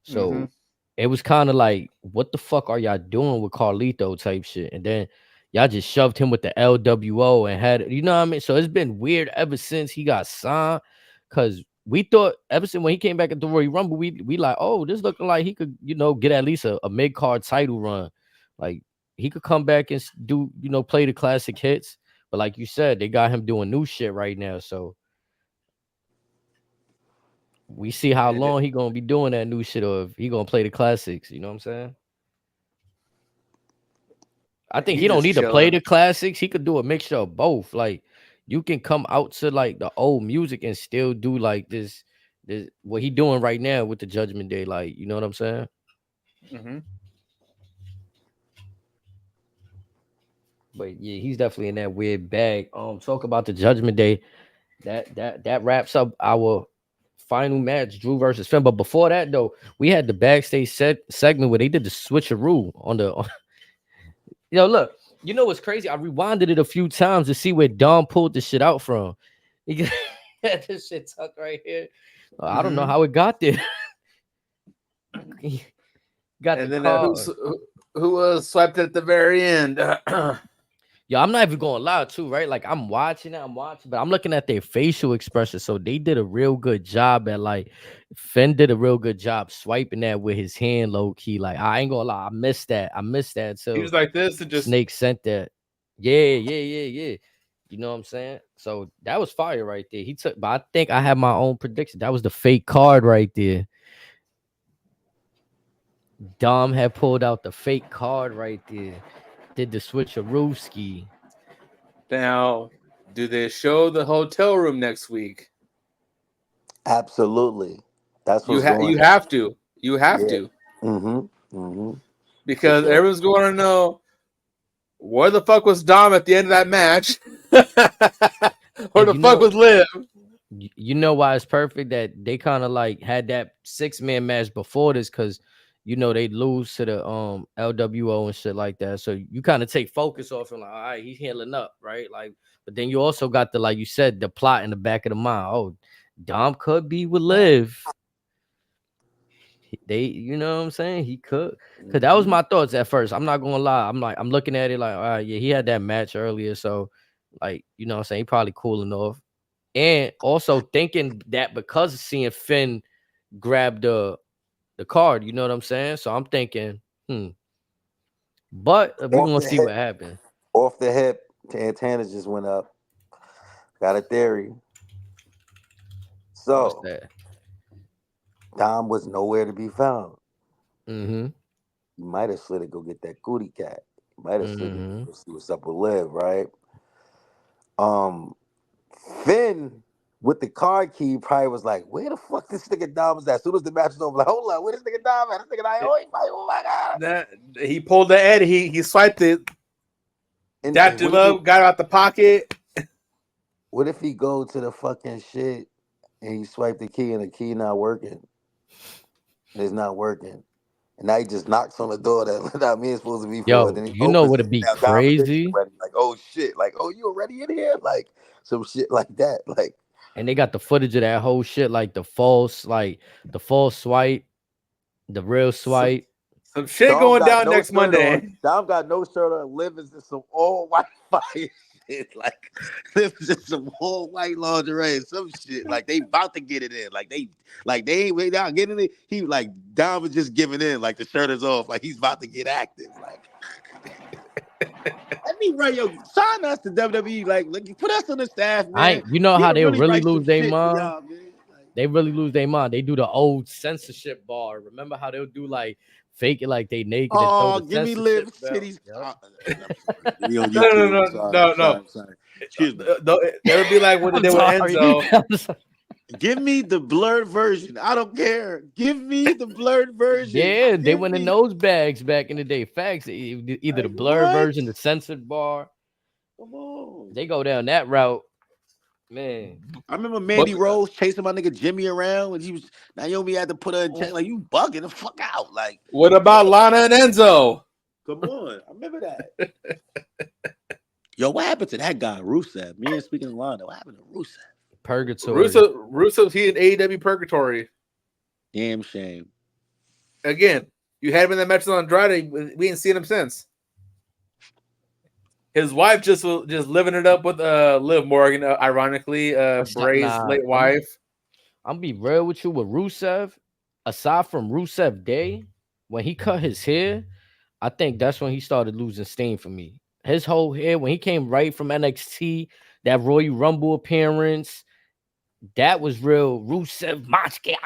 Speaker 1: So it was kind of like, what the fuck are y'all doing with Carlito type shit? And then y'all just shoved him with the LWO and had, you know what I mean? So it's been weird ever since he got signed, because we thought ever since when he came back at the Royal Rumble, we like, oh, this looking like he could, you know, get at least a mid-card title run. Like he could come back and do, you know, play the classic hits. But like you said, they got him doing new shit right now. So we see how long he gonna be doing that new shit, or if he gonna play the classics. You know what I'm saying? I think he don't need to play the classics. He could do a mixture of both. Like you can come out to like the old music and still do like this what he doing right now with the Judgment Day. Like, you know what I'm saying? But yeah, he's definitely in that weird bag. Talk about the Judgment Day. That wraps up our final match, Drew versus Finn. But before that, though, we had the backstage segment where they did the switcheroo on the. You know, look, you know what's crazy? I rewinded it a few times to see where Dom pulled the shit out from. He had this shit tucked right here. I don't know how it got there.
Speaker 3: Got and the then who was swiped at the very end.
Speaker 1: Yo, I'm not even going to lie too, right? Like I'm watching, but I'm looking at their facial expression. So they did a real good job at like Finn did a real good job swiping that with his hand low key. Like I ain't gonna lie, I missed that. So
Speaker 3: he was like this and just
Speaker 1: Snake sent that. Yeah. You know what I'm saying? So that was fire right there. He took, but I think I had my own prediction. That was the fake card right there. Dom had pulled out the fake card right there. Did the switcherooski.
Speaker 3: Now, do they show the hotel room next week?
Speaker 2: Absolutely. That's what's
Speaker 3: you have to. You have to. Because everyone's going to know where the fuck was Dom at the end of that match? Where the fuck was Liv?
Speaker 1: You know why it's perfect that they kind of like had that 6-man match before this, because you know they lose to the LWO and shit like that. So you kind of take focus off and like, all right, he's healing up, right? Like, but then you also got the, like you said, the plot in the back of the mind. Oh, Dom could be with Liv. They, you know what I'm saying? He could, because that was my thoughts at first. I'm not gonna lie. I'm looking at it like, all right, yeah, he had that match earlier, so like, you know what I'm saying, he probably cooling off. And also thinking that because of seeing Finn grab the card, you know what I'm saying? So I'm thinking, But we're
Speaker 2: Off
Speaker 1: gonna
Speaker 2: the
Speaker 1: see
Speaker 2: hip.
Speaker 1: what happens.
Speaker 2: Off the hip, antennas just went up. Got a theory.
Speaker 1: What's
Speaker 2: So
Speaker 1: that?
Speaker 2: Dom was nowhere to be found.
Speaker 1: Mm-hmm.
Speaker 2: He might have slid to go get that cootie cat. He might have slid to
Speaker 1: Mm-hmm.
Speaker 2: go see what's up with Liv, right? Finn with the card key probably was like, where the fuck this nigga Dom was at? As soon as the match was over, like, hold on, where this nigga Dom at? This nigga oh my god.
Speaker 3: That he pulled the Ed, he swiped it,
Speaker 2: And
Speaker 3: dapped him up, got out the pocket.
Speaker 2: What if he go to the fucking shit and he swipe the key and the key not working? And it's not working. And now he just knocks on the door that me is supposed to be for.
Speaker 1: Yo,
Speaker 2: Then he
Speaker 1: you know
Speaker 2: opens
Speaker 1: what'd
Speaker 2: it.
Speaker 1: be
Speaker 2: Now Dom Fish
Speaker 1: crazy?
Speaker 2: already. Like, oh shit. Like, oh, you already in here? Like some shit like that. Like,
Speaker 1: and they got the footage of that whole shit, like the false swipe, the real swipe.
Speaker 3: Some shit going down next Monday.
Speaker 2: On. Dom got no shirt on. Liv is just some all white fire shit. Like, Liv is just some all white lingerie and some shit. Like, they about to get it in. Like they ain't way down getting it. He like Dom was just giving in. Like the shirt is off. Like he's about to get active. Like, I mean, right, yo, sign us to WWE. Like put us on the staff, man.
Speaker 1: You know how they really lose their
Speaker 2: shit
Speaker 1: mind?
Speaker 2: y'all, man.
Speaker 1: They really lose their mind. They do the old censorship bar. Remember how they'll do like fake it like they naked?
Speaker 2: Oh,
Speaker 1: and throw the
Speaker 2: give me Liv titties.
Speaker 3: No.
Speaker 2: Sorry. Excuse me.
Speaker 3: They would be like what they did with Enzo.
Speaker 2: Give me the blurred version. I don't care. Give me the blurred version.
Speaker 1: Yeah, they went in those bags back in the day. Facts. Either the blurred version, the censored bar.
Speaker 2: Come on.
Speaker 1: They go down that route. Man,
Speaker 2: I remember Mandy Rose chasing my nigga Jimmy around when Naomi had to put her in check. Like, you bugging the fuck out. Like,
Speaker 3: what about Lana and Enzo?
Speaker 2: Come on. I remember that. Yo, what happened to that guy, Rusev? Me and speaking of Lana, what happened to Rusev?
Speaker 1: Purgatory.
Speaker 3: Rusev's he in AEW Purgatory.
Speaker 2: Damn shame.
Speaker 3: Again, you had him in that match on Andrade. We ain't seen him since. His wife just living it up with Liv Morgan, ironically, Bray's late wife.
Speaker 1: I'm be real with you with Rusev. Aside from Rusev Day, when he cut his hair, I think that's when he started losing steam for me. His whole hair, when he came right from NXT, that Royal Rumble appearance, that was real Rusev Machke,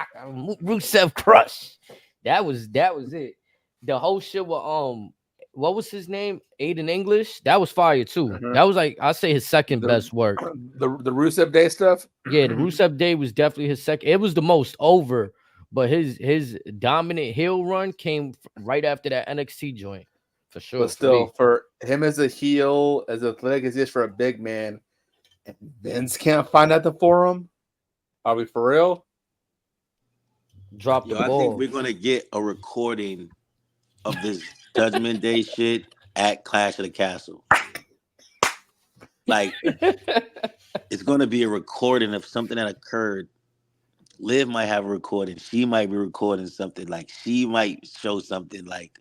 Speaker 1: Rusev Crush. That was it. The whole shit with what was his name? Aiden English. That was fire too.
Speaker 3: Mm-hmm.
Speaker 1: That was like I say his second best work.
Speaker 3: The Rusev Day stuff.
Speaker 1: Yeah, the Rusev Day was definitely his second. It was the most over, but his dominant heel run came right after that NXT joint for sure.
Speaker 3: But still, for him as a heel, as athletic as he is for a big man, and Vince can't find out the forum. Are we for real?
Speaker 1: Drop the ball.
Speaker 2: I think we're gonna get a recording of this Judgment Day shit at Clash of the Castle. Like, it's gonna be a recording of something that occurred. Liv might have a recording. She might be recording something. Like, she might show something. Like,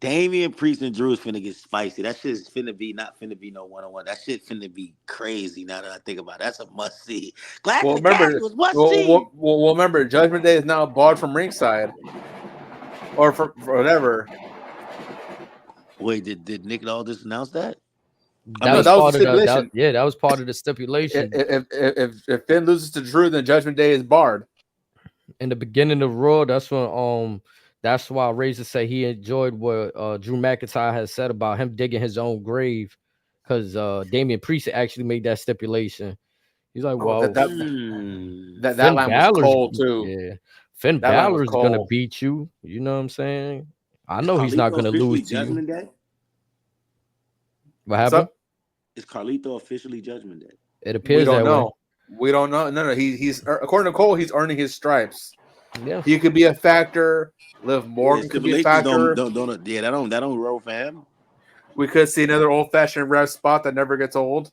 Speaker 2: Damian Priest and Drew is finna get spicy. That shit is finna be not finna be no one-on-one. That shit finna be crazy. Now that I think about it, that's a must see.
Speaker 3: Remember, Judgment Day is now barred from ringside, or for whatever.
Speaker 2: Wait, did Nick Aldis announce that?
Speaker 1: That was part of the, that was part of the stipulation.
Speaker 3: If Finn loses to Drew, then Judgment Day is barred.
Speaker 1: In the beginning of Raw, that's when that's why Razor said he enjoyed what Drew McIntyre has said about him digging his own grave, because Damian Priest actually made that stipulation. He's like, well,
Speaker 3: that line was cold too.
Speaker 1: Yeah, Finn Balor's gonna beat you. You know what I'm saying? I know he's not gonna lose to you.
Speaker 2: Day?
Speaker 1: What happened?
Speaker 2: Is Carlito officially Judgment Day?
Speaker 1: It appears that way.
Speaker 3: We don't know. No. He's according to Cole, he's earning his stripes.
Speaker 1: Yeah,
Speaker 3: he could be a factor. Liv Morgan could be a factor.
Speaker 2: That don't roll for him.
Speaker 3: We could see another old-fashioned ref spot that never gets old.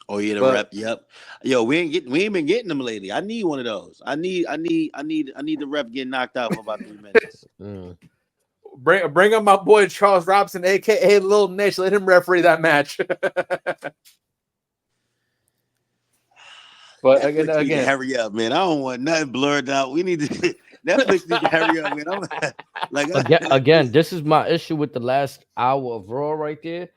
Speaker 2: Oh yeah, rep. Yep. Yo, we ain't been getting them lately. I need one of those. I need the rep getting knocked out for about 3 minutes.
Speaker 3: Bring up my boy Charles Robinson, aka Lil Nish. Let him referee that match. But
Speaker 2: Netflix again, hurry up, man. I don't want nothing blurred out. We need to Netflix need to hurry up, man. Like
Speaker 1: again, this is my issue with the last hour of Raw right there.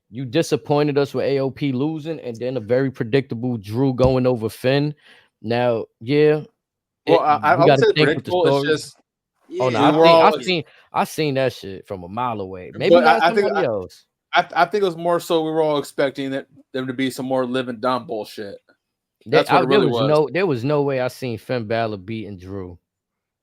Speaker 1: You disappointed us with AOP losing, and then a very predictable Drew going over Finn. Now, yeah,
Speaker 3: Well, I
Speaker 1: we
Speaker 3: would
Speaker 1: got to
Speaker 3: say
Speaker 1: think with the
Speaker 3: predictable. It's
Speaker 1: story.
Speaker 3: just
Speaker 1: Oh no,
Speaker 3: we were all.
Speaker 1: I seen that shit from a mile away. Maybe
Speaker 3: But
Speaker 1: not
Speaker 3: I think
Speaker 1: somebody else.
Speaker 3: I think it was more so we were all expecting them to be some more Liv and Dom bullshit. That's what it
Speaker 1: There
Speaker 3: really was.
Speaker 1: there was no way I seen Finn Balor beating Drew.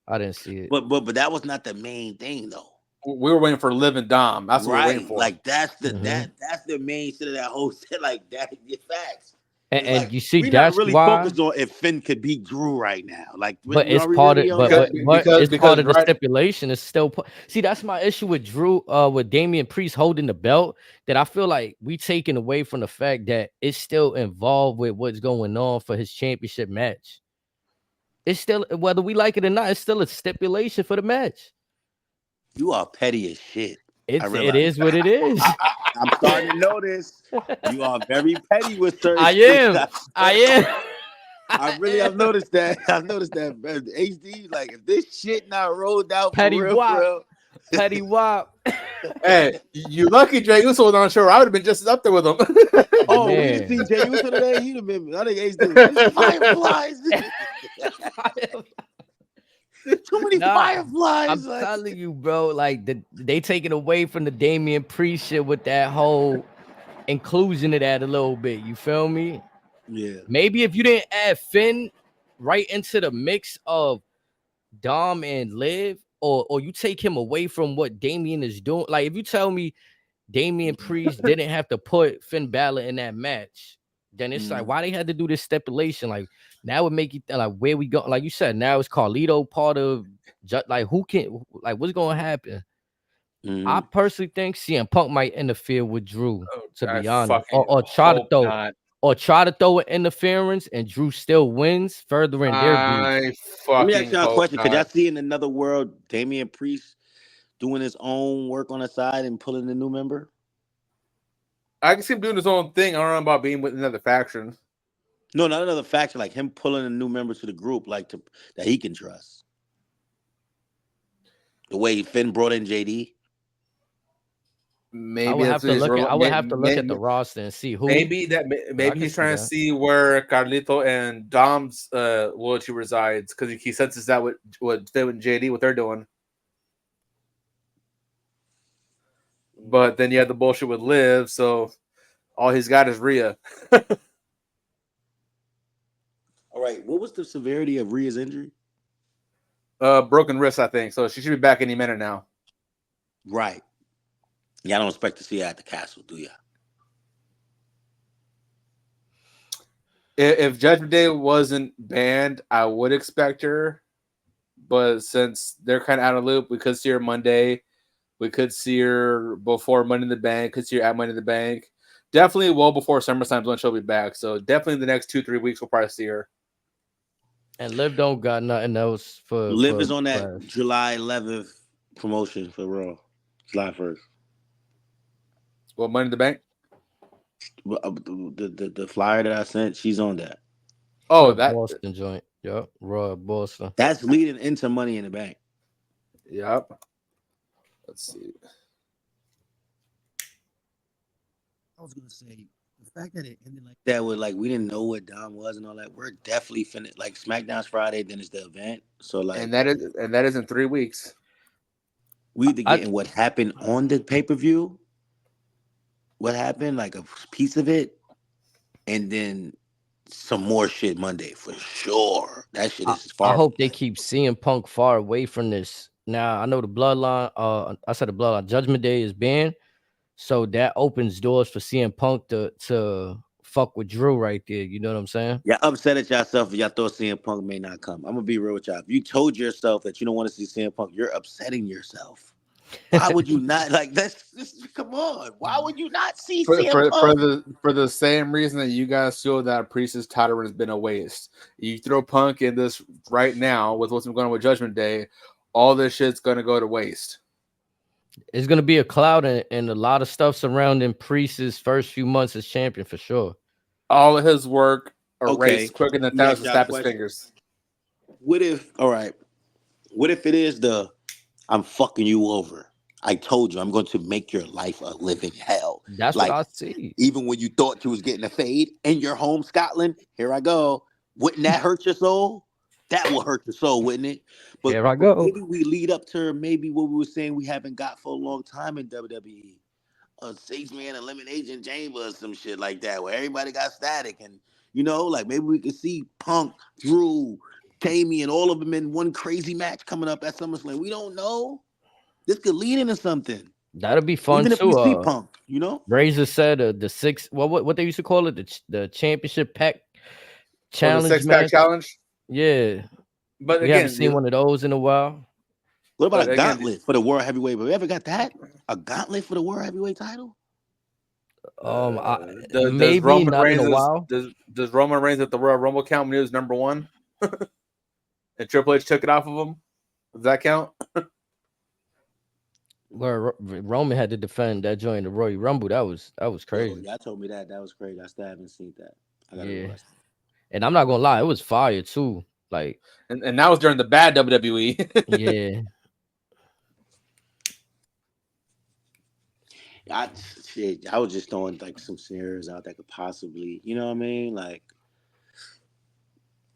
Speaker 1: I didn't see it.
Speaker 2: But that was not the main thing though.
Speaker 3: We were waiting for Liv and Dom. That's what we were waiting for.
Speaker 2: Like that's the that's the main shit of that whole shit. Like that, your facts.
Speaker 1: And
Speaker 2: like,
Speaker 1: you see,
Speaker 2: we're
Speaker 1: that's
Speaker 2: not really
Speaker 1: why.
Speaker 2: focused on if Finn could beat Drew right now. Like,
Speaker 1: but it's part of,
Speaker 3: because
Speaker 1: it's part of the stipulation. It's still see. That's my issue with Drew, with Damian Priest holding the belt. That I feel like we taken away from the fact that it's still involved with what's going on for his championship match. It's still, whether we like it or not, it's still a stipulation for the match.
Speaker 2: You are petty as shit.
Speaker 1: It is what it is.
Speaker 2: I'm starting to notice you are very petty with certain.
Speaker 1: I am.
Speaker 2: I really have noticed that. I've noticed that. HD, like, if this shit not rolled out
Speaker 1: petty
Speaker 2: for real,
Speaker 1: wop. Petty wop.
Speaker 3: Hey, you lucky Jay Uso was on the show. I would have been just as up there with him.
Speaker 2: Oh, we didn't see Jay Uso today. He'd have been. I think HD. Fireflies. Too many fireflies.
Speaker 1: I'm telling you, bro. Like they take it away from the Damian Priest shit with that whole inclusion of that a little bit. You feel me?
Speaker 2: Yeah.
Speaker 1: Maybe if you didn't add Finn right into the mix of Dom and Liv, or you take him away from what Damian is doing. Like if you tell me Damian Priest didn't have to put Finn Balor in that match, then it's like why they had to do this stipulation. Like now would make you like where we go. Like you said, now it's Carlito part of like who can like what's going to happen. I personally think CM Punk might interfere with Drew, to be honest, or try to throw an interference and Drew still wins, furthering their beef.
Speaker 2: Let me ask y'all a question. Could y'all see in another world Damian Priest doing his own work on the side and pulling a new member?
Speaker 3: I can see him doing his own thing. I don't know about being with another faction.
Speaker 2: No, not another faction. Like him pulling a new member to the group, like that he can trust. The way Finn brought in JD.
Speaker 3: Maybe
Speaker 1: I would have to look at the roster and see who.
Speaker 3: Maybe he's trying to see where Carlito and Dom's loyalty resides because he senses that with JD what they're doing. But then you have the bullshit with Liv, so all he's got is Rhea.
Speaker 2: All right, what was the severity of Rhea's injury?
Speaker 3: Broken wrist, I think. So she should be back any minute now.
Speaker 2: Right. Yeah, I don't expect to see her at the castle, do ya?
Speaker 3: If Judgment Day wasn't banned, I would expect her. But since they're kind of out of loop, we could see her Monday. We could see her before Money in the Bank. Could see her at Money in the Bank. Definitely well before SummerSlam when she'll be back. So definitely in the next 2-3 weeks, we'll probably see her.
Speaker 1: And Liv don't got nothing else for.
Speaker 2: Liv is on that July 11th promotion for Raw. July 1st.
Speaker 3: What, Money in the Bank?
Speaker 2: The flyer that I sent, she's on that.
Speaker 3: Oh, that
Speaker 1: Boston joint. Yep, Raw Boston.
Speaker 2: That's leading into Money in the Bank.
Speaker 3: Yep. Let's see.
Speaker 2: I was gonna say the fact that it ended like that with like we didn't know what Dom was and all that. We're definitely finished. Like SmackDown's Friday, then it's the event. So like,
Speaker 3: and that is in 3 weeks.
Speaker 2: We either getting what happened on the pay-per-view, what happened, like a piece of it, and then some more shit Monday for sure. That shit is far.
Speaker 1: I hope they keep CM Punk far away from this. Now I know the bloodline. I said the bloodline Judgment Day is banned, so that opens doors for CM Punk to fuck with Drew right there. You know what I'm saying?
Speaker 2: Y'all upset at yourself if y'all thought CM Punk may not come. I'm gonna be real with y'all. If you told yourself that you don't want to see CM Punk, you're upsetting yourself. Why would you not like this? Come on. Why would you not see CM Punk?
Speaker 3: For the same reason that you guys feel that Priest's title run has been a waste. You throw Punk in this right now with what's been going on with Judgment Day, all this shit's gonna go to waste.
Speaker 1: It's gonna be a cloud and a lot of stuff surrounding Priest's first few months as champion for sure.
Speaker 3: All of his work erased quicker than 1,000 snap his fingers.
Speaker 2: What if it is the I'm fucking you over. I told you I'm going to make your life a living hell.
Speaker 1: That's
Speaker 2: like,
Speaker 1: what I see.
Speaker 2: Even when you thought you was getting a fade in your home, Scotland, here I go. Wouldn't that hurt your soul? That will hurt your soul, wouldn't it? But,
Speaker 1: Here I go.
Speaker 2: maybe we lead up to maybe what we were saying we haven't got for a long time in WWE. A 6-man elimination chamber or some shit like that, where everybody got static. And, like maybe we could see Punk, Drew, Tammy, and all of them in one crazy match coming up at SummerSlam. We don't know. This could lead into something.
Speaker 1: That'll be fun
Speaker 2: Even
Speaker 1: too.
Speaker 2: if we see Punk,
Speaker 1: Razor said the six. What they used to call it, the championship pack challenge.
Speaker 3: The 6-pack challenge.
Speaker 1: Yeah,
Speaker 3: but
Speaker 1: we haven't seen one of those in a while.
Speaker 2: What about a gauntlet for the World Heavyweight? But we ever got that? A gauntlet for the World Heavyweight title?
Speaker 1: Maybe
Speaker 3: Roman
Speaker 1: not
Speaker 3: Reigns
Speaker 1: in a while.
Speaker 3: Does Roman Reigns at the Royal Rumble count when he was number 1? And Triple H took it off of him? Does that count?
Speaker 1: Where Roman had to defend that joint the Royal Rumble, that was crazy.
Speaker 2: Y'all told me that was crazy. I still haven't seen that.
Speaker 1: Yeah, and I'm not gonna lie, it was fire too. Like,
Speaker 3: and that was during the bad WWE.
Speaker 1: Yeah.
Speaker 2: I was just throwing like some scenarios out that could possibly, you know what I mean? Like,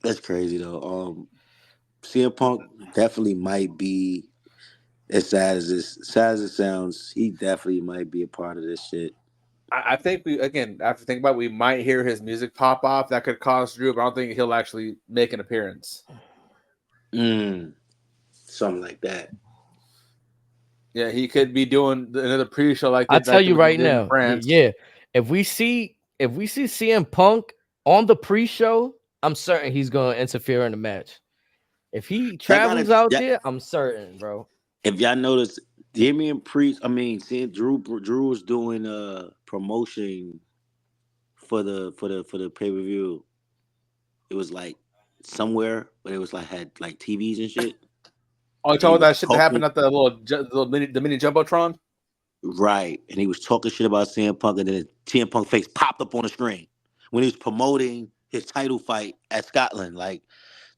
Speaker 2: that's crazy though. CM Punk definitely might be, as sad as it sounds, he definitely might be a part of this shit.
Speaker 3: I think after thinking about it, we might hear his music pop off. That could cause Drew, but I don't think he'll actually make an appearance.
Speaker 2: Something like that.
Speaker 3: Yeah, he could be doing another pre-show like that.
Speaker 1: I tell you right now, yeah. If we see CM Punk on the pre-show, I'm certain he's gonna interfere in the match. If he travels out there, I'm certain, bro.
Speaker 2: If y'all notice, seeing Drew was doing promotion for the pay-per-view. It was like somewhere, but it was like had like TVs and shit.
Speaker 3: Oh, you talking about that shit that happened at the mini Jumbotron?
Speaker 2: Right. And he was talking shit about CM Punk, and then CM Punk face popped up on the screen when he was promoting his title fight at Scotland. Like,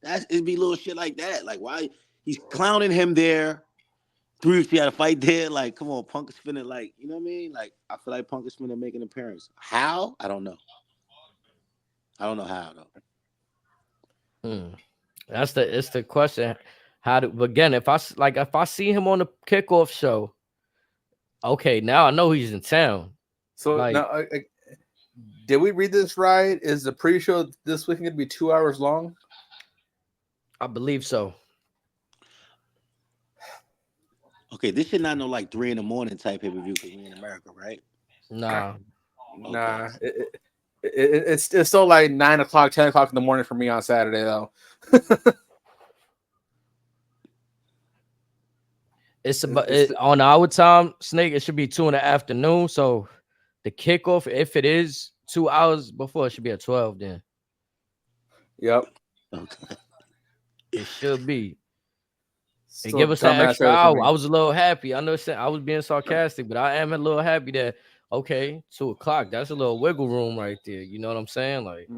Speaker 2: it'd be little shit like that. Like, why he's clowning him there? 3 weeks he had a fight there. Like, come on, Punk is finna, like, you know what I mean? Like, I feel like Punk is finna make an appearance. How? I don't know. I don't know how though.
Speaker 1: It's the question. Again, if I see him on the kickoff show, okay, now I know he's in town.
Speaker 3: So now, did we read this right? Is the pre-show this weekend going to be 2 hours long?
Speaker 1: I believe so.
Speaker 2: Okay, this should not know like 3 a.m. type pay-per-view because we're in America, right?
Speaker 1: Nah.
Speaker 2: Okay.
Speaker 3: Nah. It's still like 9 o'clock, 10 o'clock in the morning for me on Saturday though.
Speaker 1: It's on our time, Snake. It should be 2 in the afternoon. So the kickoff, if it is 2 hours before, it should be at 12. Then.
Speaker 3: Yep.
Speaker 2: Okay.
Speaker 1: It should be. And
Speaker 3: So
Speaker 1: give us an extra hour. I was a little happy. I know I was being sarcastic, but I am a little happy that 2 o'clock. That's a little wiggle room right there. You know what I'm saying? Like.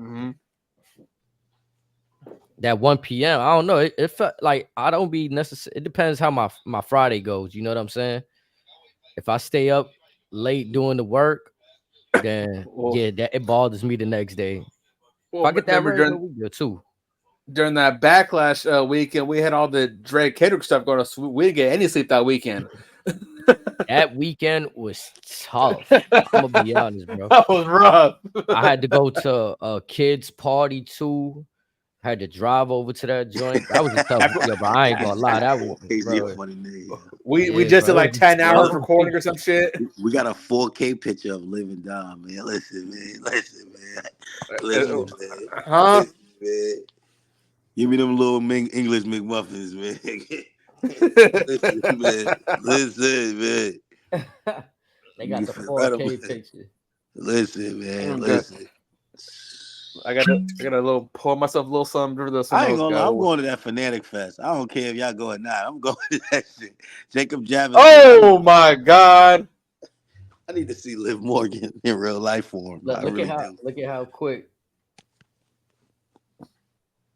Speaker 1: That 1 p.m. I don't know. It felt like I don't be necessary. It depends how my Friday goes. You know what I'm saying? If I stay up late doing the work, then it bothers me the next day. If I get that right, we good too.
Speaker 3: During that Backlash weekend, we had all the Drake Kendrick stuff going on. We didn't get any sleep that weekend.
Speaker 1: That weekend was tough. I'm gonna be honest, bro.
Speaker 3: That was rough.
Speaker 1: I had to go to a kids' party too. I had to drive over to that joint. That was a tough deal, but I ain't gonna lie. That was
Speaker 2: funny name.
Speaker 3: We just did like 10 hours recording or some shit.
Speaker 2: We got a 4K picture of Liv and Dom, man. Listen, man. Listen, man.
Speaker 3: Huh?
Speaker 2: Listen, man. Give me them little English McMuffins, man. Listen, man.
Speaker 1: They got the 4K picture.
Speaker 2: Listen, man. Listen.
Speaker 3: I gotta pour myself a little something for this.
Speaker 2: I ain't gonna lie, I'm going to that Fanatic Fest. I don't care if y'all go or not. I'm going to that shit. Jacob Javits.
Speaker 3: Oh my God.
Speaker 2: I need to see Liv Morgan in real life form.
Speaker 1: Look at how quick.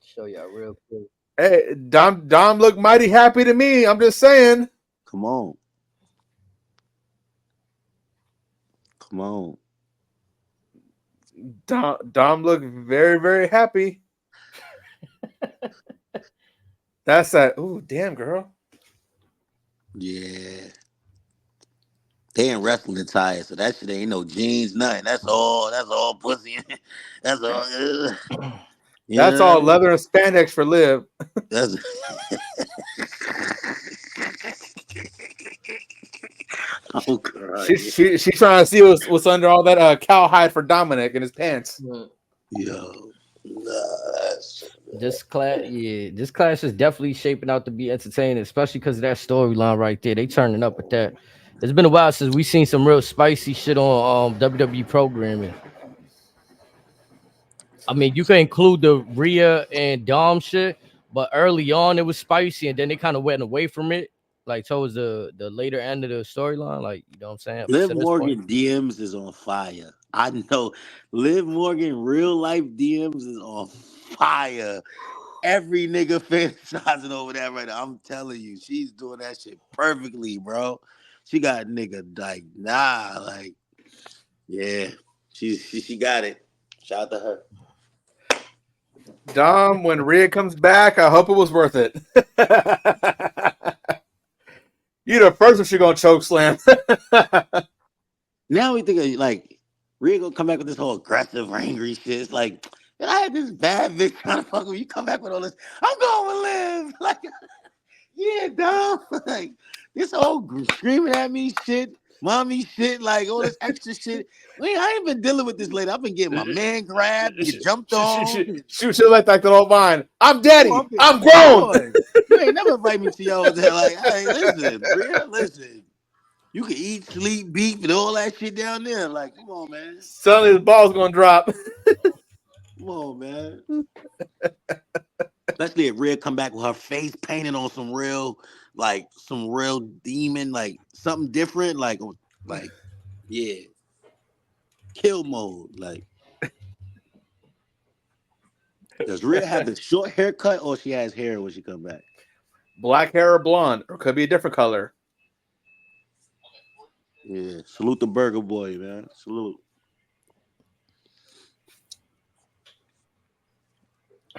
Speaker 1: Show y'all real quick.
Speaker 3: Hey, Dom looked mighty happy to me. I'm just saying.
Speaker 2: Come on. Come on.
Speaker 3: Dom looked very, very happy. That's that. Ooh, damn, girl.
Speaker 2: Yeah. They ain't wrestling attire, so that shit ain't no jeans, nothing. That's all pussy. That's all.
Speaker 3: That's all leather and spandex for Liv.
Speaker 2: That's oh god.
Speaker 3: She's trying to see what's under all that cowhide for Dominic in his pants.
Speaker 2: Yo.
Speaker 1: This class is definitely shaping out to be entertaining, especially because of that storyline right there. They turning up with that. It's been a while since we seen some real spicy shit on WWE programming. I mean, you can include the Rhea and Dom shit, but early on it was spicy, and then they kind of went away from it, like towards the later end of the storyline. Like, you know what I'm saying?
Speaker 2: Liv Morgan DMs is on fire. I know Liv Morgan real life DMs is on fire. Every nigga fantasizing over that right now. I'm telling you, she's doing that shit perfectly, bro. She got a nigga like, nah, like, yeah. She got it. Shout out to her.
Speaker 3: Dom, when Rhea comes back, I hope it was worth it. You the first one she gonna choke slam.
Speaker 2: Now we think of, like, Rhea gonna come back with this whole aggressive, angry shit. It's like, I had this bad bitch trying to fuck with you. Come back with all this. I'm going to Liv. Like, yeah, Dom. Like, this whole screaming at me shit, mommy shit, like all this extra shit. I ain't been dealing with this lady. I've been getting my man grabbed, get jumped on.
Speaker 3: She like that old line. I'm daddy. I'm grown.
Speaker 2: You ain't never invite me to your hotel. Like, hey, listen, Rhea, listen. You can eat, sleep, beef, and all that shit down there. Like, come on, man.
Speaker 3: Suddenly the ball's gonna drop.
Speaker 2: Come on, man. Especially if Rhea come back with her face painted on some real demon, like something different, like yeah, kill mode. Like, does Rhea have the short haircut or she has hair when she come back?
Speaker 3: Black hair or blonde, or could be a different color.
Speaker 2: Yeah, salute the Burger Boy, man. Salute.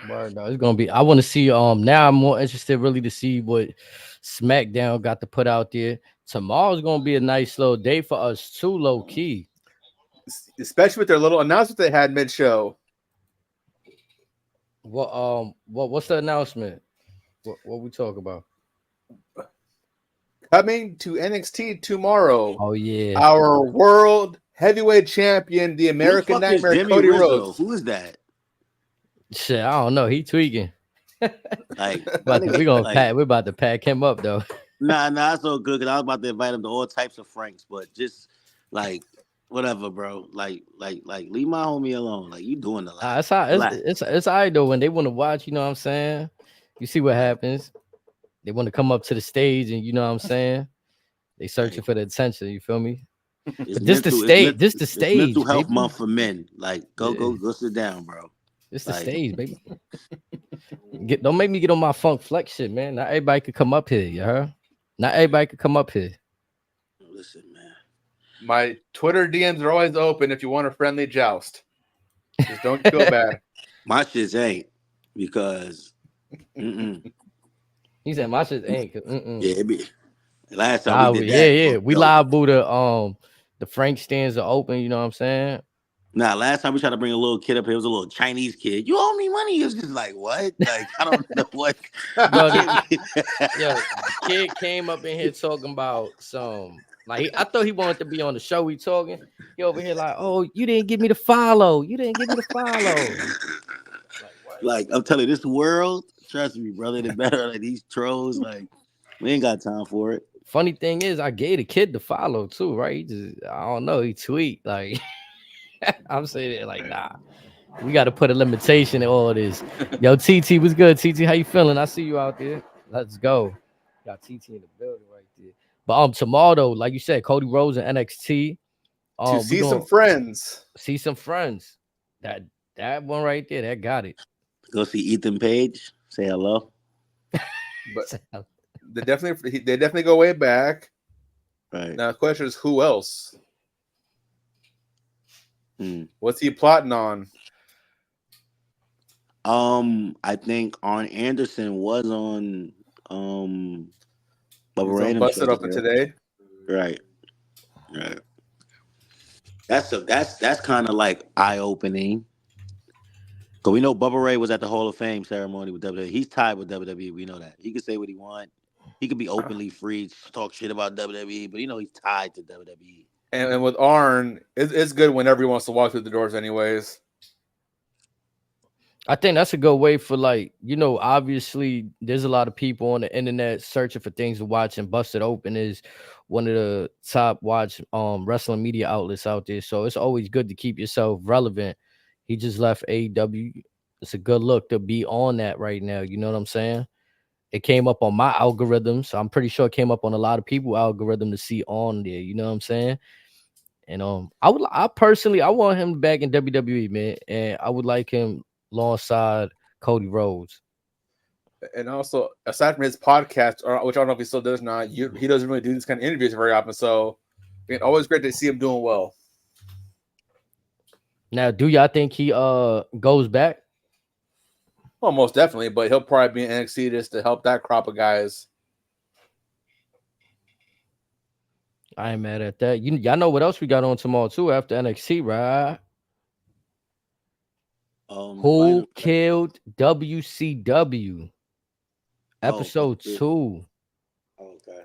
Speaker 1: Word, no, it's gonna be. I want to see. Now I'm more interested, really, to see what SmackDown got to put out there. Tomorrow's gonna be a nice little day for us too, low key.
Speaker 3: Especially with their little announcement they had mid-show.
Speaker 1: What's the announcement? What we talk about?
Speaker 3: Coming to NXT tomorrow.
Speaker 1: Oh yeah,
Speaker 3: our world heavyweight champion, the American Nightmare, Cody Rhodes.
Speaker 2: Who is that?
Speaker 1: Shit, I don't know. He tweaking.
Speaker 2: Like,
Speaker 1: we're about to pack him up though.
Speaker 2: Nah, that's so good because I was about to invite him to all types of Franks, but just like whatever, bro. Like, leave my homie alone. Like, you doing a lot.
Speaker 1: It's all right though when they want to watch. You know what I'm saying? You see what happens. They want to come up to the stage, and you know what I'm saying. They searching for the attention. You feel me? This the stage. This the stage.
Speaker 2: Mental health month for men. Like, go sit down, bro.
Speaker 1: It's the stage, baby. Don't make me get on my funk flex shit, man. Not everybody could come up here, you heard? Not everybody could come up here.
Speaker 2: Listen, man.
Speaker 3: My Twitter DMs are always open if you want a friendly joust. Just don't feel bad.
Speaker 2: My shits ain't because.
Speaker 1: He said my shit ain't.
Speaker 2: Yeah, it be. Last time we did that.
Speaker 1: We live boo the Frank stands are open. You know what I'm saying?
Speaker 2: Nah, last time we tried to bring a little kid up here, it was a little Chinese kid. You owe me money. He was just like, what? Like, I don't know what.
Speaker 1: The kid came up in here talking about some. Like, I thought he wanted to be on the show. We talking. He over here like, oh, you didn't give me the follow.
Speaker 2: Like, I'm telling you, this world, trust me, brother, they better like these trolls. Like, we ain't got time for it.
Speaker 1: Funny thing is, I gave the kid the follow too, right? He just, I don't know. He tweet like. I'm saying it like, nah, we got to put a limitation in all this. Yo, TT, what's good? TT, how you feeling? I see you out there. Let's go. Got TT in the building right there. But tomorrow, though, like you said, Cody Rhodes and NXT.
Speaker 3: To see some friends.
Speaker 1: See some friends. That one right there, that got it.
Speaker 2: Go see Ethan Page. Say hello.
Speaker 3: They definitely go way back.
Speaker 2: Right.
Speaker 3: Now the question is, who else? What's he plotting on?
Speaker 2: I think Arn Anderson was on Bubba Ray
Speaker 3: Busted Open today.
Speaker 2: Right. That's kind of like eye opening. Cause we know Bubba Ray was at the Hall of Fame ceremony with WWE. He's tied with WWE. We know that. He can say what he wants. He could be openly free, talk shit about WWE, but he's tied to WWE.
Speaker 3: And with Arn, it's good whenever he wants to walk through the doors anyways.
Speaker 1: I think that's a good way for, like, obviously there's a lot of people on the internet searching for things to watch, and Busted Open is one of the top watch wrestling media outlets out there. So it's always good to keep yourself relevant. He just left AEW. It's a good look to be on that right now. You know what I'm saying? It came up on my algorithm, so I'm pretty sure it came up on a lot of people's algorithm to see on there. You know what I'm saying? And I personally want him back in WWE, man, and I would like him alongside Cody Rhodes.
Speaker 3: And also, aside from his podcast, which I don't know if he still does now, he doesn't really do these kind of interviews very often. So it's always great to see him doing well.
Speaker 1: Now, do y'all think he goes back?
Speaker 3: Well, most definitely, but he'll probably be in NXT just to help that crop of guys.
Speaker 1: I ain't mad at that. Y'all know what else we got on tomorrow too after NXT, right? Who killed WCW? Episode 2.
Speaker 2: Okay.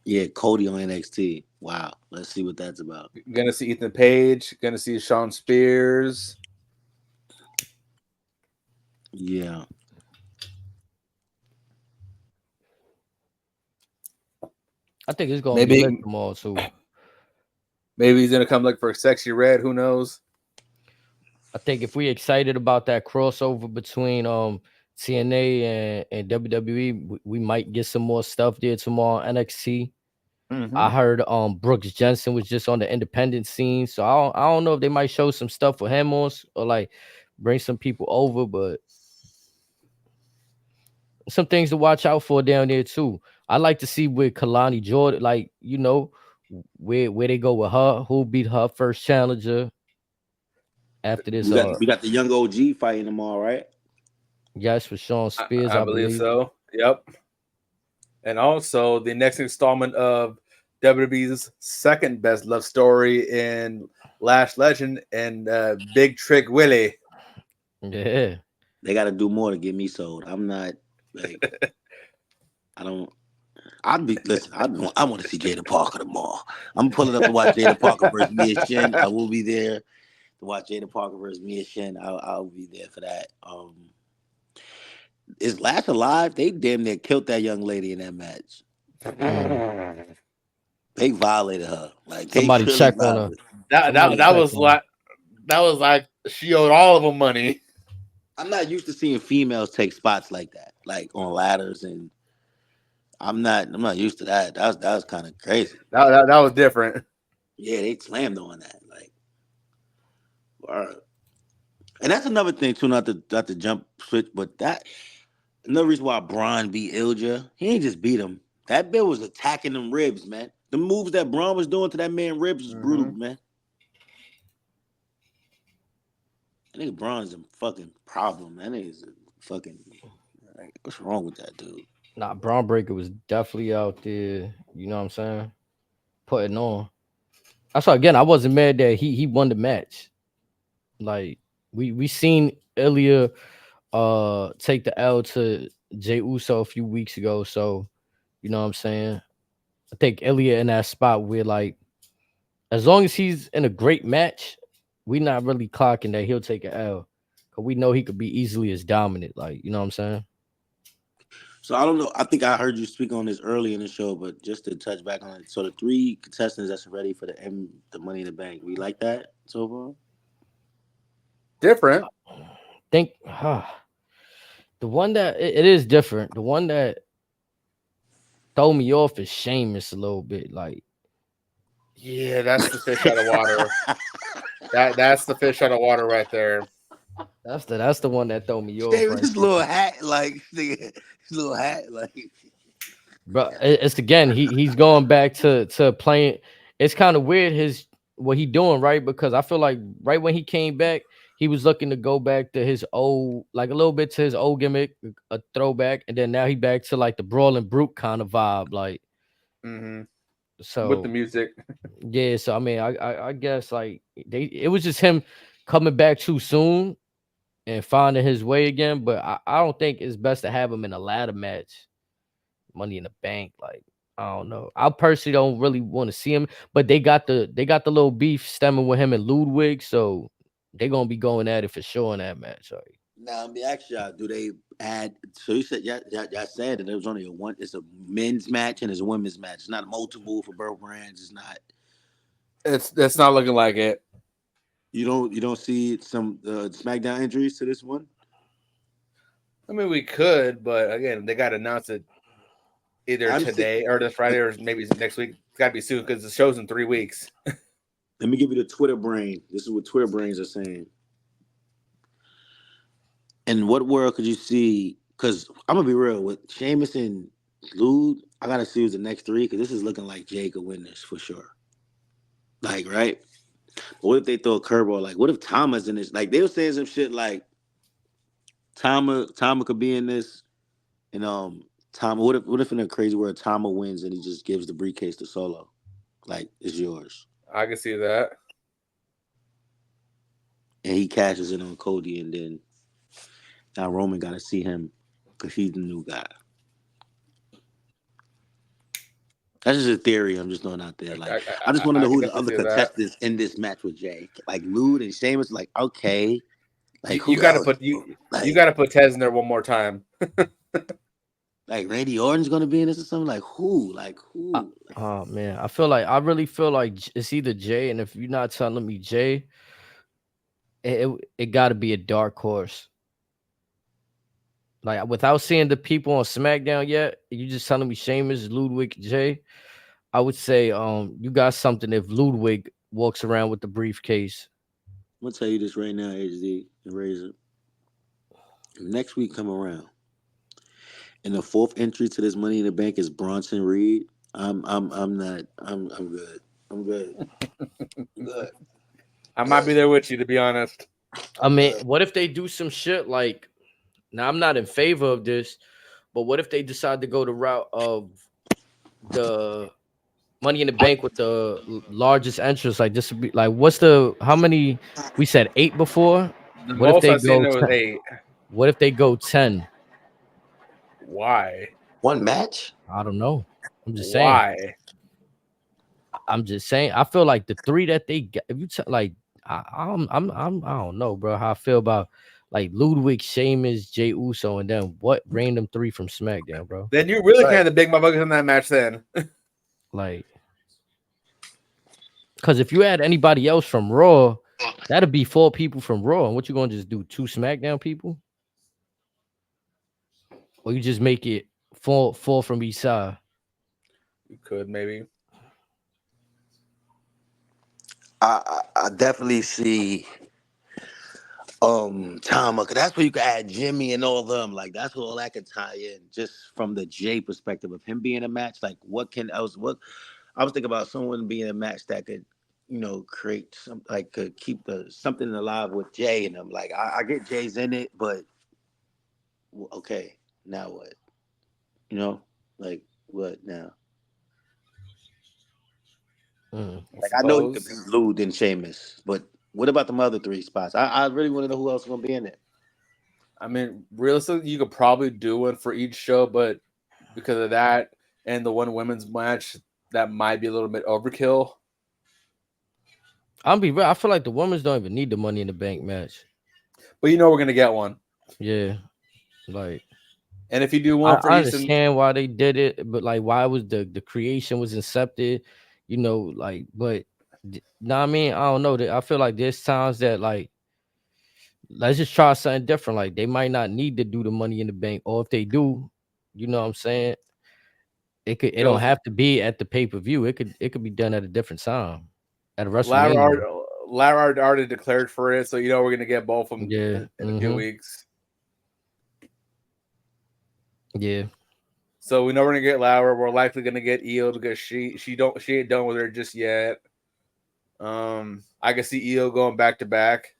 Speaker 2: Yeah, Cody on NXT. Wow. Let's see what that's about.
Speaker 3: Gonna see Ethan Page. Gonna see Shawn Spears.
Speaker 2: Yeah.
Speaker 1: I think it's gonna be lit tomorrow too.
Speaker 3: Maybe he's gonna come look for Sexy Red. Who knows?
Speaker 1: I think if we're excited about that crossover between TNA and WWE, we might get some more stuff there tomorrow on NXT. I heard Brooks Jensen was just on the independent scene, so I don't know if they might show some stuff for him or like bring some people over, but some things to watch out for down there too. I like to see with Kalani Jordan, like, where they go with her, who beat her first challenger after this.
Speaker 2: We got the young OG fighting tomorrow, right?
Speaker 1: Yes, for Shawn Spears,
Speaker 3: I believe so. Yep. And also the next installment of WWE's second best love story in Lash Legend and Big Trick Willie.
Speaker 1: Yeah.
Speaker 2: They got to do more to get me sold. I'm not like I want to see Jada Parker tomorrow. I'm pulling up to watch Jada Parker versus Mia Shin. I will be there to watch Jada Parker versus Mia Shin. I'll be there for that. Is Lash alive? They damn near killed that young lady in that match. They violated her. Like
Speaker 1: somebody check on her.
Speaker 3: That was like she owed all of them money.
Speaker 2: I'm not used to seeing females take spots like that, like on ladders, and I'm not used to that. That was kind of crazy.
Speaker 3: That was different.
Speaker 2: Yeah, they slammed on that. Like, and that's another thing too. Not to jump switch, but that another reason why Braun beat Ilja. He ain't just beat him. That bill was attacking them ribs, man. The moves that Braun was doing to that man ribs was brutal, man. I think Braun's a fucking problem, man. I think he's a fucking like, what's wrong with that dude?
Speaker 1: Nah, Braun Breaker was definitely out there. You know what I'm saying? Putting on. That's why again, I wasn't mad that he won the match. Like we seen Ilya take the L to Jey Uso a few weeks ago. So you know what I'm saying? I think Ilya in that spot where, like, as long as he's in a great match, we're not really clocking that he'll take an L. Cause we know he could be easily as dominant. Like, you know what I'm saying?
Speaker 2: So I don't know. I think I heard you speak on this early in the show, but just to touch back on it. So the 3 contestants that's ready for the Money in the Bank, we like that so far?
Speaker 3: Different.
Speaker 1: The one that it is different. The one that throw me off is Sheamus a little bit. Like,
Speaker 3: yeah, that's the fish out of water. That's the fish out of water right there.
Speaker 1: That's the one that throw me off.
Speaker 2: Hey,
Speaker 1: Right
Speaker 2: this
Speaker 1: there.
Speaker 2: little hat, like nigga, this little hat, like.
Speaker 1: Bro, it's again he's going back to playing. It's kind of weird what he doing, right? Because I feel like right when he came back, he was looking to go back to his old, like a little bit to his old gimmick, a throwback, and then now he back to like the brawling brute kind of vibe, like. So
Speaker 3: with the music,
Speaker 1: yeah. So I mean, I guess like it was just him coming back too soon and finding his way again. But I don't think it's best to have him in a ladder match. Money in the Bank, like I don't know. I personally don't really want to see him, but they got the little beef stemming with him and Ludwig, so they're gonna be going at it for sure in that match. Like,
Speaker 2: Now, let me ask y'all: do they add? So you said y'all said that there was only one. It's a men's match and it's a women's match. It's not multiple for both brands. It's not.
Speaker 3: It's not looking like it.
Speaker 2: You don't see some SmackDown injuries to this one.
Speaker 3: I mean, we could, but again, they got to announce it either today or this Friday or maybe next week. It's got to be soon because the show's in 3 weeks.
Speaker 2: Let me give you the Twitter brain. This is what Twitter brains are saying. In what world could you see? Because I'm gonna be real with Sheamus and Lude. I gotta see who's the next three because this is looking like Jay could win this for sure. Like, right? But what if they throw a curveball? Like, what if Tama's in this? Like, they were saying some shit like Tama could be in this, and Tama. What if in a crazy world Tama wins and he just gives the briefcase to Solo, like it's yours,
Speaker 3: I can see that,
Speaker 2: and he cashes in on Cody, and then now Roman got to see him because he's the new guy. That's just a theory I'm just throwing out there. Like, I just want to know who the other contestants in this match with Jay. Like Lude and Sheamus. Like, okay, like
Speaker 3: you got to put Tez in there one more time.
Speaker 2: Like Randy Orton's gonna be in this or something. Like who? Like who?
Speaker 1: Oh man, I really feel like it's either Jay, and if you're not telling me Jay, it got to be a dark horse. Like without seeing the people on SmackDown yet, you just telling me Sheamus, Ludwig, Jay. I would say you got something if Ludwig walks around with the briefcase.
Speaker 2: I'm gonna tell you this right now, HD and Razor. Next week come around, and the fourth entry to this Money in the Bank is Bronson Reed. I'm good. I'm good. I'm good.
Speaker 3: I might be there with you, to be honest.
Speaker 1: I mean, what if they do some shit like? Now I'm not in favor of this, but what if they decide to go the route of the Money in the Bank with the largest entrance? Like this would be like how many? We said 8 before.
Speaker 3: The
Speaker 1: What if
Speaker 3: most
Speaker 1: they
Speaker 3: I've seen
Speaker 1: go
Speaker 3: there was 8.
Speaker 1: What if they go 10?
Speaker 3: Why?
Speaker 2: One match?
Speaker 1: I don't know. I'm just saying.
Speaker 3: Why?
Speaker 1: I'm just saying. I feel like the 3 that they get. If you like, I don't know, bro. How I feel about like Ludwig, Sheamus, Jey Uso, and then what random 3 from SmackDown, bro?
Speaker 3: Then you really kind of the big motherfuckers in that match, then.
Speaker 1: Like, because if you add anybody else from Raw, that'd be 4 people from Raw. And what you gonna just do? 2 SmackDown people? Or you just make it 4 from each side?
Speaker 3: You could maybe.
Speaker 2: I definitely see Tama, because that's where you can add Jimmy and all of them. Like that's where all that can tie in, just from the Jay perspective of him being a match. Like what I was thinking about someone being a match that could, create some, like could keep something alive with Jay and them. Like I get Jay's in it, but okay, now what? Like what now? Like I know you could beat Lude and Sheamus, but what about them other 3 spots? I really want to know who else is going to be in it.
Speaker 3: I mean, realistically, you could probably do one for each show, but because of that and the one women's match, that might be a little bit overkill.
Speaker 1: I'll be real. I feel like the women's don't even need the Money in the Bank match.
Speaker 3: But we're going to get one.
Speaker 1: Yeah. Like,
Speaker 3: and if you do one for
Speaker 1: I
Speaker 3: each,
Speaker 1: understand why they did it, but like why was the creation was incepted, but I mean, I don't know. I feel like there's times that like let's just try something different. Like they might not need to do the Money in the Bank, or if they do, you know what I'm saying? It don't have to be at the pay-per-view. It could be done at a different time. At a WrestleMania.
Speaker 3: Lara already declared for it, so we're gonna get both of them in a few weeks.
Speaker 1: Yeah.
Speaker 3: So we know we're gonna get Lara. We're likely gonna get Io because she ain't done with her just yet. I can see Io going back to back.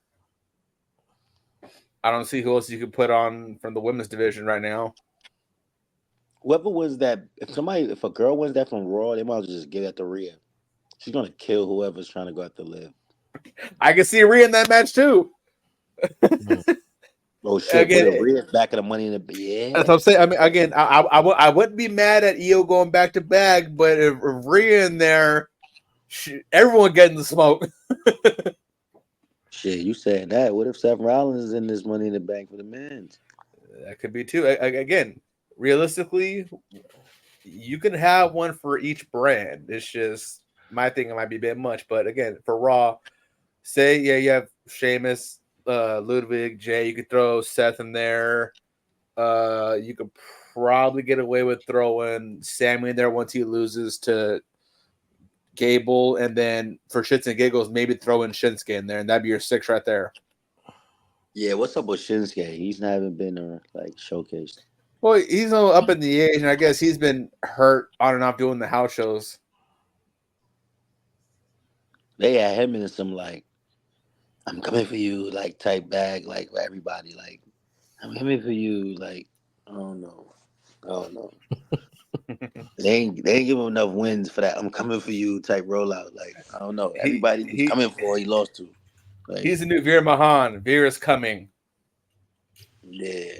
Speaker 3: I don't see who else you could put on from the women's division right now.
Speaker 2: Whoever was that, if a girl wins that from Raw, they might as well just give that to Rhea. She's gonna kill whoever's trying to go after Liv.
Speaker 3: I can see Rhea in that match too.
Speaker 2: Oh shit! Again, Rhea's back in the Money in the Bank.
Speaker 3: That's what I'm saying. I mean, again, I wouldn't be mad at Io going back to back, but if Rhea in there, everyone getting the smoke.
Speaker 2: Shit, you said that. What if Seth Rollins is in this Money in the Bank for the men?
Speaker 3: That could be too. Again, realistically, you can have one for each brand. It's just my thing. It might be a bit much, but again, for Raw, say you have Sheamus, Ludwig, Jay. You could throw Seth in there. You could probably get away with throwing Sammy in there once he loses to Gable, and then for shits and giggles, maybe throw in Shinsuke in there, and that'd be your 6 right there.
Speaker 2: Yeah, what's up with Shinsuke? He's not even been showcased.
Speaker 3: Well, he's up in the age, and I guess he's been hurt on and off doing the house shows.
Speaker 2: They had him in some I'm coming for you type bag for everybody I'm coming for you I don't know. They ain't give him enough wins for that I'm coming for you type rollout. I don't know. Everybody he's coming for, he lost to.
Speaker 3: He's the new Veer Mahan. Veer is coming.
Speaker 2: Yeah.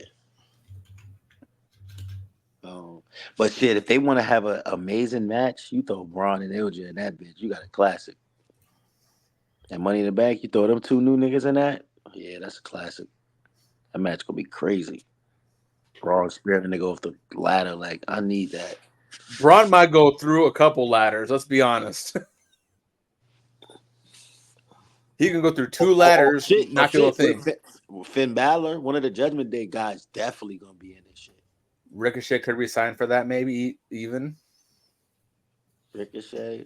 Speaker 2: But shit, if they want to have an amazing match, you throw Braun and Ilja in that bitch. You got a classic. And Money in the Bank, you throw them 2 new niggas in that? Yeah, that's a classic. That match gonna be crazy. Braun spearing to go off the ladder. I need that.
Speaker 3: Braun might go through a couple ladders. Let's be honest. He can go through 2 ladders, not do a thing.
Speaker 2: Finn Balor, one of the Judgment Day guys, definitely gonna be in this shit.
Speaker 3: Ricochet could resign for that, maybe even.
Speaker 2: Ricochet,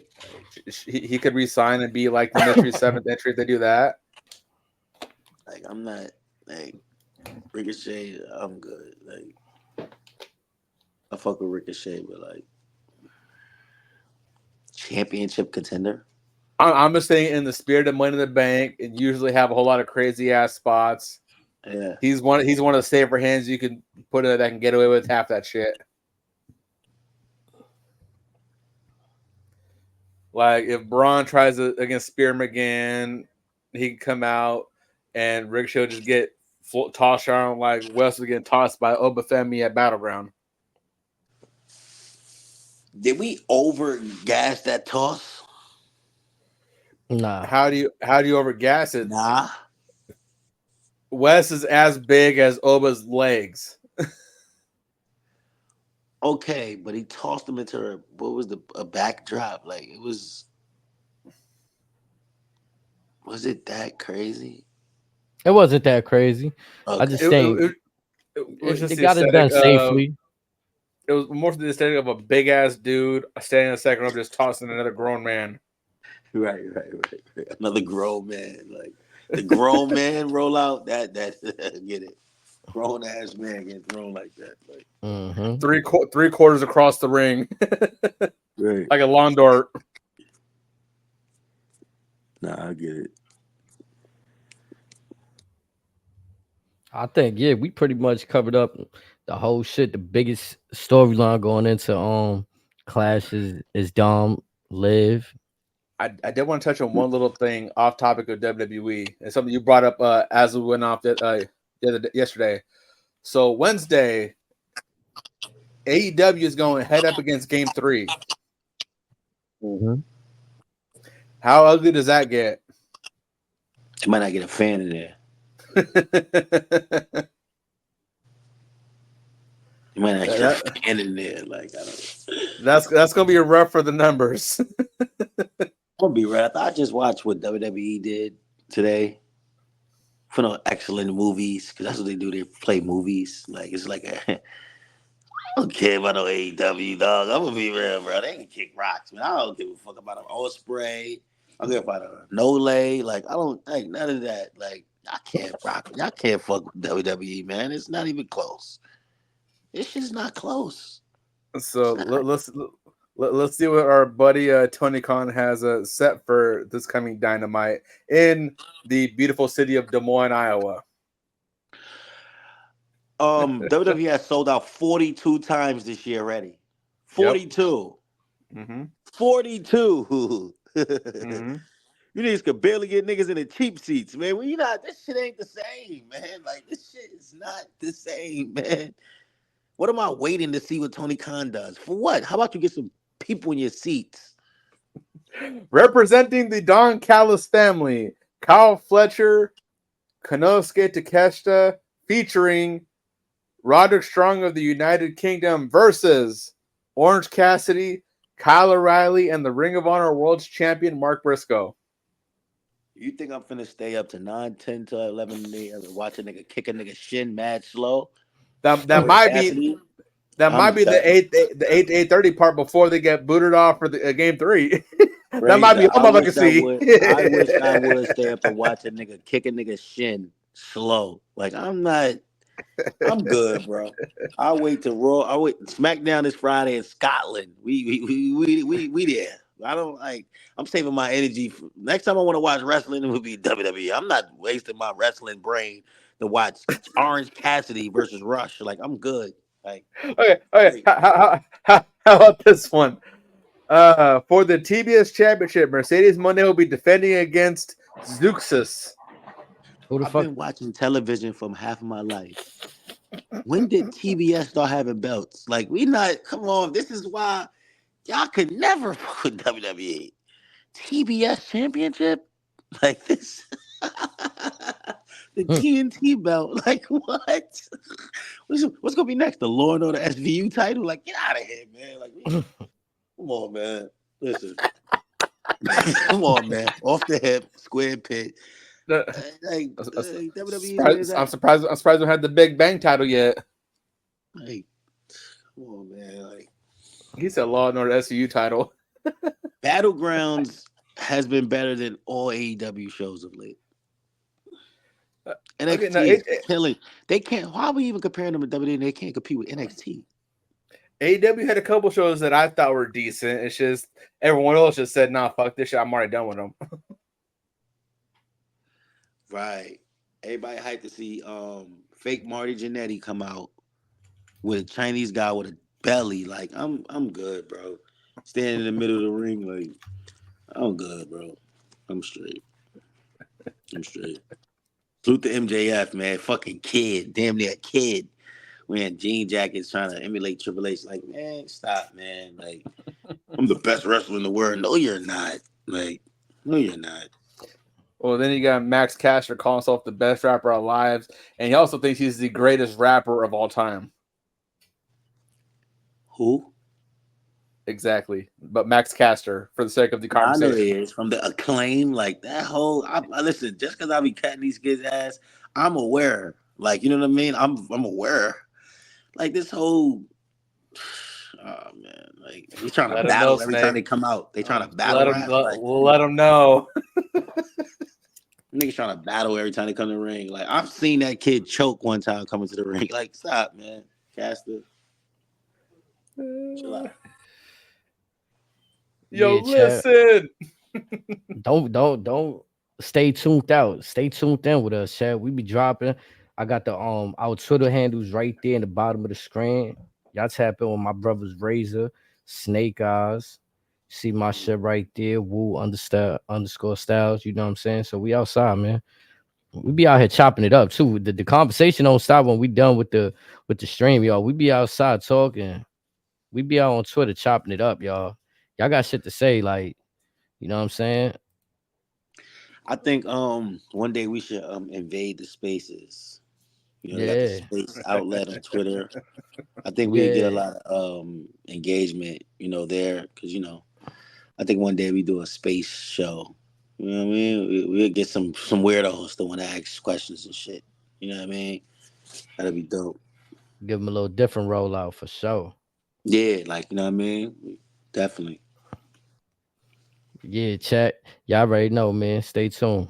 Speaker 3: he could resign and be like the mystery 7th entry if they do that.
Speaker 2: I'm not Ricochet. I'm good. I fuck with Ricochet, but championship contender.
Speaker 3: I'm just saying, in the spirit of Money in the Bank, and usually have a whole lot of crazy ass spots.
Speaker 2: Yeah,
Speaker 3: he's one of the safer hands you can put in that can get away with half that shit. If Braun tries to against Spearman again, he can come out and Ricochet just get tossed around like Wes was getting tossed by Obafemi at Battleground.
Speaker 2: Did we overgas that toss?
Speaker 1: Nah.
Speaker 3: How do you overgas it?
Speaker 2: Nah.
Speaker 3: Wes is as big as Oba's legs.
Speaker 2: Okay, but he tossed him into a backdrop? Was it that crazy?
Speaker 1: It wasn't that crazy. Okay. I just think it got it done safely.
Speaker 3: It was more for the aesthetic of a big ass dude standing in the second row just tossing another grown man.
Speaker 2: Right. Another grown man. The grown man roll out, that get it. Grown ass man getting thrown like that.
Speaker 3: 3/4 across the ring.
Speaker 2: Right.
Speaker 3: Like a lawn dart.
Speaker 2: Nah, I get it.
Speaker 1: I think, we pretty much covered up the whole shit. The biggest storyline going into Clash is Dom Liv.
Speaker 3: I did want to touch on one little thing off topic of WWE. And something you brought up as we went off yesterday. So Wednesday, AEW is going head up against Game 3.
Speaker 2: Mm-hmm.
Speaker 3: How ugly does that get?
Speaker 2: You might not get a fan in there. You might not get a fan in there. I don't know.
Speaker 3: That's gonna be rough for the numbers.
Speaker 2: I'm gonna be right. I just watched what WWE did today for no excellent movies, because that's what they do. They play movies. It's I don't care about no AEW, dog. I'm gonna be real, bro. They can kick rocks, man. I don't give a fuck about an Ospreay. I'm gonna fight her. No lay. Like I don't like none of that. Like I can't rock. Y'all can't fuck with WWE, man. It's not even close. It's just not close.
Speaker 3: So let's see what our buddy Tony Khan has set for this coming Dynamite in the beautiful city of Des Moines, Iowa.
Speaker 2: WWE has sold out 42 times this year already. 42.
Speaker 3: Yep. Mm-hmm.
Speaker 2: 42.
Speaker 3: Mm-hmm.
Speaker 2: You niggas could barely get niggas in the cheap seats, man. Well, this shit ain't the same, man. Like, this shit is not the same, man. What am I waiting to see what Tony Khan does? For what? How about you get some people in your seats?
Speaker 3: Representing the Don Callis family, Kyle Fletcher, Konosuke Takeshita, featuring Roderick Strong of the United Kingdom versus Orange Cassidy, Kyle O'Reilly, and the Ring of Honor World's Champion Mark Briscoe.
Speaker 2: You think I'm finna stay up to 9, 10 to 11 and watch a nigga kick a nigga shin mad slow?
Speaker 3: That might be the 8 to 8:30 part before they get booted off for the game 3. That might be all I can see.
Speaker 2: I wish I would stay up to watch a nigga kick a nigga shin slow. Like I'm good, bro. I'll wait to Raw. SmackDown this Friday in Scotland. We there. I don't like. I'm saving my energy. Next time I want to watch wrestling, it would be WWE. I'm not wasting my wrestling brain to watch Orange Cassidy versus Rush. Like I'm good. Like
Speaker 3: okay. How about this one? For the TBS Championship, Mercedes Moné will be defending against Zeuxis.
Speaker 2: I've been watching television from half of my life. When did TBS start having belts? Like come on. This is why y'all could never fuck with WWE. TBS Championship? Like this. The TNT belt. Like what? What's gonna be next? The Lord or the SVU title? Like, get out of here, man. Like, come on, man. Listen. Come on, man. Off the hip, square pit. WWE.
Speaker 3: I'm surprised we don't have the Big Bang title yet.
Speaker 2: Like, come on, man. Like,
Speaker 3: he said Law and Order SVU title.
Speaker 2: Battlegrounds has been better than all AEW shows of late. NXT is killing. They can't. Why are we even comparing them to WWE? They can't compete with NXT.
Speaker 3: AEW had a couple shows that I thought were decent. It's just everyone else just said, "Nah, fuck this shit. I'm already done with them."
Speaker 2: Right. Everybody hyped to see fake Marty Jannetty come out with a Chinese guy with a belly. Like I'm good, bro. Standing in the middle of the ring, like I'm good, bro. I'm straight. Salute to MJF, man. Fucking kid. Damn near kid. Wearing jean jackets trying to emulate Triple H. Like, man, stop, man. Like, I'm the best wrestler in the world. No, you're not. Like, no, you're not.
Speaker 3: Well, then you got Max Caster calling himself the best rapper alive, and he also thinks he's the greatest rapper of all time.
Speaker 2: Who?
Speaker 3: Exactly. But Max Caster, for the sake of the conversation.
Speaker 2: I know he is. From the Acclaim, like that whole... I listen, just because I be cutting these kids' ass, I'm aware. Like, you know what I mean? I'm aware. Like, this whole... Oh, man. Like, he's trying to battle every time they come out. They trying to battle.
Speaker 3: Let them know.
Speaker 2: Niggas trying to battle every time they come to the ring. Like, I've seen that kid choke one time coming to the ring. Like, stop, man. Caster. Chill out.
Speaker 3: Yo, listen.
Speaker 1: Don't stay tuned out. Stay tuned in with us, Chad. We be dropping. I got the our Twitter handles right there in the bottom of the screen. Y'all tap in with my brothers Razor, Snake Eyes. See my shit right there, Woo _Styles. You know what I'm saying? So we outside, man. We be out here chopping it up too. The conversation don't stop when we done with the stream, y'all. We be outside talking. We be out on Twitter chopping it up, y'all. Y'all got shit to say, like, you know what I'm saying?
Speaker 2: I think one day we should invade the spaces. You know, got the space outlet on Twitter. I think we get a lot of engagement, you know, there, because, you know, I think one day we do a space show. You know what I mean? We'll get some weirdos that want to ask questions and shit. You know what I mean? That'd be dope.
Speaker 1: Give them a little different rollout for sure.
Speaker 2: Yeah, like, you know what I mean? Definitely.
Speaker 1: Yeah, chat. Y'all already know, man. Stay tuned.